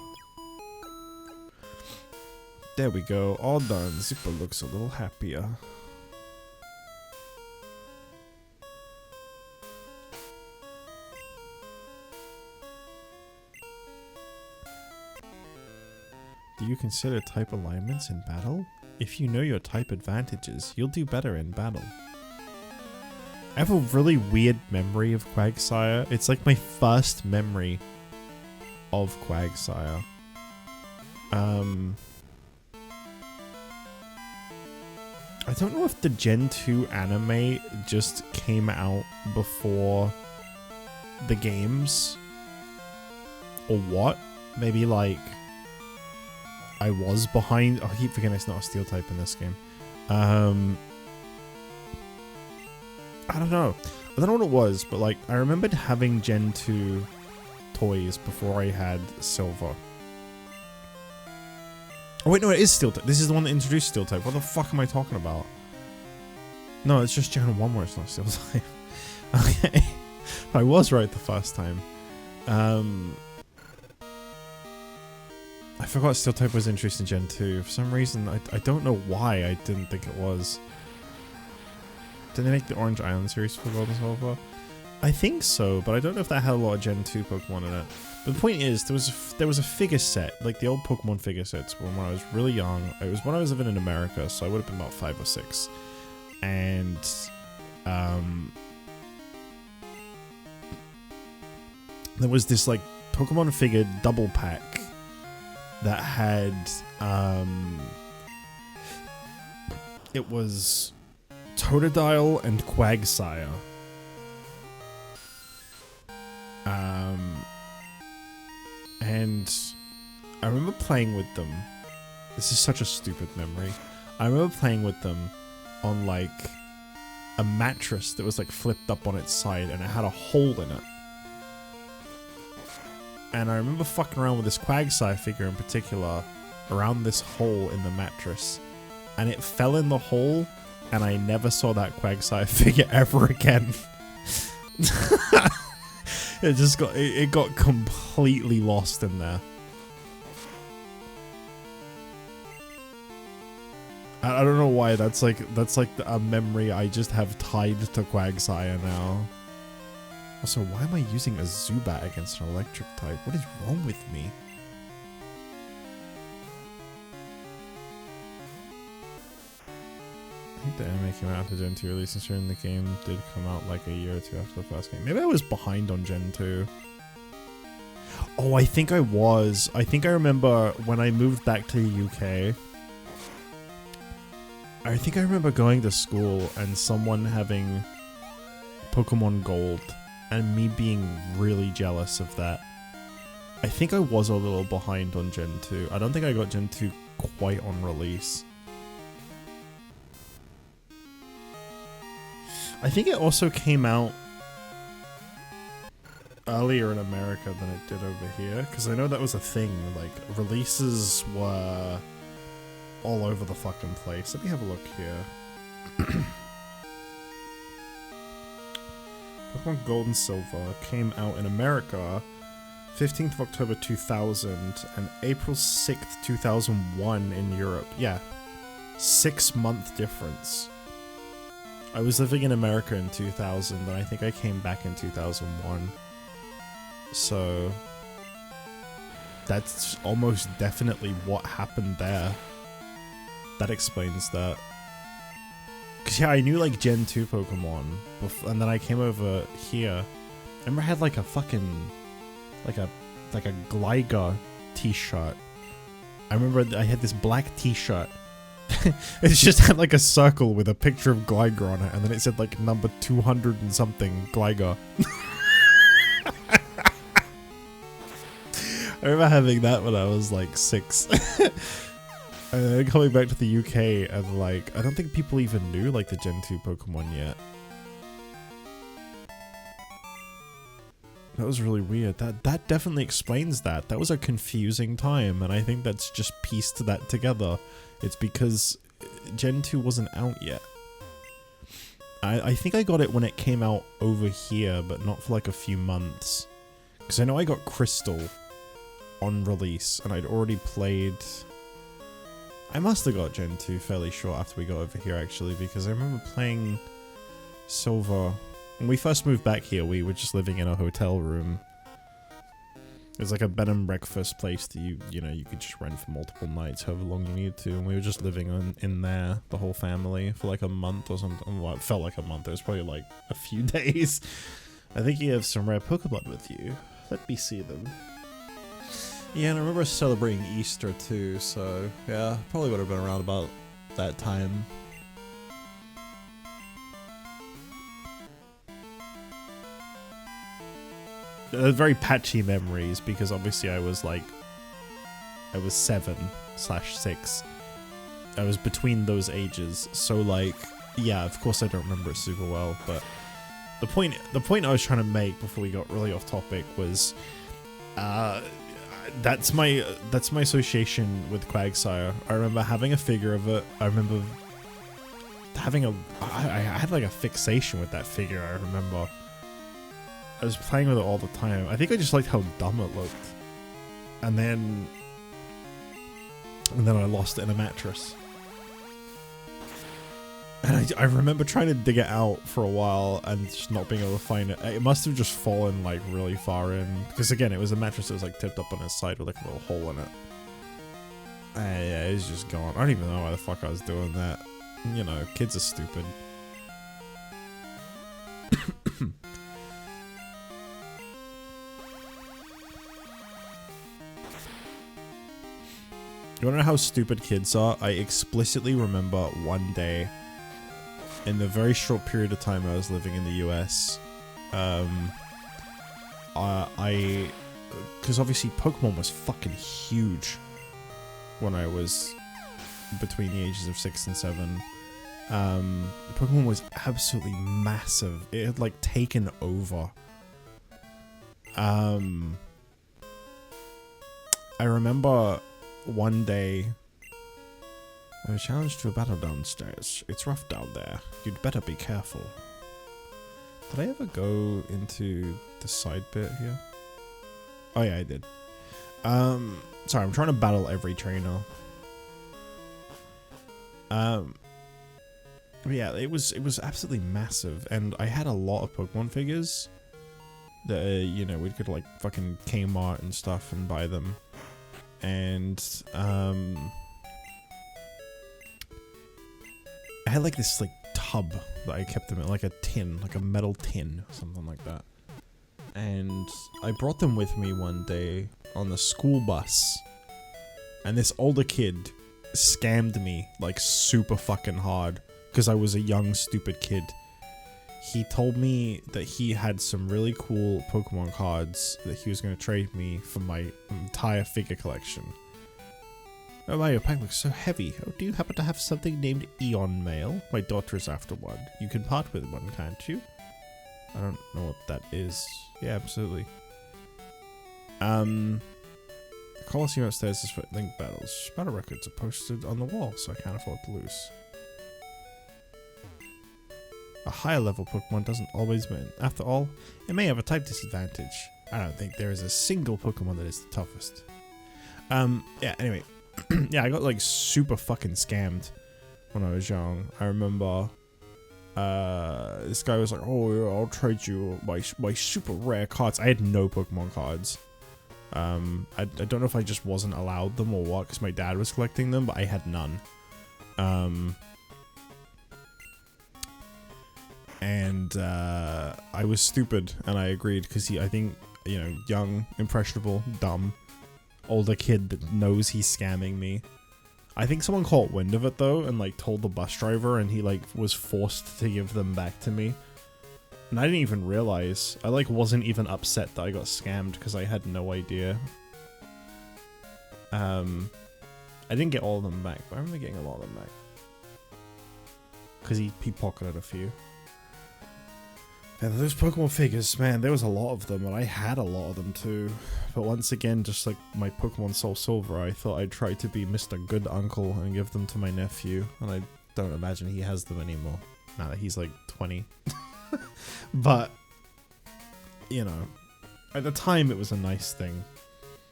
There we go, all done. Zubat looks a little happier. Do you consider type alignments in battle? If you know your type advantages, you'll do better in battle. I have a really weird memory of Quagsire. It's like my first memory of Quagsire. I don't know if the Gen 2 anime just came out before the games or what. Maybe like I was behind. Oh, I keep forgetting it's not a steel type in this game. I don't know. I don't know what it was, but like I remembered having Gen 2 toys before I had Silver. Oh wait, no, it is steel type. This is the one that introduced steel type. What the fuck am I talking about? No, it's just Gen 1 where it's not steel type. Okay. I was right the first time. I forgot steel type was introduced in Gen 2. For some reason, I don't know why I didn't think it was. Did they make the Orange Island series for Gold and Silver? I think so, but I don't know if that had a lot of Gen 2 Pokemon in it. But the point is, there was a figure set, like the old Pokemon figure sets when I was really young. It was when I was living in America, so I would have been about 5 or 6. And there was this like Pokemon figure double pack that had it was Totodile and Quagsire. And I remember playing with them. This is such a stupid memory. I remember playing with them on like a mattress that was like flipped up on its side and it had a hole in it. And I remember fucking around with this Quagsire figure in particular around this hole in the mattress. And it fell in the hole and I never saw that Quagsire figure ever again. It got completely lost in there. I don't know why that's like a memory I just have tied to Quagsire now. Also, why am I using a Zubat against an electric type? What is wrong with me? I think the anime came out after Gen 2 release, ensuring the game did come out like a year or two after the first game. Maybe I was behind on Gen 2. Oh, I think I was. I think I remember when I moved back to the UK. I think I remember going to school and someone having Pokemon Gold and me being really jealous of that. I think I was a little behind on Gen 2. I don't think I got Gen 2 quite on release. I think it also came out earlier in America than it did over here, because I know that was a thing. Like, releases were all over the fucking place. Let me have a look here. Pokemon Gold and Silver came out in America 15th of October 2000 and April 6th, 2001 in Europe. Yeah, 6-month difference. I was living in America in 2000 and I think I came back in 2001. So that's almost definitely what happened there. That explains that. Cause yeah, I knew like Gen 2 Pokemon, and then I came over here. I remember I had like a fucking, like a Gligar t-shirt. I remember I had this black t-shirt. It just had like a circle with a picture of Gligar on it, and then it said like number 200 and something Gligar. I remember having that when I was like 6. And then coming back to the UK and like, I don't think people even knew like the Gen 2 Pokemon yet. That was really weird. That definitely explains that. That was a confusing time, and I think that's just pieced that together. It's because Gen 2 wasn't out yet. I think I got it when it came out over here, but not for like a few months. Because I know I got Crystal on release, and I'd already played... I must have got Gen 2 fairly short after we got over here, actually, because I remember playing Silver. When we first moved back here, we were just living in a hotel room. It was like a bed and breakfast place that you know, you could just rent for multiple nights, however long you need to, and we were just living in there, the whole family, for like a month or something. Well, it felt like a month. It was probably like a few days. I think you have some rare Pokemon with you. Let me see them. Yeah, and I remember celebrating Easter too, so yeah, probably would have been around about that time. Very patchy memories, because obviously I was 7/6. I was between those ages, so like, yeah, of course I don't remember it super well, but the point I was trying to make before we got really off topic was, that's my association with Quagsire. I remember having a figure of it. I remember having I had like a fixation with that figure. I remember I was playing with it all the time. I think I just liked how dumb it looked, and then I lost it in a mattress. And I remember trying to dig it out for a while and just not being able to find it. It must have just fallen like really far in, because again, it was a mattress that was like tipped up on its side with like a little hole in it. Yeah, it was just gone. I don't even know why the fuck I was doing that. You know, kids are stupid. You wanna know how stupid kids are? I explicitly remember one day, in the very short period of time I was living in the US, because obviously Pokemon was fucking huge when I was between the ages of 6 and 7. Pokemon was absolutely massive. It had like taken over. I remember one day, A challenge to a battle downstairs. It's rough down there. You'd better be careful. Did I ever go into the side bit here? Oh yeah, I did. Sorry, I'm trying to battle every trainer. Yeah, it was absolutely massive, and I had a lot of Pokemon figures that you know, we could like fucking Kmart and stuff and buy them, and I had like this like tub that I kept them in, like a tin, like a metal tin, something like that. And I brought them with me one day on the school bus, and this older kid scammed me like super fucking hard because I was a young stupid kid. He told me that he had some really cool Pokemon cards that he was going to trade me for my entire figure collection. Oh wow, your pack looks so heavy. Oh, do you happen to have something named Eon Mail? My daughter is after one. You can part with one, can't you? I don't know what that is. Yeah, absolutely. The Coliseum upstairs is for Link battles. Battle records are posted on the wall, so I can't afford to lose. A higher level Pokemon doesn't always win. After all, it may have a type disadvantage. I don't think there is a single Pokemon that is the toughest. Yeah, anyway. Yeah, I got like super fucking scammed when I was young. I remember this guy was like, oh yeah, I'll trade you my super rare cards. I had no Pokemon cards. I don't know if I just wasn't allowed them or what, because my dad was collecting them, but I had none. And I was stupid, and I agreed, because I think, you know, young, impressionable, dumb, older kid that knows he's scamming me. I think someone caught wind of it though, and like told the bus driver, and he like was forced to give them back to me. And I didn't even realize. I like wasn't even upset that I got scammed because I had no idea. I didn't get all of them back, but I remember getting a lot of them back. Because he pocketed a few. And those Pokemon figures, man, there was a lot of them, and I had a lot of them too. But once again, just like my Pokemon Soul Silver, I thought I'd try to be Mr. Good Uncle and give them to my nephew, and I don't imagine he has them anymore, now that he's like 20. But, you know, at the time it was a nice thing.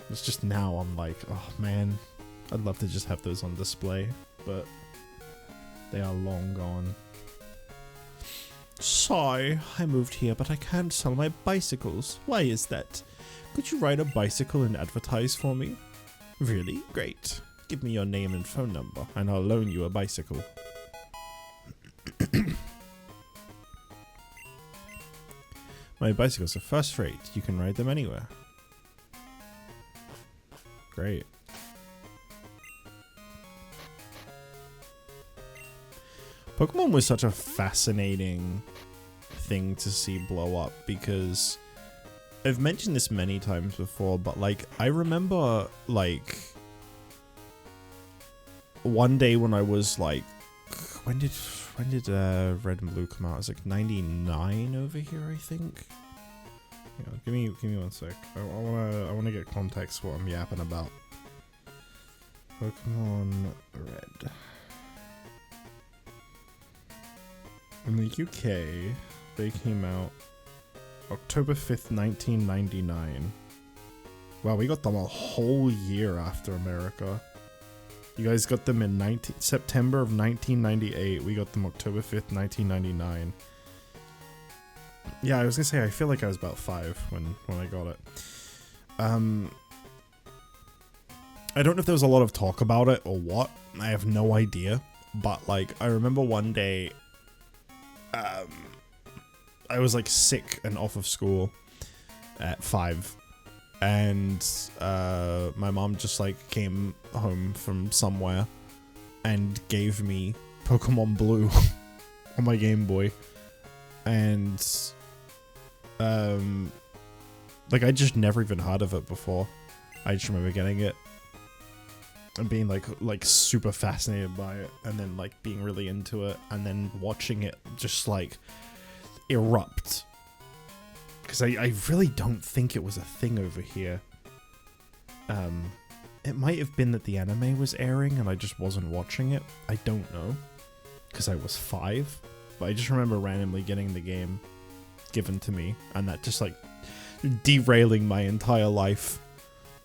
It's just now I'm like, oh man, I'd love to just have those on display, but they are long gone. Sorry, I moved here, but I can't sell my bicycles. Why is that? Could you ride a bicycle and advertise for me? Really? Great. Give me your name and phone number, and I'll loan you a bicycle. My bicycles are first rate. You can ride them anywhere. Great. Pokemon was such a fascinating thing to see blow up, because I've mentioned this many times before, but like I remember like one day when I was like, when did Red and Blue come out? It was like 99 over here, I think. Yeah, give me 1 sec. I wanna get context what I'm yapping about. Pokemon Red. In the UK, they came out October 5th, 1999. Wow, we got them a whole year after America. You guys got them in September of 1998. We got them October 5th, 1999. Yeah, I was gonna say, I feel like I was about 5 when I got it. I don't know if there was a lot of talk about it or what. I have no idea. But like, I remember one day, I was like sick and off of school at 5, and my mom just like came home from somewhere and gave me Pokemon Blue on my Game Boy, and like I just never even heard of it before. I just remember getting it and being like super fascinated by it, and then like being really into it, and then watching it just like erupt, because I really don't think it was a thing over here. It might have been that the anime was airing and I just wasn't watching it. I don't know. Because I was 5. But I just remember randomly getting the game given to me. And that just like derailing my entire life.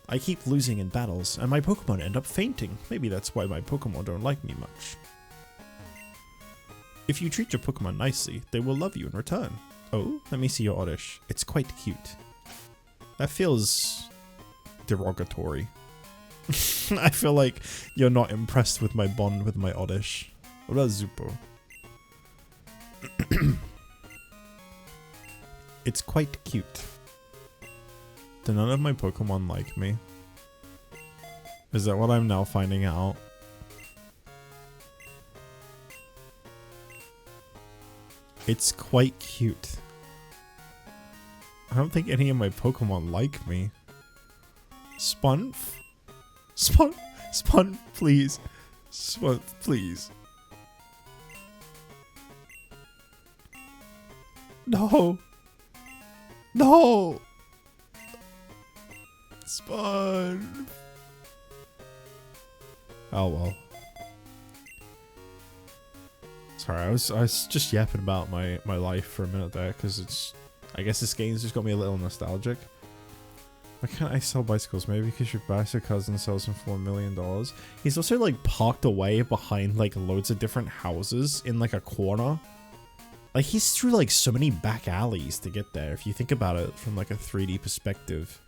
I keep losing in battles and my Pokemon end up fainting. Maybe that's why my Pokemon don't like me much. If you treat your Pokemon nicely, they will love you in return. Oh, let me see your Oddish. It's quite cute. That feels derogatory. I feel like you're not impressed with my bond with my Oddish. What about Zupo? It's quite cute. Do none of my Pokemon like me? Is that what I'm now finding out? It's quite cute. I don't think any of my Pokemon like me. Spunf? Spunf, please. Spunf, please. No. No. Spunf. Oh well. Sorry, I was just yapping about my life for a minute there because it's. I guess this game's just got me a little nostalgic. Why can't I sell bicycles? Maybe because your bastard cousin sells them for $1 million. He's also like parked away behind like loads of different houses in like a corner. Like he's through like so many back alleys to get there. If you think about it from like a 3D perspective.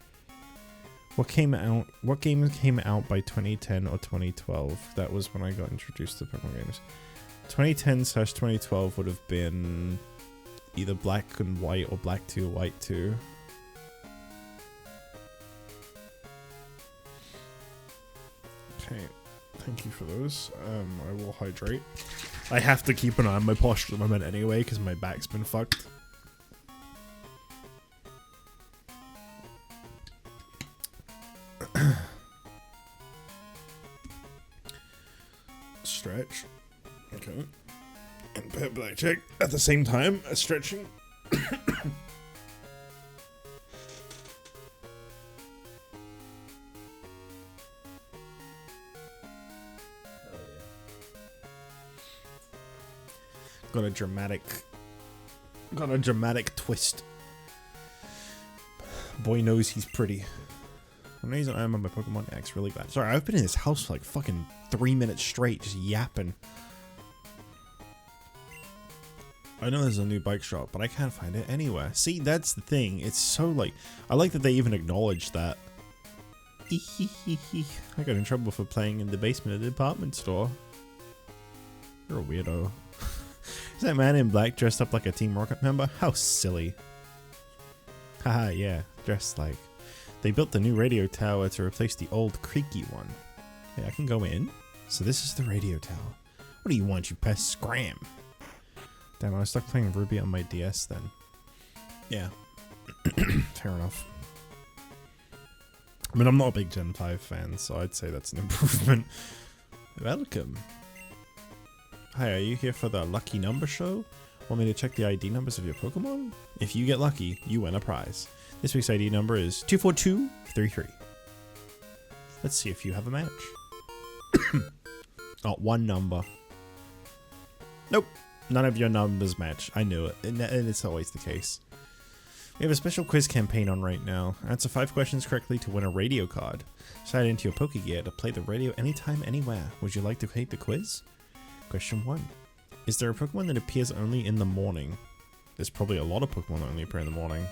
What game came out by 2010 or 2012? That was when I got introduced to Pokemon games. 2010/2012 would have been either Black and White or Black 2, White 2. Okay, thank you for those. I will hydrate. I have to keep an eye on my posture at the moment anyway because my back's been fucked. Stretch. Okay. And pet blackjack at the same time as stretching. Got a dramatic twist. Boy knows he's pretty. For some reason I'm on my Pokemon X really bad. Sorry, I've been in this house for like fucking 3 minutes straight, just yapping. I know there's a new bike shop, but I can't find it anywhere. See, that's the thing. It's so like, I like that they even acknowledge that. I got in trouble for playing in the basement of the department store. You're a weirdo. Is that man in black dressed up like a Team Rocket member? How silly. Haha, yeah, dressed like. They built the new radio tower to replace the old creaky one. Hey, I can go in. So this is the radio tower. What do you want, you pest? Scram. Damn, I was stuck playing Ruby on my DS then. Yeah. Fair enough. I mean, I'm not a big Gen 5 fan, so I'd say that's an improvement. Welcome. Hi, are you here for the lucky number show? Want me to check the ID numbers of your Pokemon? If you get lucky, you win a prize. This week's ID number is 24233. Let's see if you have a match. Oh, one number. Nope. None of your numbers match. I knew it. And it's always the case. We have a special quiz campaign on right now. Answer 5 questions correctly to win a radio card. Slide it into your Pokegear to play the radio anytime, anywhere. Would you like to take the quiz? Question 1. Is there a Pokemon that appears only in the morning? There's probably a lot of Pokemon that only appear in the morning.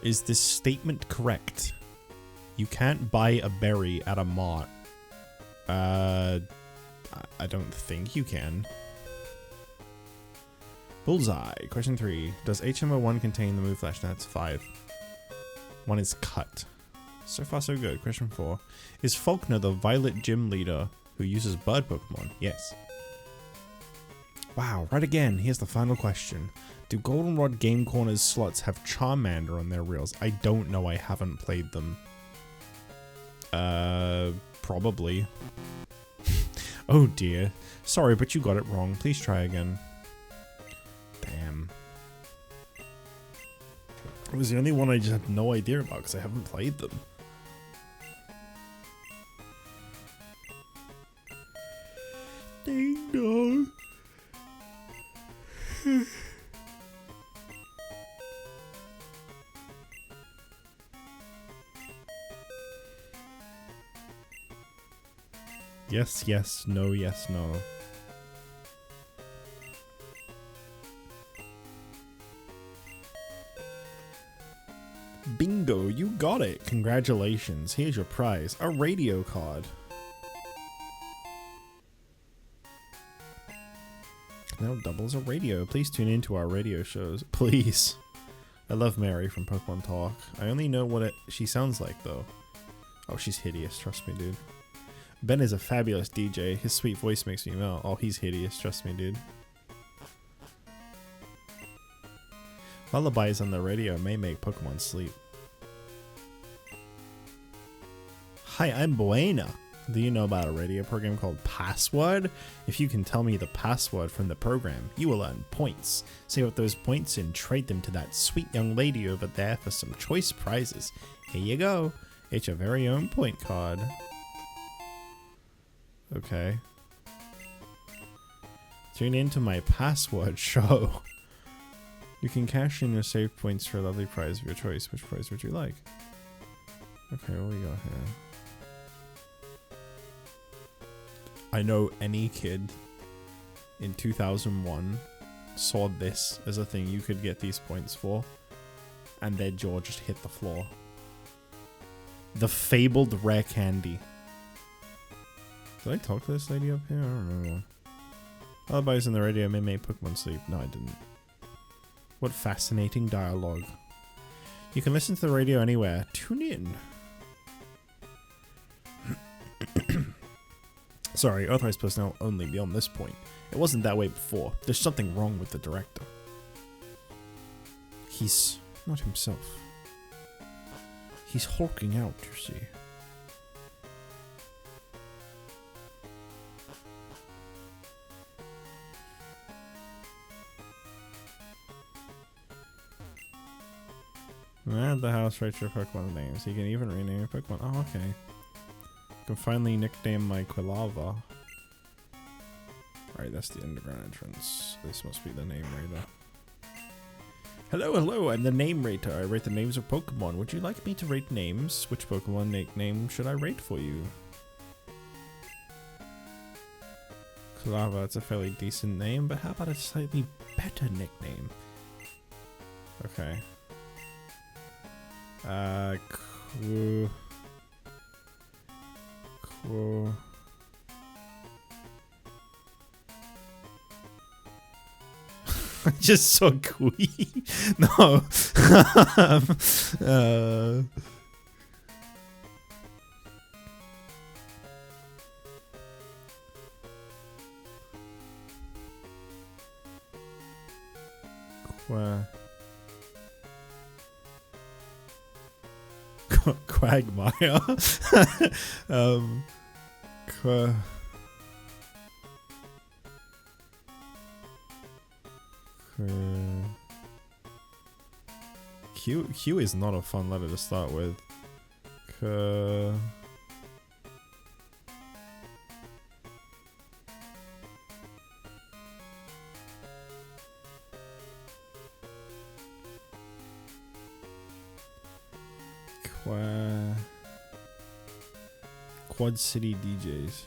Is this statement correct? You can't buy a berry at a mart. I don't think you can. Bullseye. Question 3. Does HMO1 contain the move Flash? That's 5. 1 is cut. So far so good. Question 4. Is Faulkner the Violet Gym Leader who uses bird Pokemon? Yes. Wow, right again. Here's the final question. Do Goldenrod Game Corner's slots have Charmander on their reels? I don't know. I haven't played them. Probably. Oh dear. Sorry, but you got it wrong. Please try again. Damn. It was the only one I just had no idea about because I haven't played them. Ding dong. Yes, yes, no, yes, no. Bingo, you got it. Congratulations. Here's your prize. A radio card. Now doubles a radio. Please tune into our radio shows. Please. I love Mary from Pokemon Talk. I only know what she sounds like, though. Oh, she's hideous. Trust me, dude. Ben is a fabulous DJ. His sweet voice makes me melt. Oh, he's hideous. Trust me, dude. Lullabies on the radio may make Pokemon sleep. Hi, I'm Buena. Do you know about a radio program called Password? If you can tell me the password from the program, you will earn points. Save up those points and trade them to that sweet young lady over there for some choice prizes. Here you go. It's your very own point card. Okay. Tune into my password show. You can cash in your save points for a lovely prize of your choice. Which prize would you like? Okay, what we got here? I know any kid in 2001 saw this as a thing you could get these points for, and their jaw just hit the floor. The fabled rare candy. Did I talk to this lady up here? I don't know. Lullabies on the radio may make Pokemon sleep. No, I didn't. What fascinating dialogue. You can listen to the radio anywhere. Tune in. Sorry, authorized personnel only beyond this point. It wasn't that way before. There's something wrong with the director. He's not himself. He's hulking out, you see. Add the house right to your Pokemon names. You can even rename your Pokemon. Oh, okay. I can finally nickname my Quilava. Alright, that's the underground entrance. This must be the name rater. Hello, hello, I'm the name rater. I rate the names of Pokemon. Would you like me to rate names? Which Pokemon nickname should I rate for you? Quilava, it's a fairly decent name, but how about a slightly better nickname? Okay. I just saw Queen. No. Quagmire. Q is not a fun letter to start with. Quad City DJs.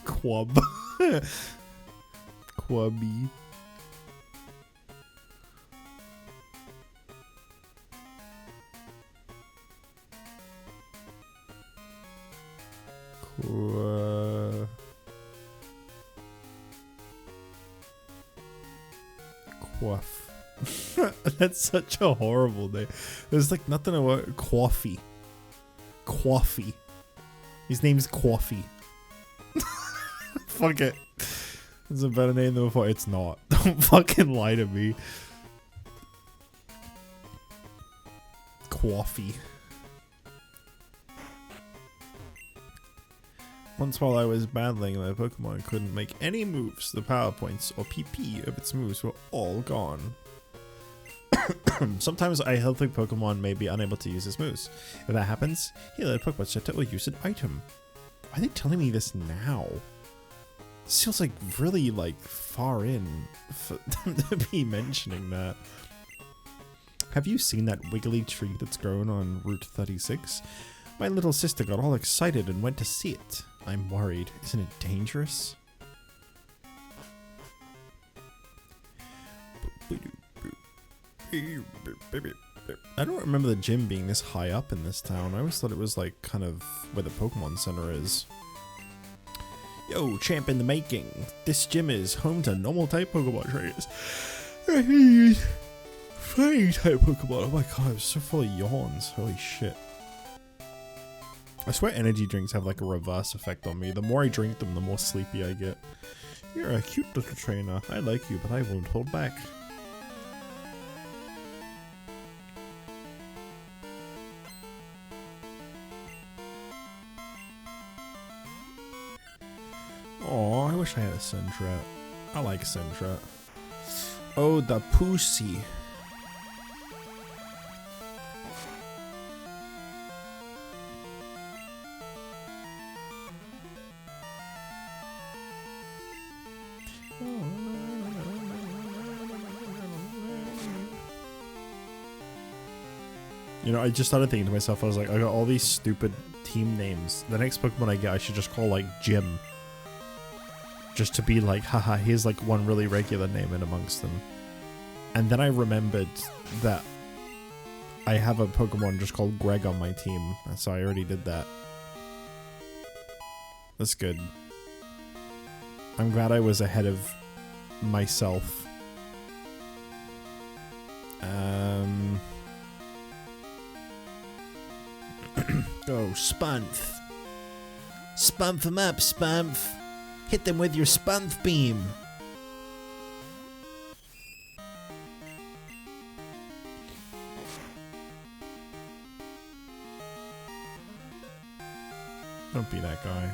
Quab. Quabby. Quaff. That's such a horrible name. There's like nothing about Quaffy. Quaffy. His name's Quaffy. Fuck it. It's a better name than before. It's not. Don't fucking lie to me. Quaffy. Once while I was battling, my Pokemon couldn't make any moves. The power points, or PP, of its moves were all gone. Sometimes a healthy Pokemon may be unable to use his moves. If that happens, heal a Pokemon Center or use an item. Why are they telling me this now? This feels like really like far in for them to be mentioning that. Have you seen that wiggly tree that's grown on Route 36? My little sister got all excited and went to see it. I'm worried. Isn't it dangerous? I don't remember the gym being this high up in this town. I always thought it was like kind of where the Pokemon Center is. Yo, champ in the making. This gym is home to normal type Pokemon trainers. Fighting type Pokemon. Oh my god, I'm so full of yawns. Holy shit. I swear energy drinks have like a reverse effect on me. The more I drink them, the more sleepy I get. You're a cute little trainer. I like you, but I won't hold back. Oh, I wish I had a Sentret. I like Sentret. Oh, the pussy. You know, I just started thinking to myself, I was like, I got all these stupid team names. The next Pokemon I get, I should just call like Jim. Just to be like, haha, here's like one really regular name in amongst them. And then I remembered that I have a Pokemon just called Greg on my team, so I already did that. That's good. I'm glad I was ahead of myself. Oh, Spunth. Spunth them up, Spunth. Hit them with your Spunth beam. Don't be that guy.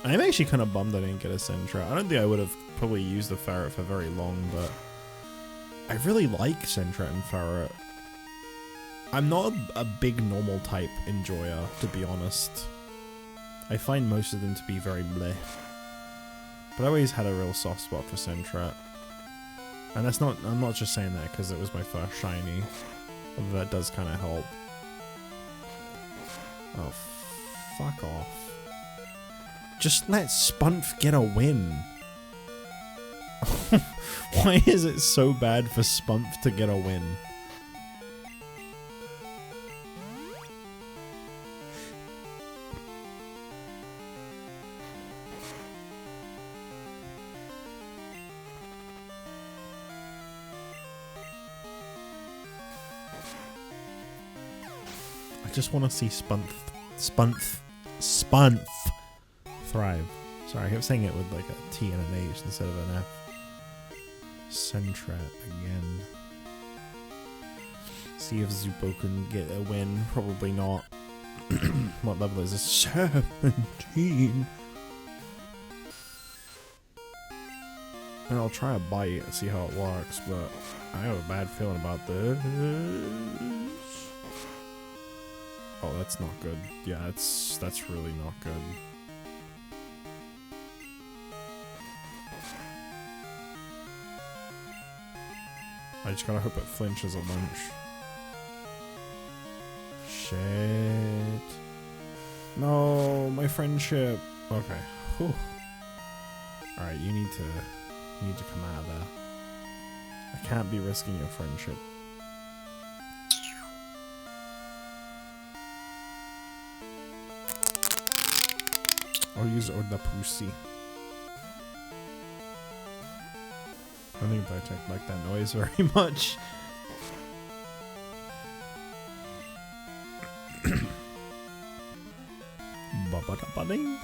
I'm actually kind of bummed I didn't get a Sentret. I don't think I would have probably used the Ferret for very long, but I really like Sentret and Ferret. I'm not a big normal type enjoyer, to be honest. I find most of them to be very bleh. But I always had a real soft spot for Sentret. And that's not, I'm not just saying that because it was my first shiny. Although that does kind of help. Oh, fuck off. Just let Spunth get a win. Why is it so bad for Spunth to get a win? I just want to see Spunth thrive. Sorry, I kept saying it with like a T and an H instead of an F. Sentret again. See if Zupo can get a win. Probably not. What level is this? 17. And I'll try a bite and see how it works, but I have a bad feeling about this. Oh, that's not good. Yeah, that's really not good. I just gotta hope it flinches a bunch. Shit. No, my friendship. Okay. Whew. Alright, you need to come out of there. I can't be risking your friendship. I'll use the pussy. I don't think Vitech like that noise very much. Ba-ba-da-ba-ding.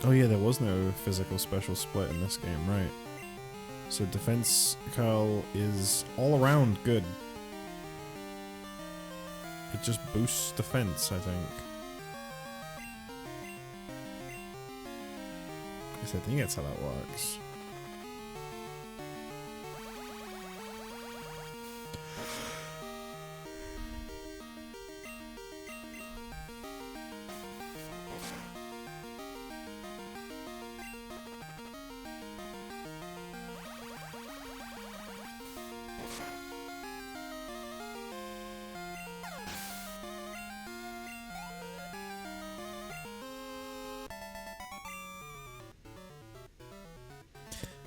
Oh yeah, there was no physical special split in this game, right? So defense curl is all around good. It just boosts defense, I think. I think that's how that works.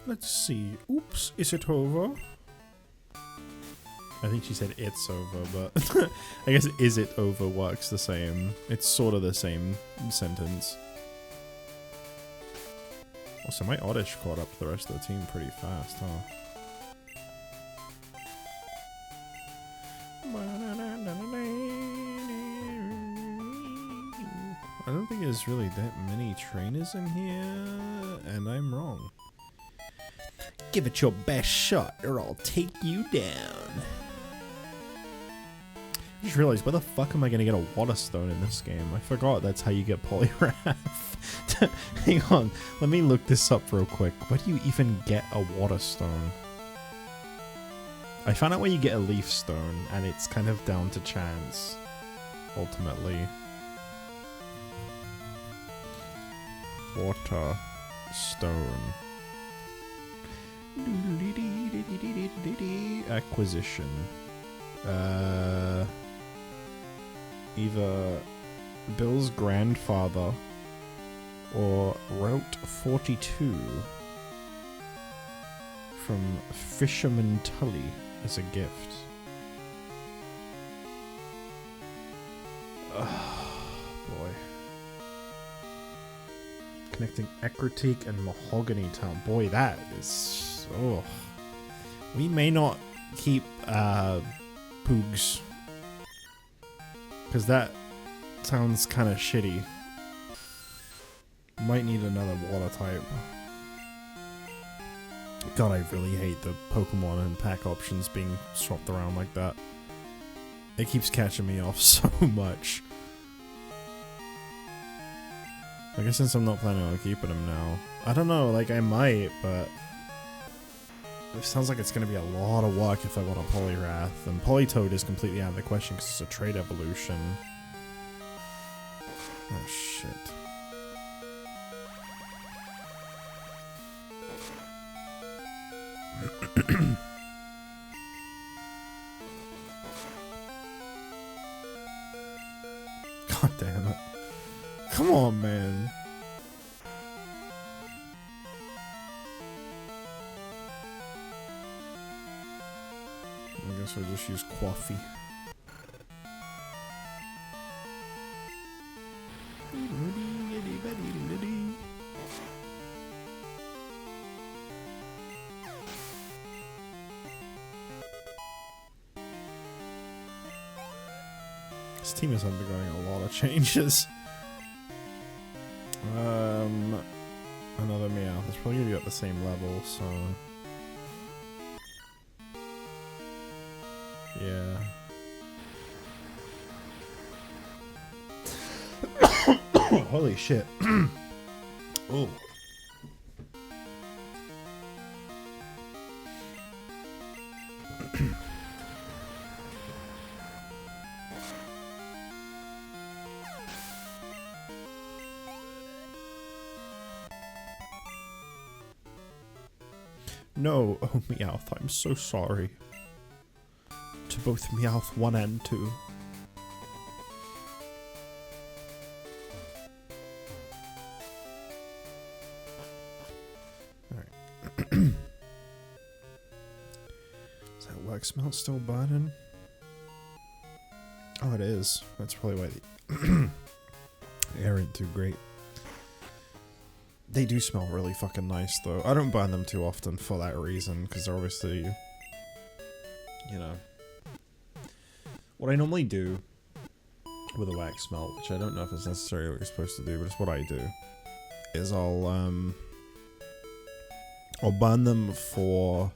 Let's see. Oops, is it over? I think she said it's over, but I guess is it over works the same. It's sort of the same sentence. Also, my Oddish caught up to the rest of the team pretty fast, huh? I don't think there's really that many trainers in here, and I'm wrong. Give it your best shot, or I'll take you down. I just realized, where the fuck am I gonna get a water stone in this game? I forgot that's how you get Poliwrath. Hang on, let me look this up real quick. Where do you even get a water stone? I found out where you get a leaf stone, and it's kind of down to chance, ultimately. Water stone. Acquisition. Either Bill's grandfather or Route 42 from Fisherman Tully as a gift. Boy. Connecting Ecruteak and Mahogany Town. Boy, that is... Oh. We may not keep Poogs. Because that sounds kind of shitty. Might need another water type. God, I really hate the Pokemon and pack options being swapped around like that. It keeps catching me off so much. I guess since I'm not planning on keeping him now. I don't know, like I might, but... It sounds like it's going to be a lot of work if I want a Poliwrath. And Politoed is completely out of the question because it's a trait evolution. Oh shit. God damn it. Come on, man. I guess I'll just use coffee. This team is undergoing a lot of changes. Another Meowth. It's probably gonna be at the same level, so... Yeah. Holy shit. Oh. No, oh Meowth, I'm so sorry. To both Meowth 1 and 2. Alright. Is that wax melt still burning? Oh, it is. That's probably why the air ain't too great. They do smell really fucking nice, though. I don't burn them too often for that reason, because they're obviously, you know... What I normally do with a wax melt, which I don't know if it's necessarily what you're supposed to do, but it's what I do, is I'll Or burn them for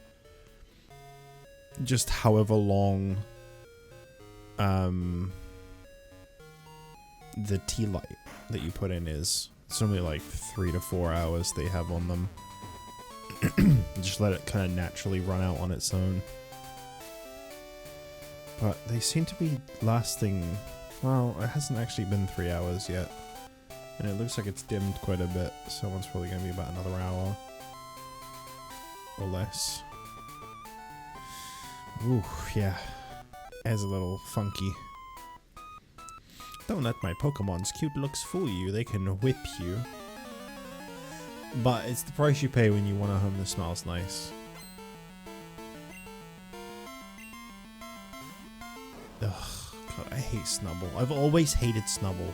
just however long the tea light that you put in is. It's only like 3 to 4 hours they have on them. Just let it kind of naturally run out on its own. But they seem to be lasting, well, it hasn't actually been 3 hours yet. And it looks like it's dimmed quite a bit, so one's probably going to be about another hour. Or less. Ooh, yeah. It's a little funky. Don't let my Pokemon's cute looks fool you, they can whip you. But it's the price you pay when you want a home that smells nice. Ugh, God, I hate Snubble. I've always hated Snubble.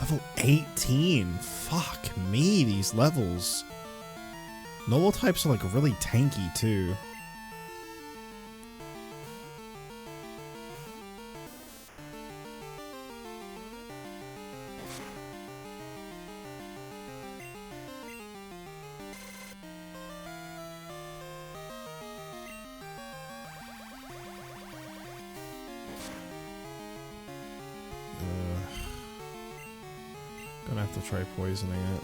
Level 18? Fuck me, these levels. Normal types are like really tanky too. Gonna have to try poisoning it.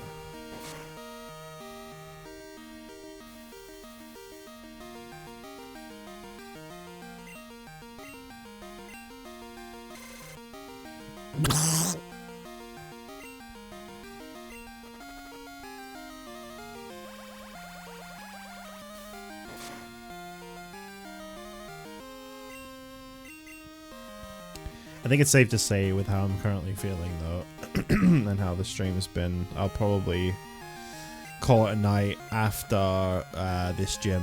I think it's safe to say, with how I'm currently feeling though, and how the stream has been, I'll probably call it a night after this gym.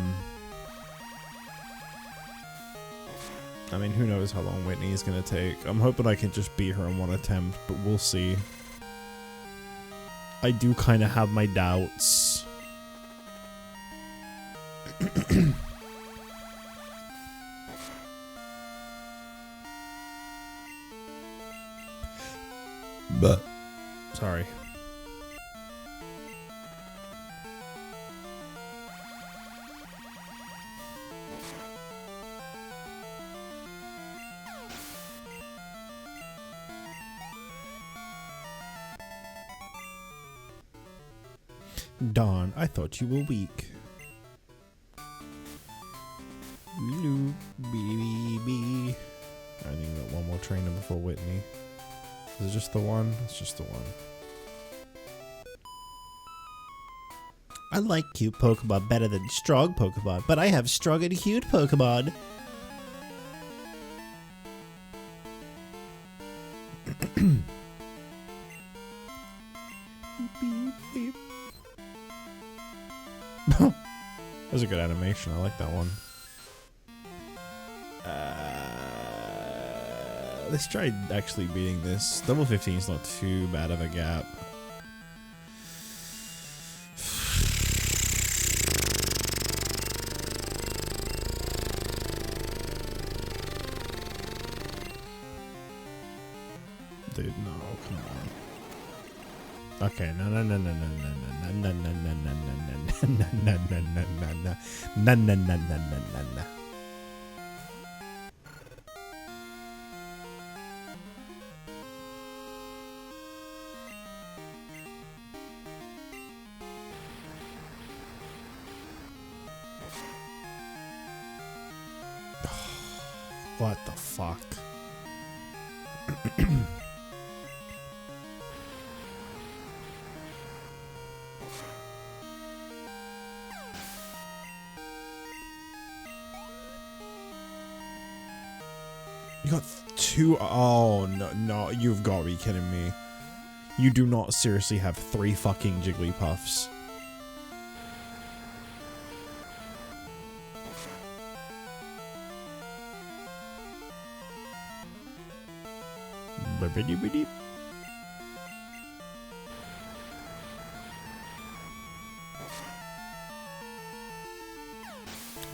I mean, who knows how long Whitney is going to take. I'm hoping I can just beat her in one attempt, but we'll see. I do kind of have my doubts. But sorry. Darn, I thought you were weak. Hello, baby. I need to get one more trainer before Whitney. Is it just the one? It's just the one. I like cute Pokemon better than strong Pokemon, but I have strong and cute Pokemon. That was a good animation. I like that one. Let's try actually beating this. Level 15 is not too bad of a gap. Dude, no, come on. Okay, no. What the fuck? You got two? Oh, no, you've got to be kidding me. You do not seriously have 3 fucking Jigglypuffs.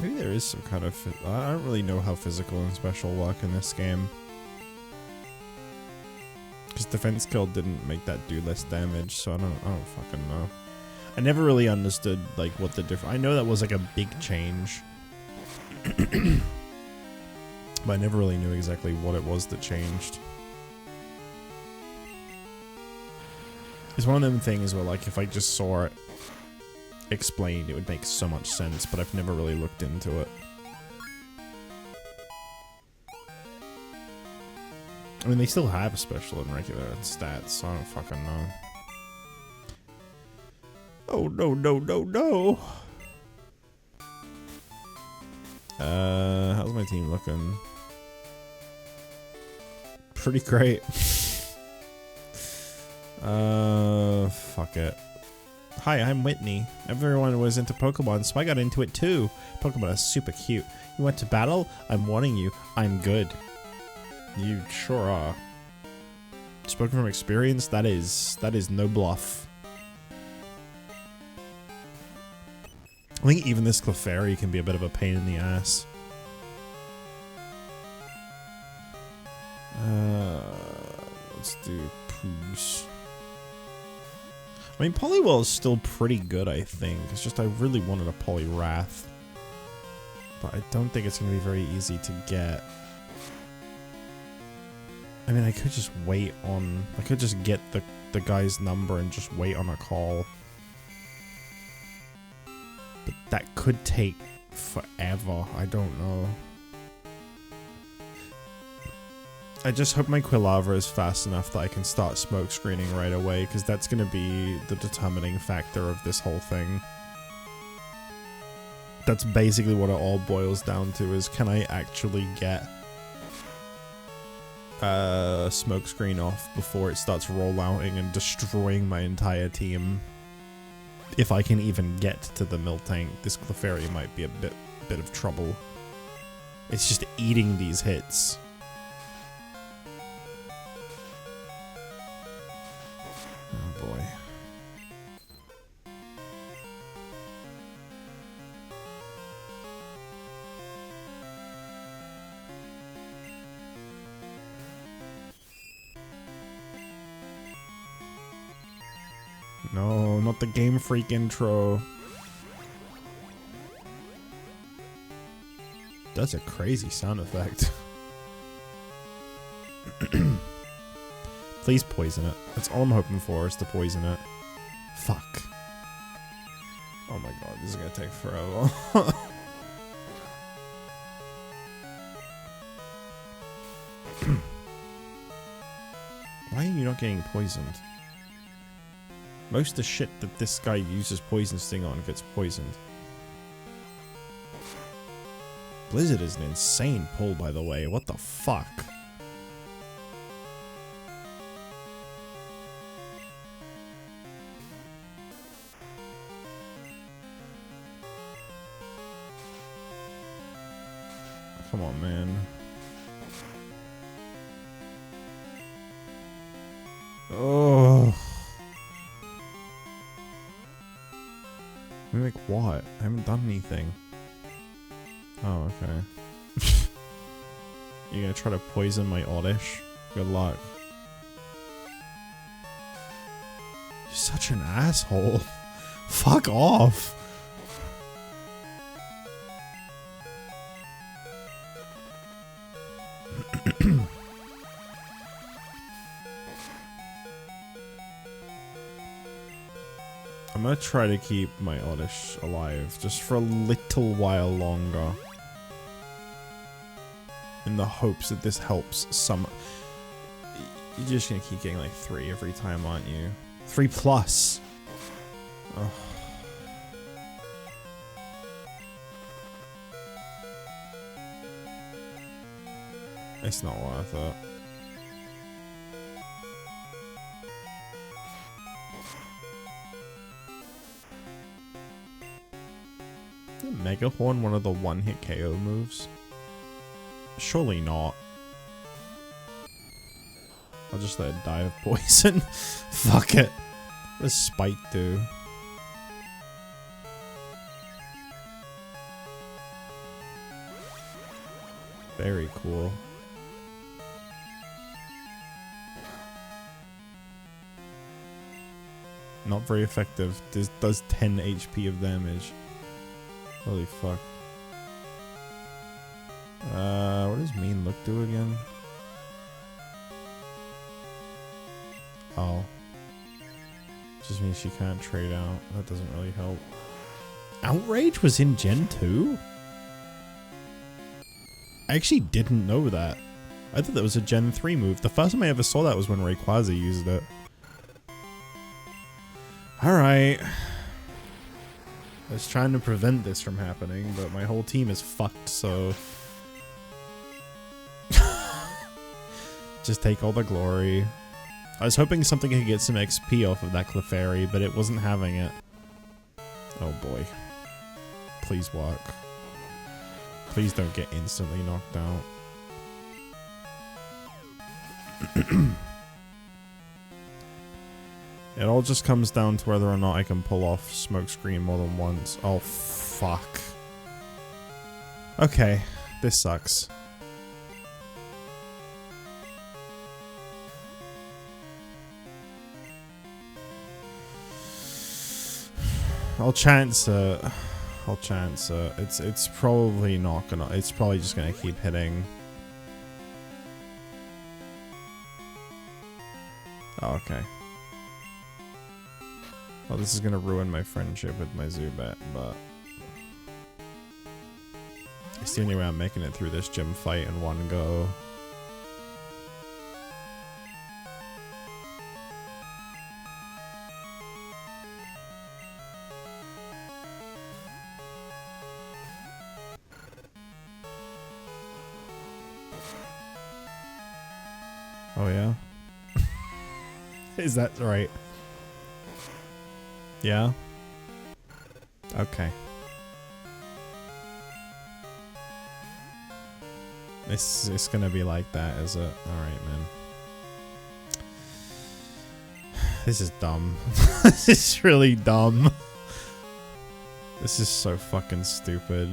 Maybe there is some kind of... I don't really know how physical and special work in this game. Because because Defense Kill didn't make that do less damage, so I don't fucking know. I never really understood like what the difference. I know that was like a big change, but I never really knew exactly what it was that changed. It's one of them things where like if I just saw it explained, it would make so much sense, but I've never really looked into it. I mean, they still have special and regular stats, so I don't fucking know. Oh, no, no, no, no! How's my team looking? Pretty great. Fuck it. Hi, I'm Whitney. Everyone was into Pokemon, so I got into it too. Pokemon are super cute. You went to battle? I'm warning you, I'm good. You sure are. Spoken from experience, that is no bluff. I think even this Clefairy can be a bit of a pain in the ass. Let's do Poos. I mean, Poliwhirl is still pretty good, I think. It's just I really wanted a Poliwrath. But I don't think it's going to be very easy to get. I mean, I could just wait on... I could just get the guy's number and just wait on a call. But that could take forever. I don't know. I just hope my Quilava is fast enough that I can start smoke screening right away, because that's going to be the determining factor of this whole thing. That's basically what it all boils down to, is can I actually get smoke screen off before it starts rollouting and destroying my entire team. If I can even get to the Miltank, this Clefairy might be a bit of trouble. It's just eating these hits. Oh boy. No, not the Game Freak intro. That's a crazy sound effect. Please poison it. That's all I'm hoping for, is to poison it. Fuck. Oh my god, this is gonna take forever. Why are you not getting poisoned? Most of the shit that this guy uses Poison Sting on gets poisoned. Blizzard is an insane pull, by the way. What the fuck? Come on, man. Oh. Mimic what? I haven't done anything. Oh, okay. You're gonna try to poison my Oddish? Good luck. You're such an asshole. Fuck off. I'm gonna try to keep my Oddish alive just for a little while longer. In the hopes that this helps some... You're just gonna keep getting like 3 every time, aren't you? 3 plus! Oh. It's not worth it. Mega Horn one of the one-hit KO moves? Surely not. I'll just let it die of poison. Fuck it. What does Spite do? Very cool. Not very effective. This does 10 HP of damage. Holy fuck. What does mean look do again? Oh. Just means she can't trade out. That doesn't really help. Outrage was in Gen 2? I actually didn't know that. I thought that was a Gen 3 move. The first time I ever saw that was when Rayquaza used it. Alright. I was trying to prevent this from happening, but my whole team is fucked, so... Just take all the glory. I was hoping something could get some XP off of that Clefairy, but it wasn't having it. Oh boy. Please work. Please don't get instantly knocked out. It all just comes down to whether or not I can pull off Smokescreen more than once. Oh, fuck. Okay, this sucks. I'll chance it. I'll chance it. It's probably not gonna. It's probably just gonna keep hitting. Oh, okay. Well, this is gonna ruin my friendship with my Zubat, but it's the only way I'm making it through this gym fight in one go. Oh yeah? Is that right? Yeah? Okay. It's gonna be like that, is it? Alright, man. This is dumb. This is really dumb. This is so fucking stupid.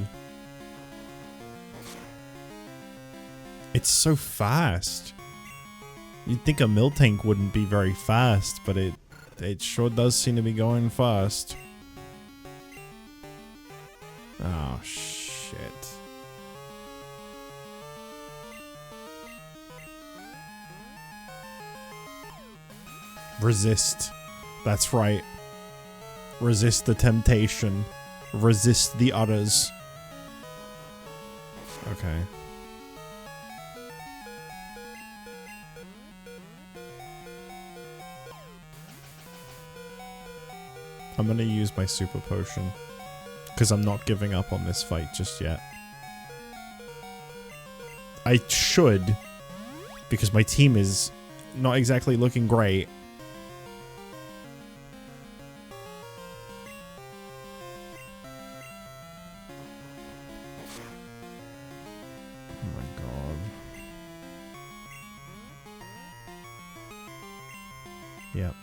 It's so fast. You'd think a Miltank wouldn't be very fast, but it sure does seem to be going fast. Oh, shit. Resist. That's right. Resist the temptation. Resist the others. Okay. I'm gonna use my super potion because I'm not giving up on this fight just yet. I should, because my team is not exactly looking great. Oh my god. Yep.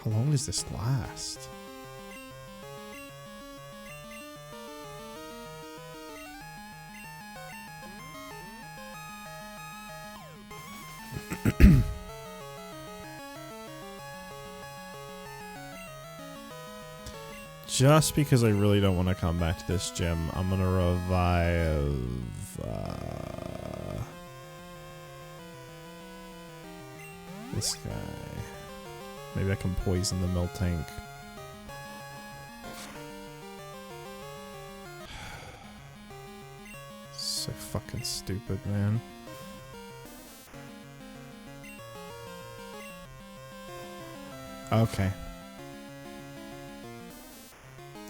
How long does this last? Just because I really don't want to come back to this gym, I'm gonna revive... this guy. Maybe I can poison the Miltank. So fucking stupid, man. Okay.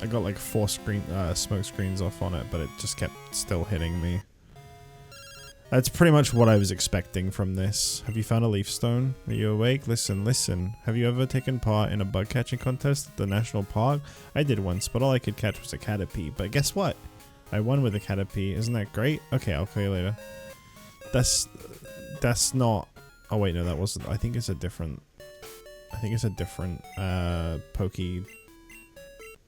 I got like 4 smoke screens off on it, but it just kept still hitting me. That's pretty much what I was expecting from this. Have you found a leaf stone? Are you awake? Listen, listen. Have you ever taken part in a bug catching contest at the national park? I did once, but all I could catch was a Caterpie. But guess what? I won with a Caterpie. Isn't that great? Okay, I'll call you later. That's not... Oh wait, no, that wasn't... I think it's a different... Pokey...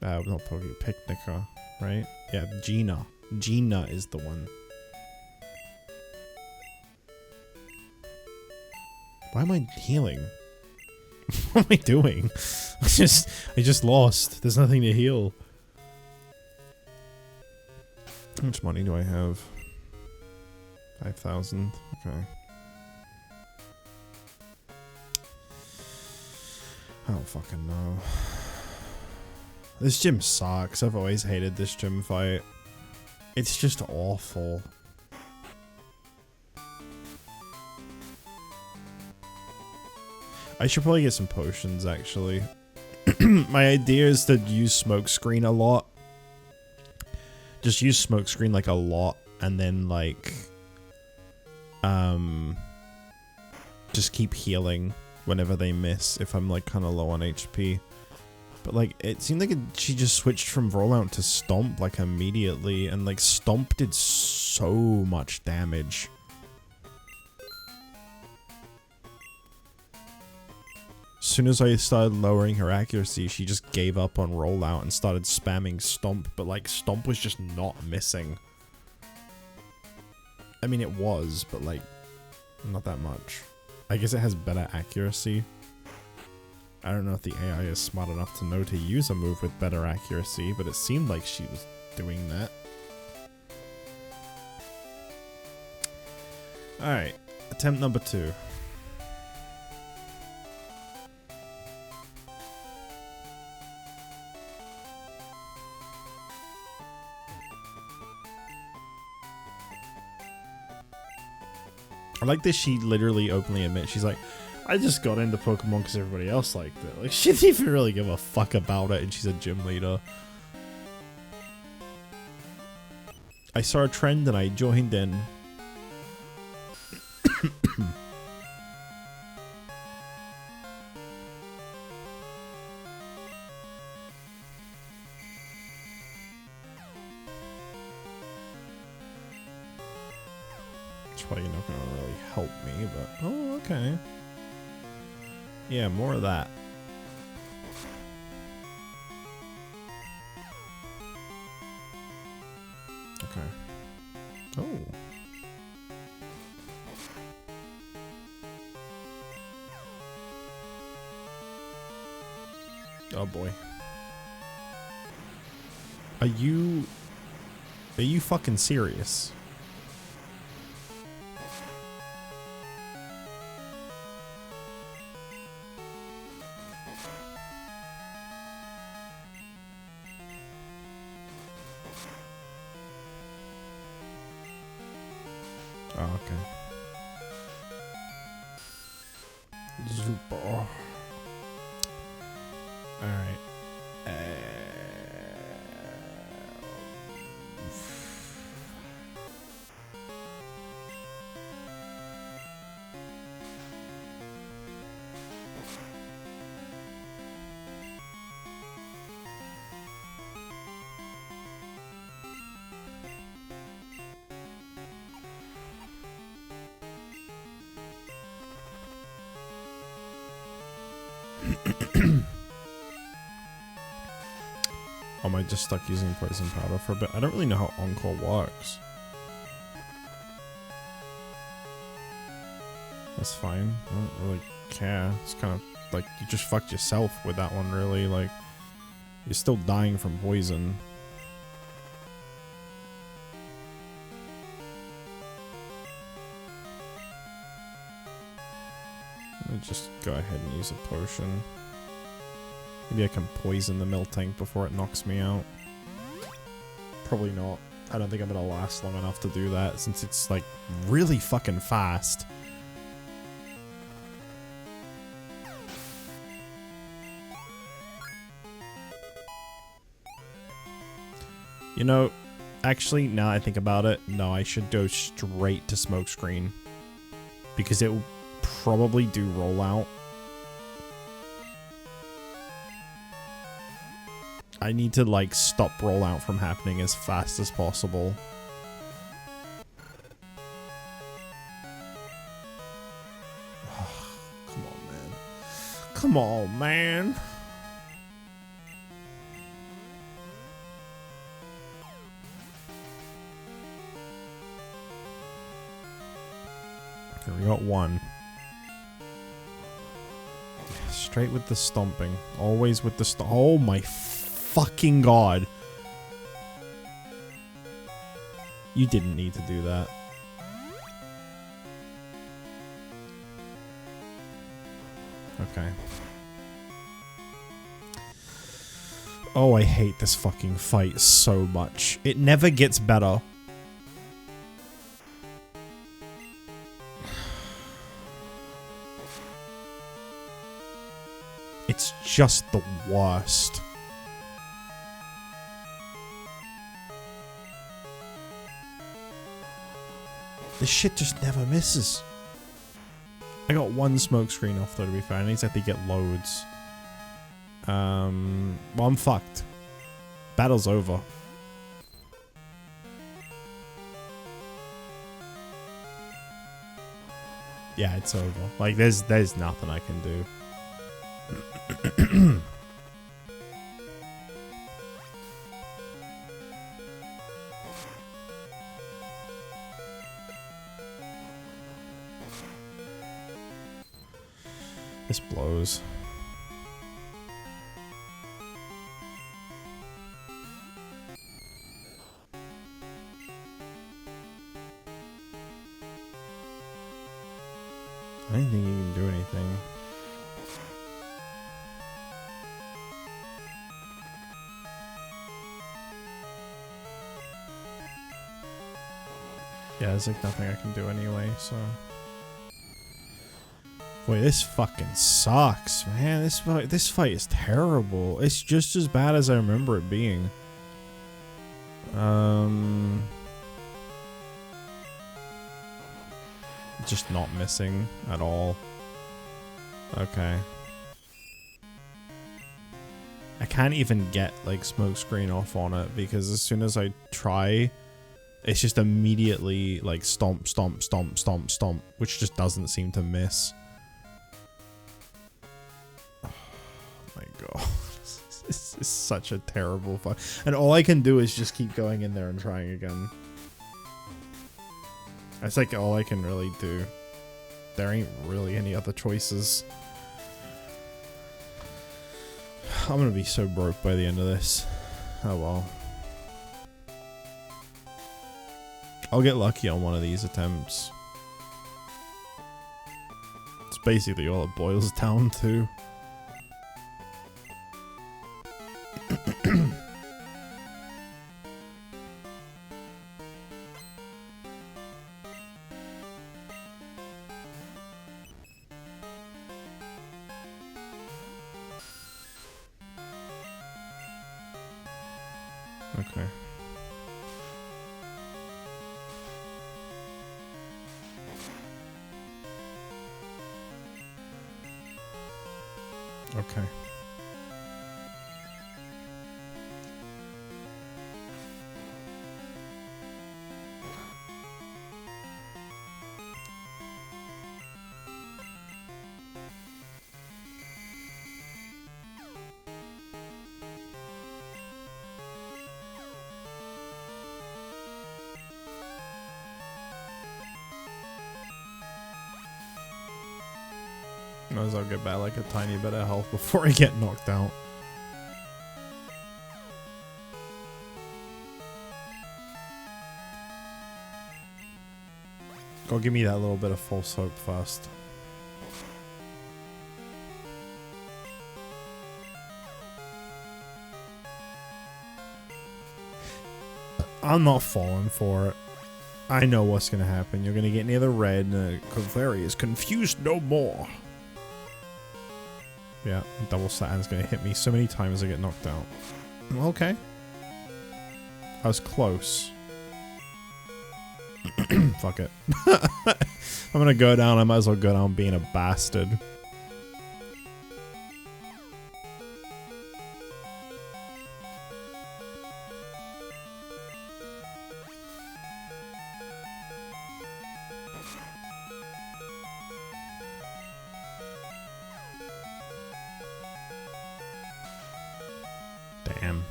not Pokey, Picnica, right? Yeah, Gina. Gina is the one. Why am I healing? What am I doing? I just lost. There's nothing to heal. How much money do I have? 5,000. Okay. I don't fucking know. This gym sucks. I've always hated this gym fight. It's just awful. I should probably get some potions, actually. My idea is to use smokescreen a lot. Just use smokescreen like a lot, and then like just keep healing whenever they miss if I'm like kind of low on HP. But like it seemed like she just switched from rollout to stomp like immediately, and like stomp did so much damage. As soon as I started lowering her accuracy, she just gave up on rollout and started spamming stomp, but like stomp was just not missing. I mean, it was, but like not that much. I guess it has better accuracy. I don't know if the AI is smart enough to know to use a move with better accuracy, but it seemed like she was doing that. Alright, attempt number 2. I like this, she literally openly admits, she's like, I just got into Pokemon because everybody else liked it. Like, she didn't even really give a fuck about it, and she's a gym leader. I saw a trend and I joined in. It's probably not gonna really help me, but oh, okay. Yeah, more of that. Okay. Oh. Oh boy. Are you fucking serious? Oh, okay. Zupo. Alright. Am I just stuck using poison powder for a bit? I don't really know how Encore works. That's fine. I don't really care. It's kind of like you just fucked yourself with that one, really. Like, you're still dying from poison. I'll just go ahead and use a potion. Maybe I can poison the milk tank before it knocks me out. Probably not. I don't think I'm gonna last long enough to do that since it's like really fucking fast. You know, actually, now I think about it, no, I should go straight to smokescreen because it will probably do rollout. I need to, like, stop rollout from happening as fast as possible. Come on, man. Come on, man. Here, we got one. Straight with the stomping. Always with the oh my fucking god. You didn't need to do that. Okay. Oh, I hate this fucking fight so much. It never gets better. It's just the worst. This shit just never misses. I got one smoke screen off though, to be fair. I need to get loads. Well, I'm fucked. Battle's over. Yeah, it's over. Like, there's nothing I can do. This blows. I didn't think you can do anything. Yeah, there's like nothing I can do anyway, so... Boy, this fucking sucks, man. This fight is terrible. It's just as bad as I remember it being. Just not missing at all. Okay. I can't even get like smoke screen off on it because as soon as I try, it's just immediately like stomp, stomp, stomp, stomp, stomp, which just doesn't seem to miss. Oh my god. This is such a terrible fight. And all I can do is just keep going in there and trying again. That's like all I can really do. There ain't really any other choices. I'm gonna be so broke by the end of this. Oh well. I'll get lucky on one of these attempts. It's basically all it boils down to. Okay. Okay. Might as well get back like a tiny bit of health before I get knocked out. Go give me that little bit of false hope first. I'm not falling for it. I know what's gonna happen. You're gonna get near the red and Clefairy is confused no more. Yeah, double Saturn's gonna hit me so many times I get knocked out. Okay. I was close. Fuck it. I'm gonna go down, I might as well go down being a bastard. Damn.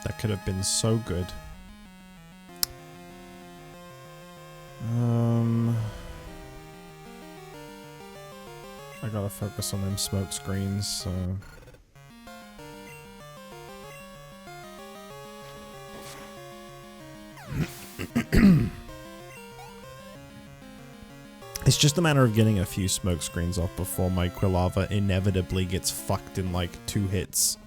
That could have been so good. I gotta focus on them smoke screens, so... It's just a matter of getting a few smoke screens off before my Quilava inevitably gets fucked in like 2 hits.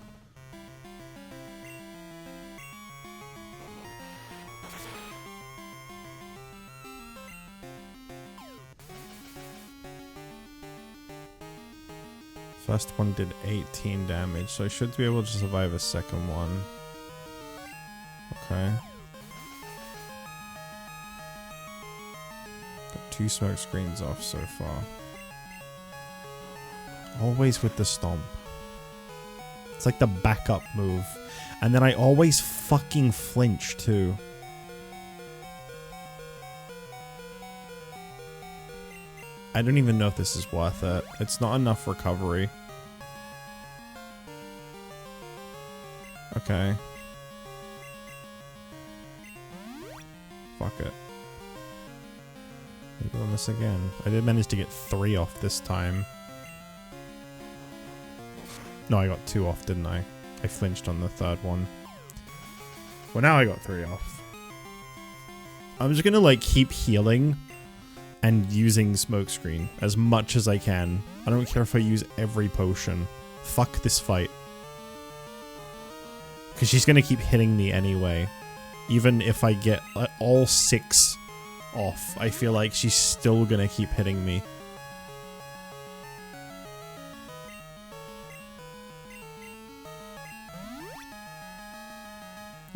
First one did 18 damage, so I should be able to survive a second one. Okay. Got 2 smoke screens off so far. Always with the stomp. It's like the backup move. And then I always fucking flinch too. I don't even know if this is worth it. It's not enough recovery. Okay. Fuck it. Maybe on this again. I did manage to get 3 off this time. No, I got 2 off, didn't I? I flinched on the 3rd one. Well, now I got 3 off. I'm just gonna like keep healing and using smokescreen as much as I can. I don't care if I use every potion. Fuck this fight. Because she's gonna keep hitting me anyway. Even if I get all 6 off, I feel like she's still gonna keep hitting me.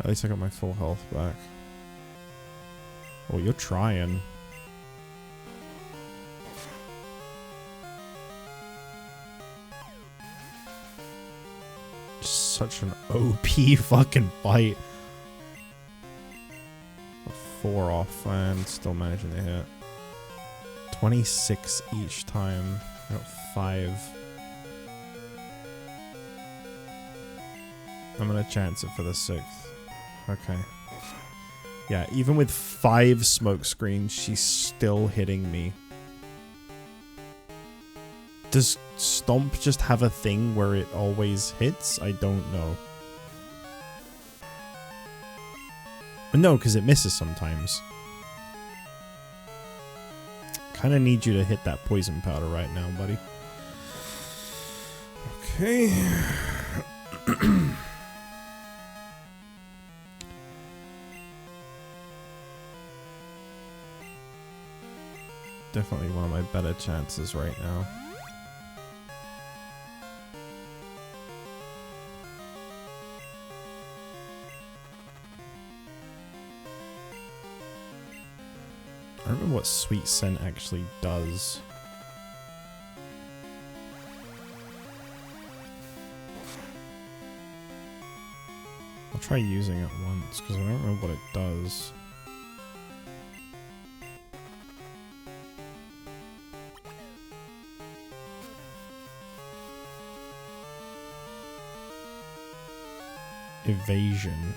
At least I got my full health back. Oh, you're trying. Such an OP fucking fight. 4 off and still managing to hit. 26 each time. I got 5. I'm gonna chance it for the 6th. Okay. Yeah, even with 5 smoke screens, she's still hitting me. Does Stomp just have a thing where it always hits? I don't know. No, because it misses sometimes. Kind of need you to hit that poison powder right now, buddy. Okay. Definitely one of my better chances right now. I don't remember what Sweet Scent actually does. I'll try using it once, because I don't remember what it does. Evasion.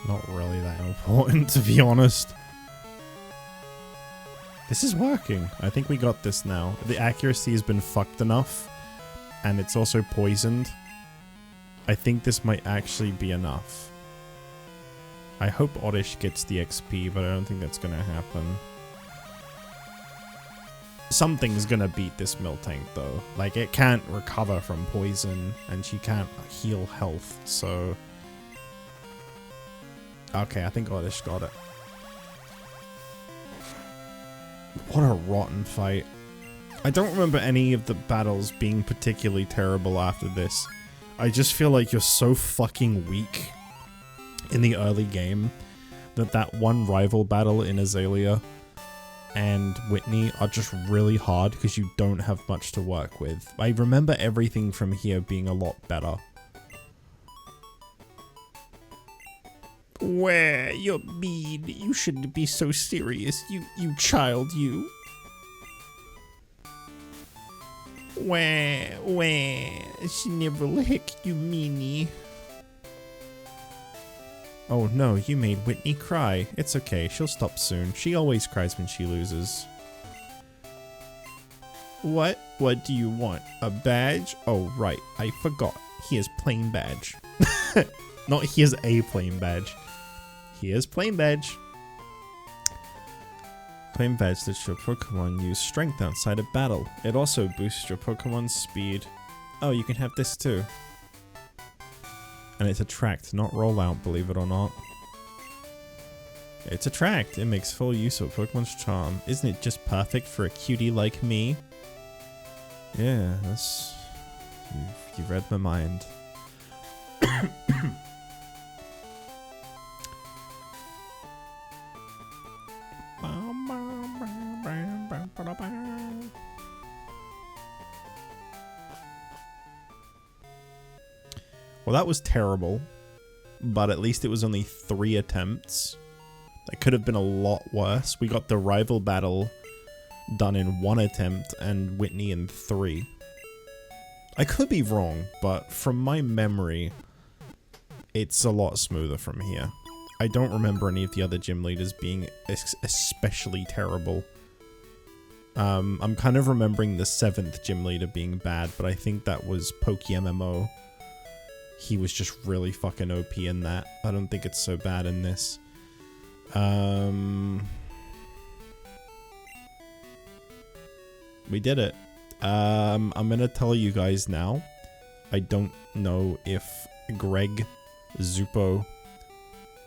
Not really that important, to be honest. This is working. I think we got this now. The accuracy has been fucked enough, and it's also poisoned. I think this might actually be enough. I hope Oddish gets the XP, but I don't think that's gonna happen. Something's gonna beat this Miltank though. Like, it can't recover from poison, and she can't heal health, so... Okay, I think Oddish got it. What a rotten fight. I don't remember any of the battles being particularly terrible after this. I just feel like you're so fucking weak in the early game that one rival battle in Azalea and Whitney are just really hard because you don't have much to work with. I remember everything from here being a lot better. Where you're mean. You shouldn't be so serious. You child, you. Where, she never lick, you meanie. Oh no, you made Whitney cry. It's okay, she'll stop soon. She always cries when she loses. What? What do you want? A badge? Oh, right. I forgot. Here's plain badge. Not here's a plain badge. Here's plain badge. Plain badge lets your Pokemon use strength outside of battle. It also boosts your Pokemon's speed. Oh, you can have this too. And it's attract, not rollout, believe it or not. It's attract. It makes full use of Pokemon's charm. Isn't it just perfect for a cutie like me? Yeah, that's... You've read my mind. Well, that was terrible, but at least it was only 3 attempts. That could have been a lot worse. We got the rival battle done in 1 attempt and Whitney in 3. I could be wrong, but from my memory, it's a lot smoother from here. I don't remember any of the other gym leaders being especially terrible. I'm kind of remembering the 7th gym leader being bad, but I think that was PokeMMO. He was just really fucking OP in that. I don't think it's so bad in this. We did it. I'm gonna tell you guys now. I don't know if Greg, Zupo,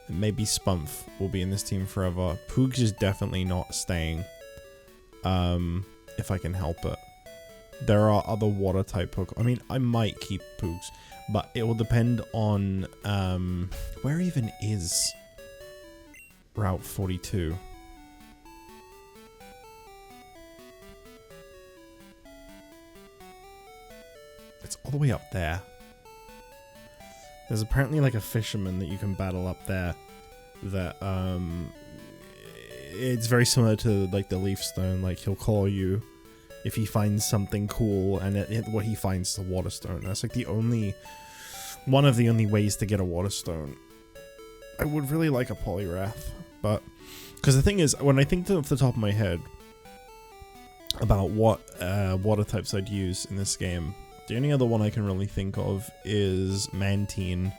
maybe Spunf will be in this team forever. Poogs is definitely not staying. If I can help it. There are other water type Pokemon. I mean, I might keep Poogs, but it will depend on where even is Route 42. It's all the way up there. There's apparently like a fisherman that you can battle up there that it's very similar to like the Leaf Stone. Like he'll call you if he finds something cool, and what he finds is a water stone. That's like one of the only ways to get a water stone. I would really like a Poliwrath, but because the thing is, when I think off the top of my head about what water types I'd use in this game, the only other one I can really think of is Mantine,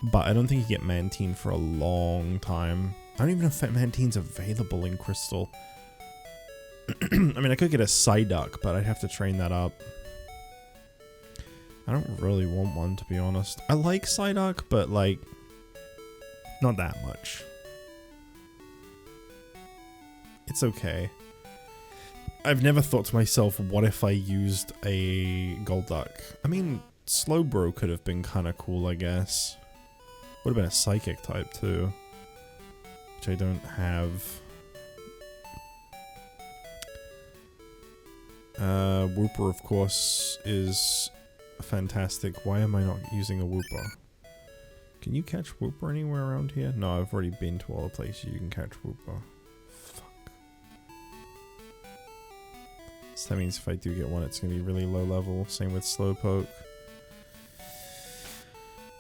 but I don't think you get Mantine for a long time. I don't even know if Mantine's available in Crystal. I mean, I could get a Psyduck, but I'd have to train that up. I don't really want one, to be honest. I like Psyduck, but like, not that much. It's okay. I've never thought to myself, what if I used a Golduck? I mean, Slowbro could have been kind of cool, I guess. Would have been a Psychic type too, which I don't have. Wooper, of course, is fantastic. Why am I not using a Wooper? Can you catch Wooper anywhere around here? No, I've already been to all the places you can catch Wooper. Fuck. So that means if I do get one, it's going to be really low level. Same with Slowpoke.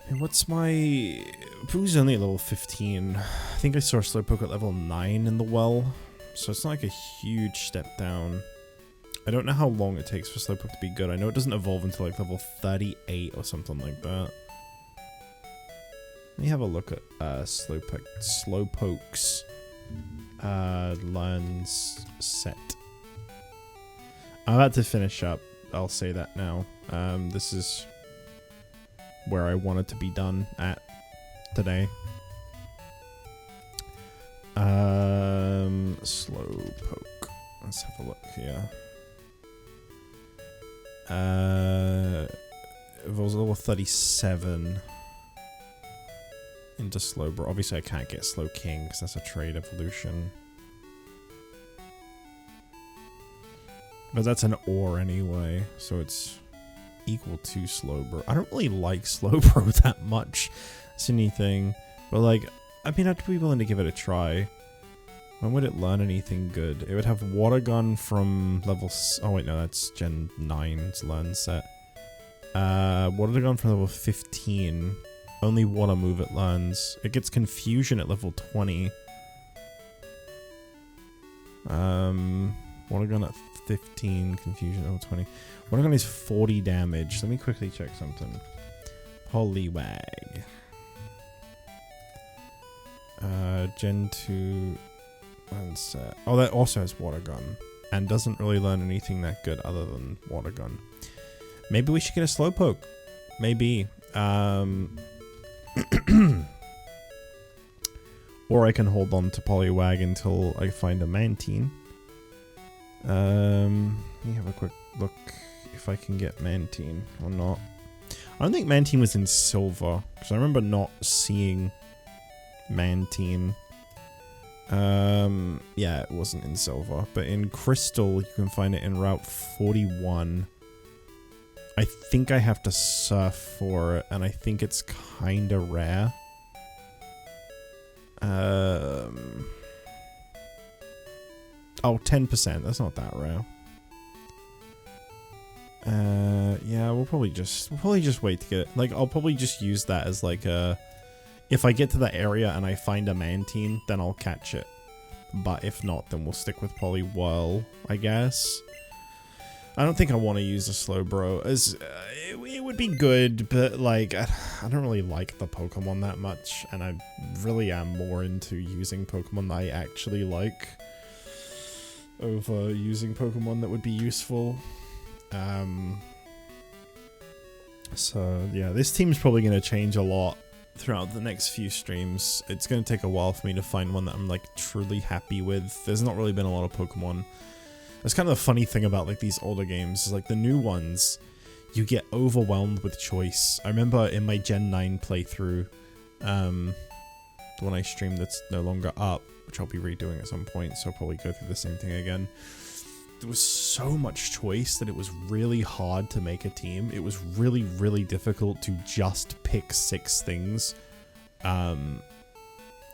And what's my... Poo's only at level 15. I think I saw Slowpoke at level 9 in the well. So it's not like a huge step down. I don't know how long it takes for Slowpoke to be good. I know it doesn't evolve until like level 38 or something like that. Let me have a look at Slowpoke's learns set. I'm about to finish up. I'll say that now. This is where I want it to be done at today. Slowpoke. Let's have a look here. It was level 37 into Slowbro. Obviously I can't get Slowking because that's a trade evolution. But that's an ore anyway, so it's equal to Slowbro. I don't really like Slowbro that much. It's anything. But like, I mean, I'd be willing to give it a try. When would it learn anything good? It would have Water Gun from level... Oh wait, no, that's Gen 9's learn set. Water Gun from level 15. Only Water move it learns. It gets Confusion at level 20. Water gun at 15, confusion over 20. Water gun is 40 damage. Let me quickly check something. Poliwag. Gen 2. One set. Oh, that also has water gun. And doesn't really learn anything that good other than water gun. Maybe we should get a slowpoke. Maybe. Or I can hold on to Poliwag until I find a Mantine. Let me have a quick look if I can get Mantine or not. I don't think Mantine was in silver, because I remember not seeing Mantine. Yeah, it wasn't in silver, but in crystal you can find it in Route 41. I think I have to surf for it, and I think it's kinda rare. Oh, 10%. That's not that rare. Yeah, we'll probably just wait to get it. Like, I'll probably just use that as like a... If I get to that area and I find a Mantine, then I'll catch it. But if not, then we'll stick with Poliwhirl, I guess. I don't think I want to use a Slowbro, as it would be good, but like I don't really like the Pokemon that much, and I really am more into using Pokemon that I actually like over using Pokemon that would be useful. So yeah, this team's probably going to change a lot throughout the next few streams. It's going to take a while for me to find one that I'm like truly happy with. There's not really been a lot of Pokemon. That's kind of the funny thing about like these older games, is like the new ones, you get overwhelmed with choice. I remember in my Gen 9 playthrough, the one I streamed that's no longer up, which I'll be redoing at some point, so I'll probably go through the same thing again. There was so much choice that it was really hard to make a team. It was really, really difficult to just pick 6 things. And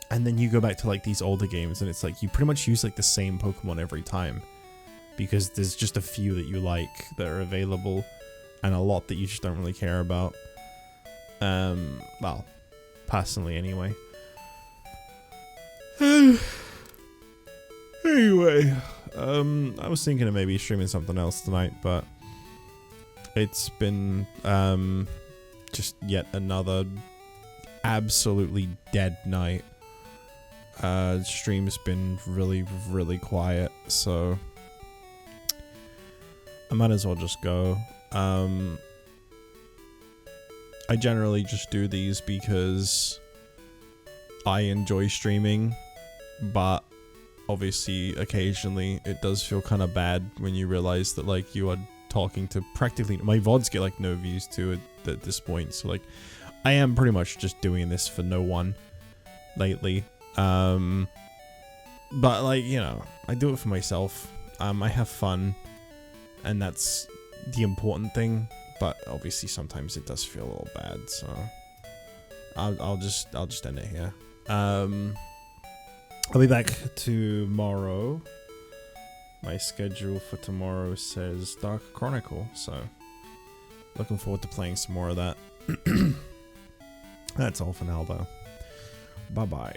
then you go back to like these older games and it's like you pretty much use like the same Pokemon every time, because there's just a few that you like that are available and a lot that you just don't really care about. Well, personally anyway. Anyway, I was thinking of maybe streaming something else tonight, but it's been just yet another absolutely dead night. Stream's been really, really quiet, so I might as well just go. I generally just do these because I enjoy streaming, but obviously occasionally it does feel kind of bad when you realize that like you are talking to practically... My VODs get like no views to it at this point, so like I am pretty much just doing this for no one lately. But like, you know, I do it for myself. I have fun, and that's the important thing, but obviously sometimes it does feel a little bad, so I'll just end it here. I'll be back tomorrow. My schedule for tomorrow says Dark Chronicle, so looking forward to playing some more of that. That's all for now though. Bye bye.